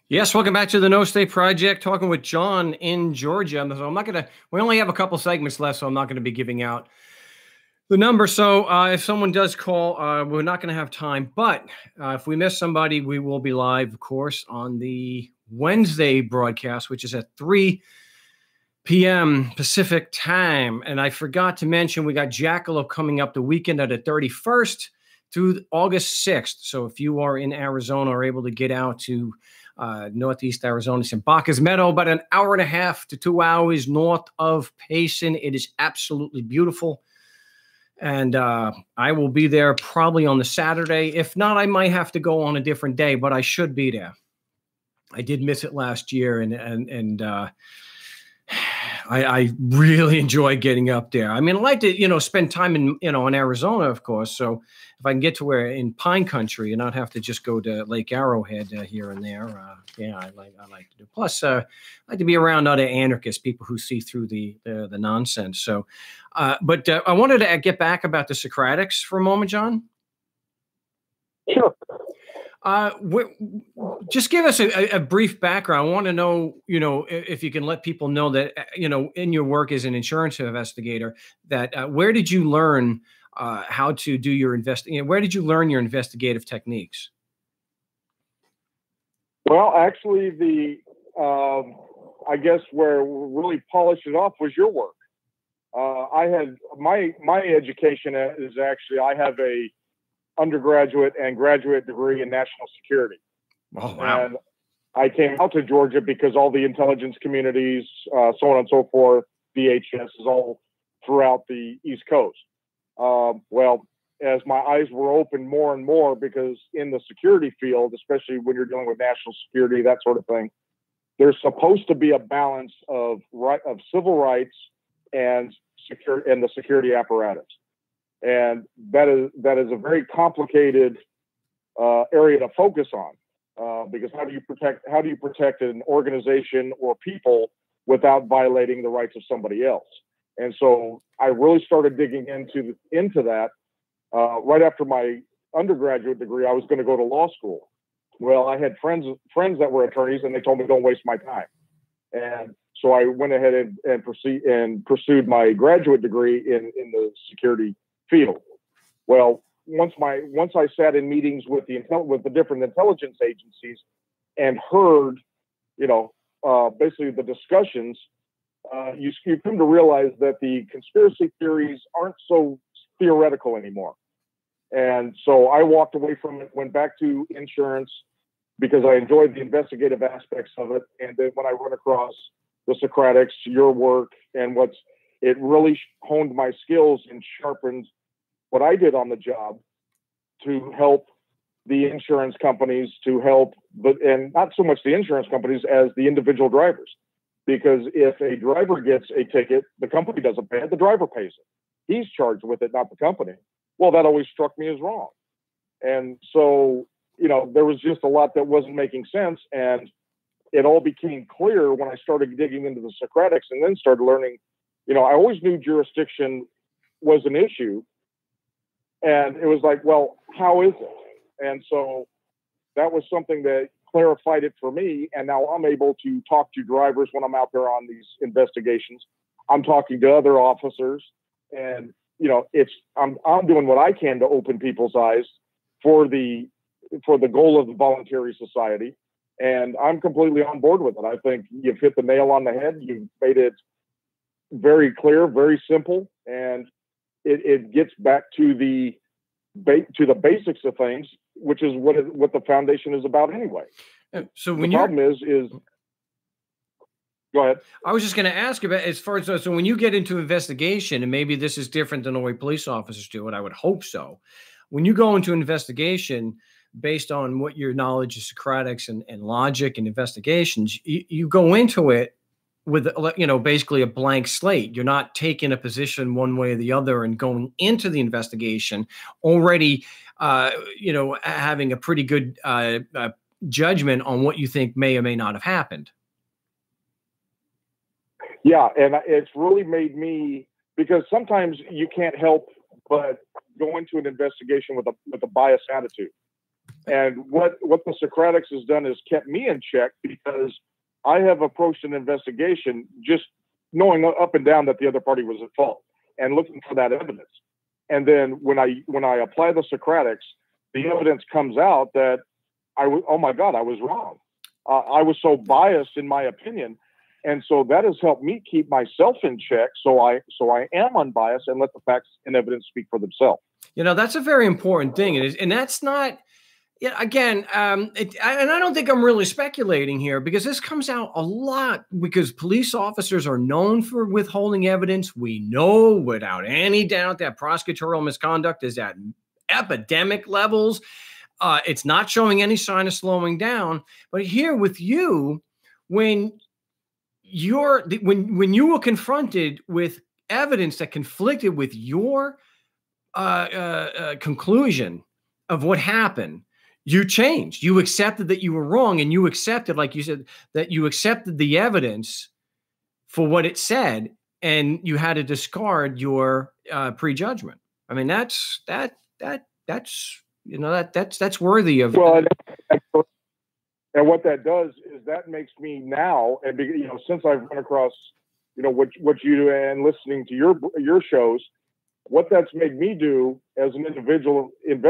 Yes, welcome back to the No State Project, talking with John in Georgia. So I'm not going to, we only have a couple segments left, so I'm not going to be giving out the number. So if someone does call, we're not going to have time. But if we miss somebody, we will be live, of course, on the Wednesday broadcast, which is at 3 p.m. Pacific time. And I forgot to mention, we got Jackalope coming up the weekend of the 31st through August 6th. So if you are in Arizona or able to get out to Northeast Arizona, it's in Bacchus Meadow, about an hour and a half to 2 hours north of Payson. It is absolutely beautiful. And I will be there probably on the Saturday. If not, I might have to go on a different day, but I should be there. I did miss it last year, and I really enjoy getting up there. I mean, I like to, spend time in Arizona, of course. So if I can get to where in Pine Country and not have to just go to Lake Arrowhead here and there, I like to do. Plus, I like to be around other anarchists, people who see through the nonsense. So, but I wanted to get back about the Socratics for a moment, John. Sure. Just give us a brief background. I want to know, if you can let people know that, in your work as an insurance investigator, that where did you learn how to do your where did you learn your investigative techniques? Well, actually, I guess where we really polished it off was your work. I had my education is actually, I have a undergraduate and graduate degree in national security. Oh, wow. And I came out to Georgia because all the intelligence communities, so on and so forth, DHS is all throughout the East Coast. Well, as my eyes were opened more and more, because in the security field, especially when you're dealing with national security, that sort of thing, there's supposed to be a balance of civil rights and the security apparatus. And that is a very complicated area to focus on, because how do you protect an organization or people without violating the rights of somebody else? And so I really started digging into that right after my undergraduate degree. I was going to go to law school. Well, I had friends that were attorneys, and they told me, don't waste my time. And so I went ahead and pursued my graduate degree in the security field. Well, once I sat in meetings with the different intelligence agencies and heard, basically the discussions, you come to realize that the conspiracy theories aren't so theoretical anymore. And so I walked away from it, went back to insurance because I enjoyed the investigative aspects of it. And then when I run across the Socratics, your work, and it really honed my skills and sharpened what I did on the job to help the insurance companies, and not so much the insurance companies as the individual drivers. Because if a driver gets a ticket, the company doesn't pay it, the driver pays it. He's charged with it, not the company. Well, that always struck me as wrong. And so, there was just a lot that wasn't making sense. And it all became clear when I started digging into the Socratics and then started learning, I always knew jurisdiction was an issue. And it was like, well, how is it? And so that was something that clarified it for me. And now I'm able to talk to drivers when I'm out there on these investigations. I'm talking to other officers, and I'm doing what I can to open people's eyes for the goal of the voluntary society. And I'm completely on board with it. I think you've hit the nail on the head. You've made it very clear, very simple, and it gets back to the basics of things, which is what the foundation is about anyway. So when the problem is go ahead. I was just going to ask about, as far as, so when you get into investigation, and maybe this is different than the way police officers do it, I would hope so. When you go into investigation, based on what your knowledge of Socratics and logic and investigations, you go into it with, basically a blank slate. You're not taking a position one way or the other and going into the investigation already, having a pretty good judgment on what you think may or may not have happened. Yeah, and it's really made me, because sometimes you can't help but go into an investigation with a biased attitude. And what the Socratics has done is kept me in check, because I have approached an investigation just knowing up and down that the other party was at fault and looking for that evidence. And then when I apply the Socratics, the evidence comes out that oh my God, I was wrong. I was so biased in my opinion. And so that has helped me keep myself in check. So I am unbiased and let the facts and evidence speak for themselves. You know, that's a very important thing. And that's not, yeah, again, and I don't think I'm really speculating here, because this comes out a lot, because police officers are known for withholding evidence. We know without any doubt that prosecutorial misconduct is at epidemic levels. It's not showing any sign of slowing down. But here with you, when you were confronted with evidence that conflicted with your conclusion of what happened, you changed. You accepted that you were wrong, and you accepted, like you said, that you accepted the evidence for what it said, and you had to discard your prejudgment. I mean, that's worthy of. Well, and what that does is that makes me now, and since I've run across, what you do and listening to your shows, what that's made me do as an individual and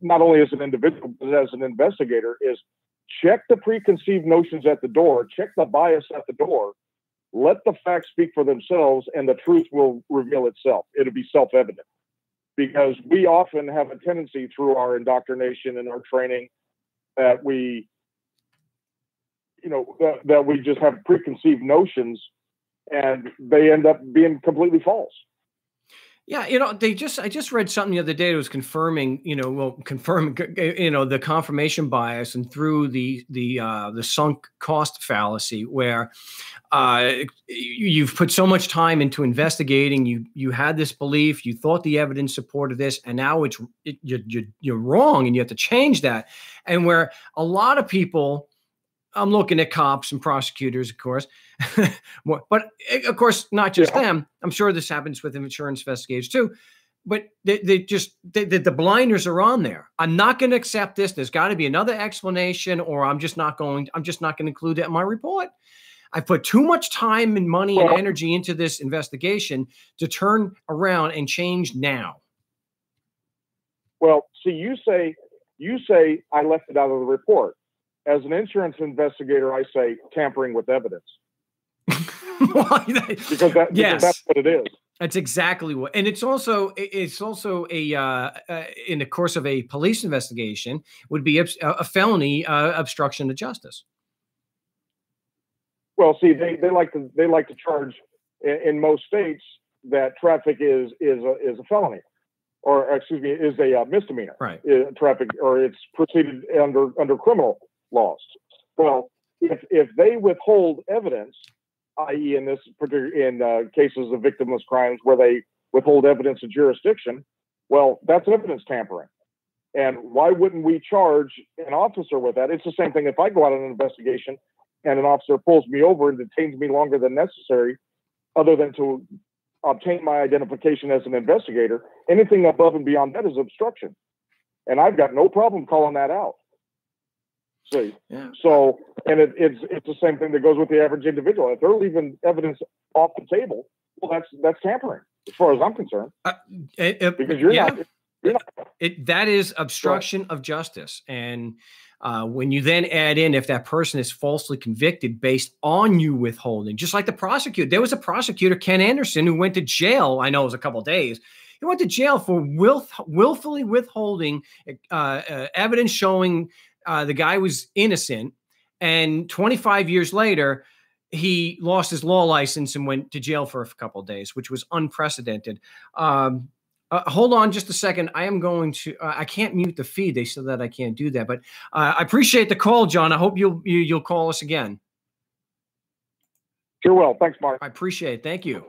not only as an individual, but as an investigator, is check the preconceived notions at the door, check the bias at the door, let the facts speak for themselves, and the truth will reveal itself. It'll be self-evident, because we often have a tendency through our indoctrination and our training that we just have preconceived notions, and they end up being completely false. Yeah, I just read something the other day that was confirming, the confirmation bias, and through the sunk cost fallacy, where you've put so much time into investigating, you had this belief, you thought the evidence supported this, and now you're wrong, and you have to change that. And where a lot of people, I'm looking at cops and prosecutors, of course, but of course, not just them. I'm sure this happens with insurance investigators too. But the blinders are on there. I'm not going to accept this. There's got to be another explanation, or I'm just not going to include that in my report. I put too much time and money and energy into this investigation to turn around and change now. Well, see, you say I left it out of the report. As an insurance investigator, I say tampering with evidence. because that's what it is. That's exactly what, and it's also a in the course of a police investigation would be a felony obstruction of justice. Well, see, they like to charge in most states that traffic is a felony, or excuse me, is a misdemeanor. Right. Traffic, or it's proceeded under criminal laws. Well, if they withhold evidence, i.e., in this particular cases of victimless crimes where they withhold evidence of jurisdiction, well, that's evidence tampering. And why wouldn't we charge an officer with that? It's the same thing if I go out on an investigation and an officer pulls me over and detains me longer than necessary, other than to obtain my identification as an investigator. Anything above and beyond that is obstruction, and I've got no problem calling that out. See, yeah. So, and it's the same thing that goes with the average individual. If they're leaving evidence off the table, well, that's tampering, as far as I'm concerned. Because you're not. That is obstruction of justice, and when you then add in if that person is falsely convicted based on you withholding, just like the prosecutor, there was a prosecutor, Ken Anderson, who went to jail. I know it was a couple of days. He went to jail for willfully withholding evidence showing the guy was innocent, and 25 years later, he lost his law license and went to jail for a couple of days, which was unprecedented. Hold on just a second. I am going to, I can't mute the feed. They said that I can't do that, but I appreciate the call, John. I hope you'll call us again. Sure will. Thanks, Mark. I appreciate it. Thank you.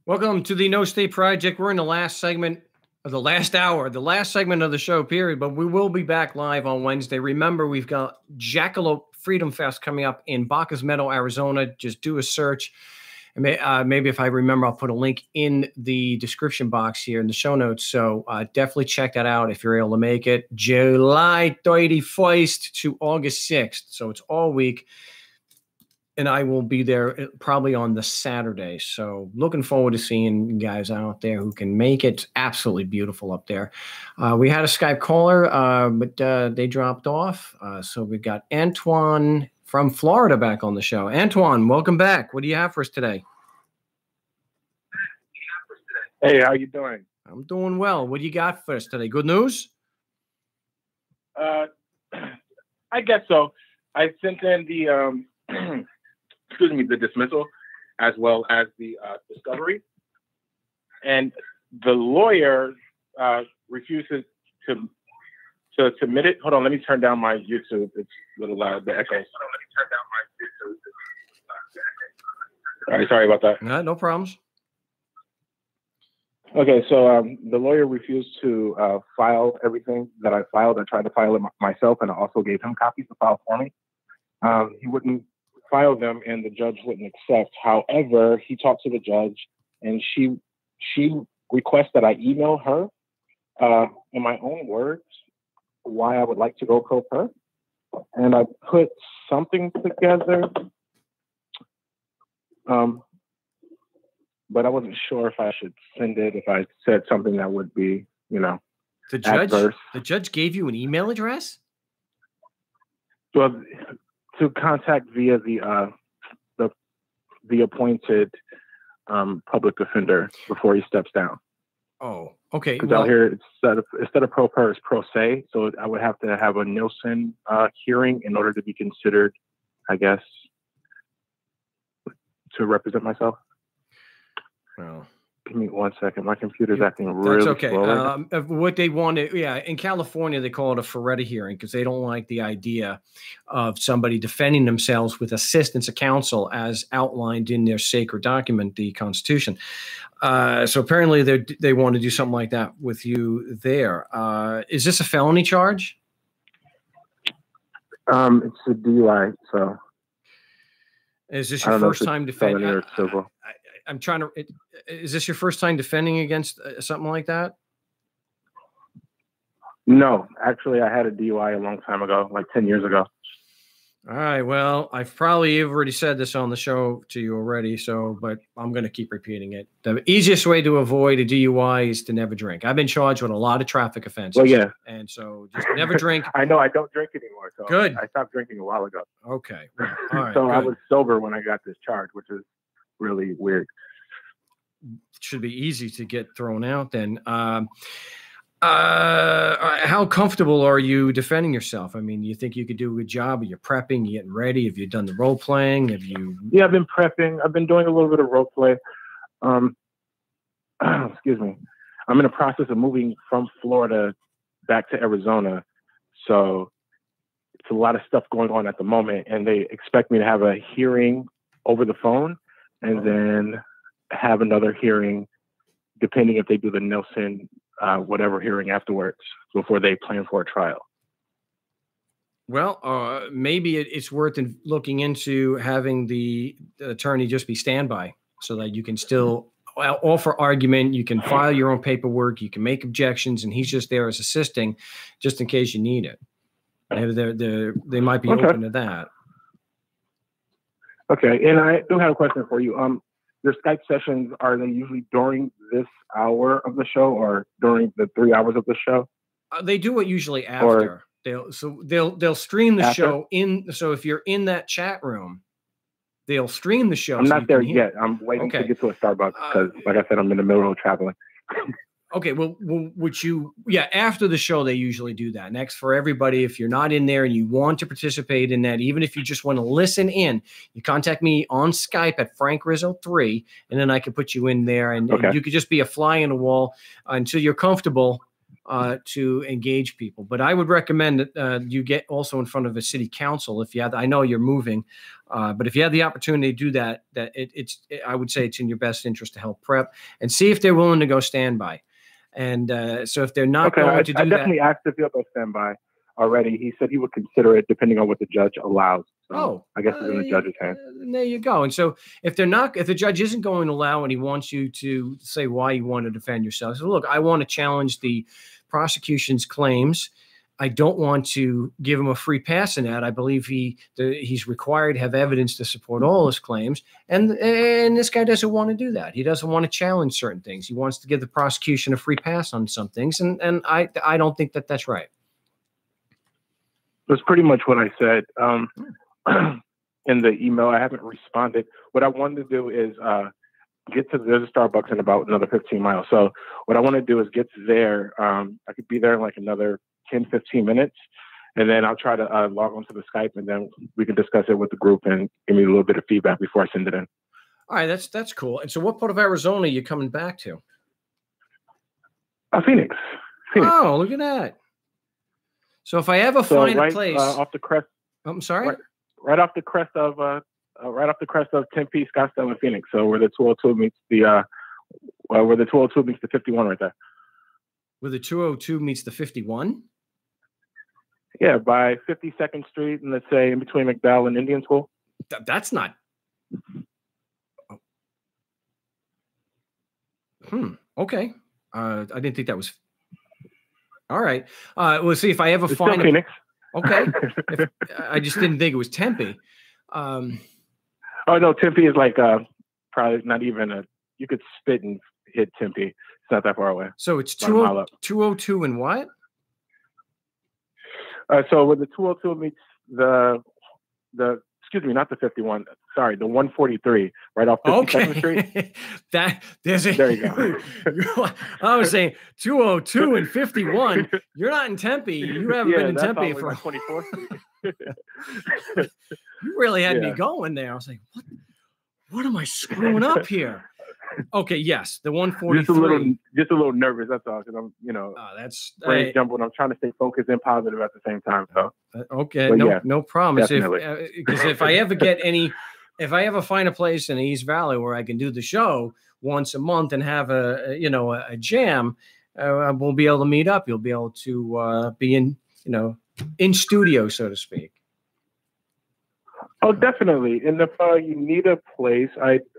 Welcome to the No State Project. We're in the last segment of the last hour, the last segment of the show, period. But we will be back live on Wednesday. Remember, we've got Jackalope Freedom Fest coming up in Bacchus Meadow, Arizona. Just do a search. And maybe if I remember, I'll put a link in the description box here in the show notes. So definitely check that out if you're able to make it. July 31st to August 6th. So it's all week. And I will be there probably on the Saturday. So looking forward to seeing you guys out there who can make it. It's absolutely beautiful up there. We had a Skype caller, but they dropped off. So we've got Antoine from Florida back on the show. Antoine, welcome back. What do you have for us today? Hey, how you doing? I'm doing well. What do you got for us today? Good news? I guess so. I sent in the excuse me, the dismissal as well as the discovery, and the lawyer refuses to submit it. Hold on, let me turn down my YouTube. It's a little loud. The echo. All right, sorry about that. No problems. Okay, so the lawyer refused to file everything that I filed. I tried to file it myself, and I also gave him copies to file for me. He wouldn't file them, and the judge wouldn't accept. However, he talked to the judge, and she requests that I email her, in my own words, why I would like to go pro per. And I put something together, but I wasn't sure if I should send it, if I said something that would be, the judge. adverse. The judge gave you an email address? Well, to contact via the appointed public defender before he steps down. Oh, okay. Because out here, instead of pro per, it's pro se. So I would have to have a Nielsen hearing in order to be considered, I guess, to represent myself. Well, give me 1 second. My computer's acting really that's okay. slow. What they wanted, in California, they call it a Feretta hearing because they don't like the idea of somebody defending themselves with assistance of counsel as outlined in their sacred document, the Constitution. So apparently they want to do something like that with you there. Is this a felony charge? It's a DUI, so. Is this your first time defending? Civil. I'm trying to. Is this your first time defending against something like that? No, actually, I had a DUI a long time ago, like 10 years ago. All right. Well, I've probably already said this on the show to you already, but I'm going to keep repeating it. The easiest way to avoid a DUI is to never drink. I've been charged with a lot of traffic offenses. Well, yeah. And so just never drink. I know I don't drink anymore. So good. I stopped drinking a while ago. Okay. Well, all right. So good. I was sober when I got this charge, which is really weird. It should be easy to get thrown out then. How comfortable are you defending yourself? I mean, you think you could do a good job? Are you prepping? You getting ready? Have you done the role playing? Yeah, I've been prepping. I've been doing a little bit of role play. Excuse me. I'm in the process of moving from Florida back to Arizona. So it's a lot of stuff going on at the moment. And they expect me to have a hearing over the phone and then have another hearing, depending if they do the Nielsen whatever hearing afterwards before they plan for a trial. Well, maybe it's worth looking into having the attorney just be standby so that you can still offer argument. You can file your own paperwork. You can make objections, and he's just there as assisting just in case you need it. They might be open to that. Okay. And I do have a question for you. Your Skype sessions, are they usually during this hour of the show or during the 3 hours of the show? They do it usually after. They'll stream the show in. So if you're in that chat room, they'll stream the show. I'm not there yet. I'm waiting to get to a Starbucks because, like I said, I'm in the middle of traveling. Okay. Well, after the show, they usually do that. Next, for everybody, if you're not in there and you want to participate in that, even if you just want to listen in, you contact me on Skype at Frank Rizzo 3, and then I can put you in there, and you could just be a fly in the wall until you're comfortable. to engage people. But I would recommend that you get also in front of a city council if you have. I know you're moving, but if you have the opportunity to do that, I would say it's in your best interest to help prep and see if they're willing to go standby. And so if they're not going to do I definitely asked if he'll go standby already. He said he would consider it depending on what the judge allows. So I guess it's in the judge's hands. There you go. And so if the judge isn't going to allow and he wants you to say why you want to defend yourself, so look, I want to challenge the prosecution's claims. I don't want to give him a free pass in that. I believe he's required to have evidence to support all his claims. And this guy doesn't want to do that. He doesn't want to challenge certain things. He wants to give the prosecution a free pass on some things. And I don't think that that's right. That's pretty much what I said in the email. I haven't responded. What I wanted to do is get to, there's a Starbucks in about another 15 miles. So what I want to do is get there. I could be there in like another 10, 15 minutes. And then I'll try to log onto the Skype, and then we can discuss it with the group and give me a little bit of feedback before I send it in. All right, that's cool. And so what part of Arizona are you coming back to? Phoenix. Oh, look at that. So if I ever find a place off the crest, I'm sorry, right off the crest of Tempe, Scottsdale, and Phoenix. So where the 202 meets the 51 right there. Where the 202 meets the 51? Yeah, by 52nd Street, and let's say in between McDowell and Indian School. That's not. Okay. I didn't think that was. All right. We'll see if I ever find Phoenix. Okay. I just didn't think it was Tempe. Oh no, Tempe is like probably not even you could spit and hit Tempe. It's not that far away. So it's 202 and what? So when the 202 meets the excuse me, not the 51. Sorry, the 143 right off 52nd Street. There you go. I was saying 202 and 51. You're not in Tempe. You haven't been in Tempe for 24th Street. You really had me going there. I was like, what am I screwing up here? Okay, yes, the 143. Just a little nervous. That's all. Because I'm, that's brain jumbled. I'm trying to stay focused and positive at the same time. So okay, no problem. Because if I ever find a place in the East Valley where I can do the show once a month and have a jam, we'll be able to meet up. You'll be able to be in studio, so to speak. Oh, definitely. And if you need a place,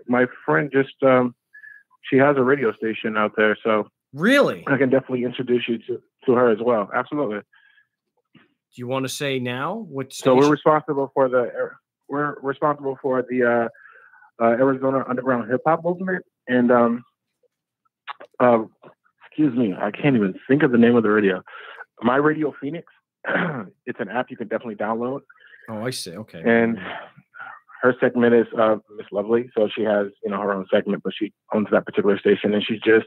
my friend just she has a radio station out there, so really, I can definitely introduce you to her as well. Absolutely. Do you want to say now what? So we're responsible for the Arizona underground hip hop movement, and excuse me, I can't even think of the name of the radio. My Radio Phoenix. It's an app you can definitely download. Oh, I see. Okay. And her segment is Miss Lovely. So she has, her own segment, but she owns that particular station. And she just,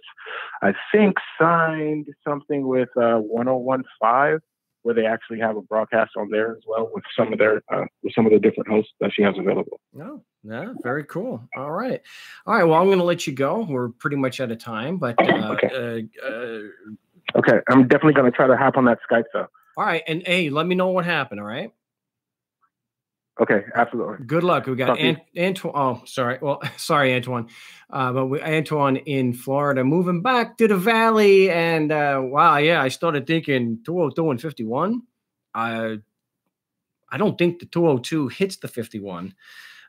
I think, signed something with 1015, where they actually have a broadcast on there as well with some of the different hosts that she has available. Oh, yeah, very cool. All right. Well, I'm going to let you go. We're pretty much out of time, but okay. Okay. I'm definitely going to try to hop on that Skype though. All right. And hey, let me know what happened. All right. Okay, absolutely. Good luck. We got Antoine. Oh, sorry. Well, sorry, Antoine. But Antoine in Florida moving back to the Valley. And wow, yeah, I started thinking 202 and 51. I don't think the 202 hits the 51.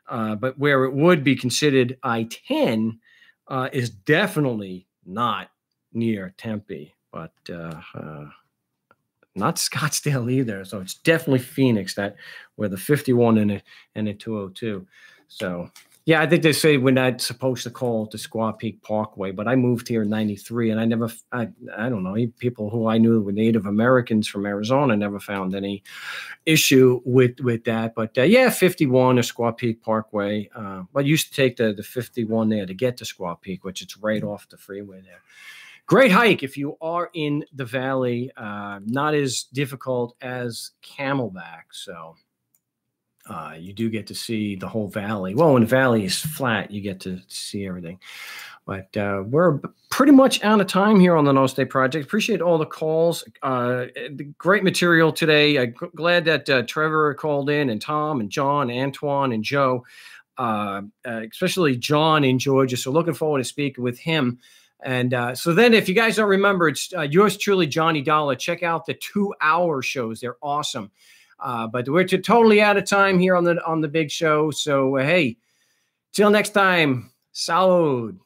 But where it would be considered I-10 is definitely not near Tempe, but not Scottsdale either. So it's definitely Phoenix where the 51 and the 202. So yeah, I think they say we're not supposed to call it the Squaw Peak Parkway, but I moved here in 93 and I don't know, people who I knew were Native Americans from Arizona never found any issue with that. But yeah, 51 or Squaw Peak Parkway. I used to take the 51 there to get to Squaw Peak, which it's right off the freeway there. Great hike if you are in the Valley. Not as difficult as Camelback. So you do get to see the whole valley. Well, when the valley is flat, you get to see everything. But we're pretty much out of time here on the No State Project. Appreciate all the calls. Great material today. I'm glad that Trevor called in, and Tom and John, Antoine and Joe, especially John in Georgia. So looking forward to speaking with him. And so then if you guys don't remember, it's yours truly, Johnny Dollar. Check out the 2-hour shows. They're awesome. But we're totally out of time here on the big show. So, hey, till next time, salud.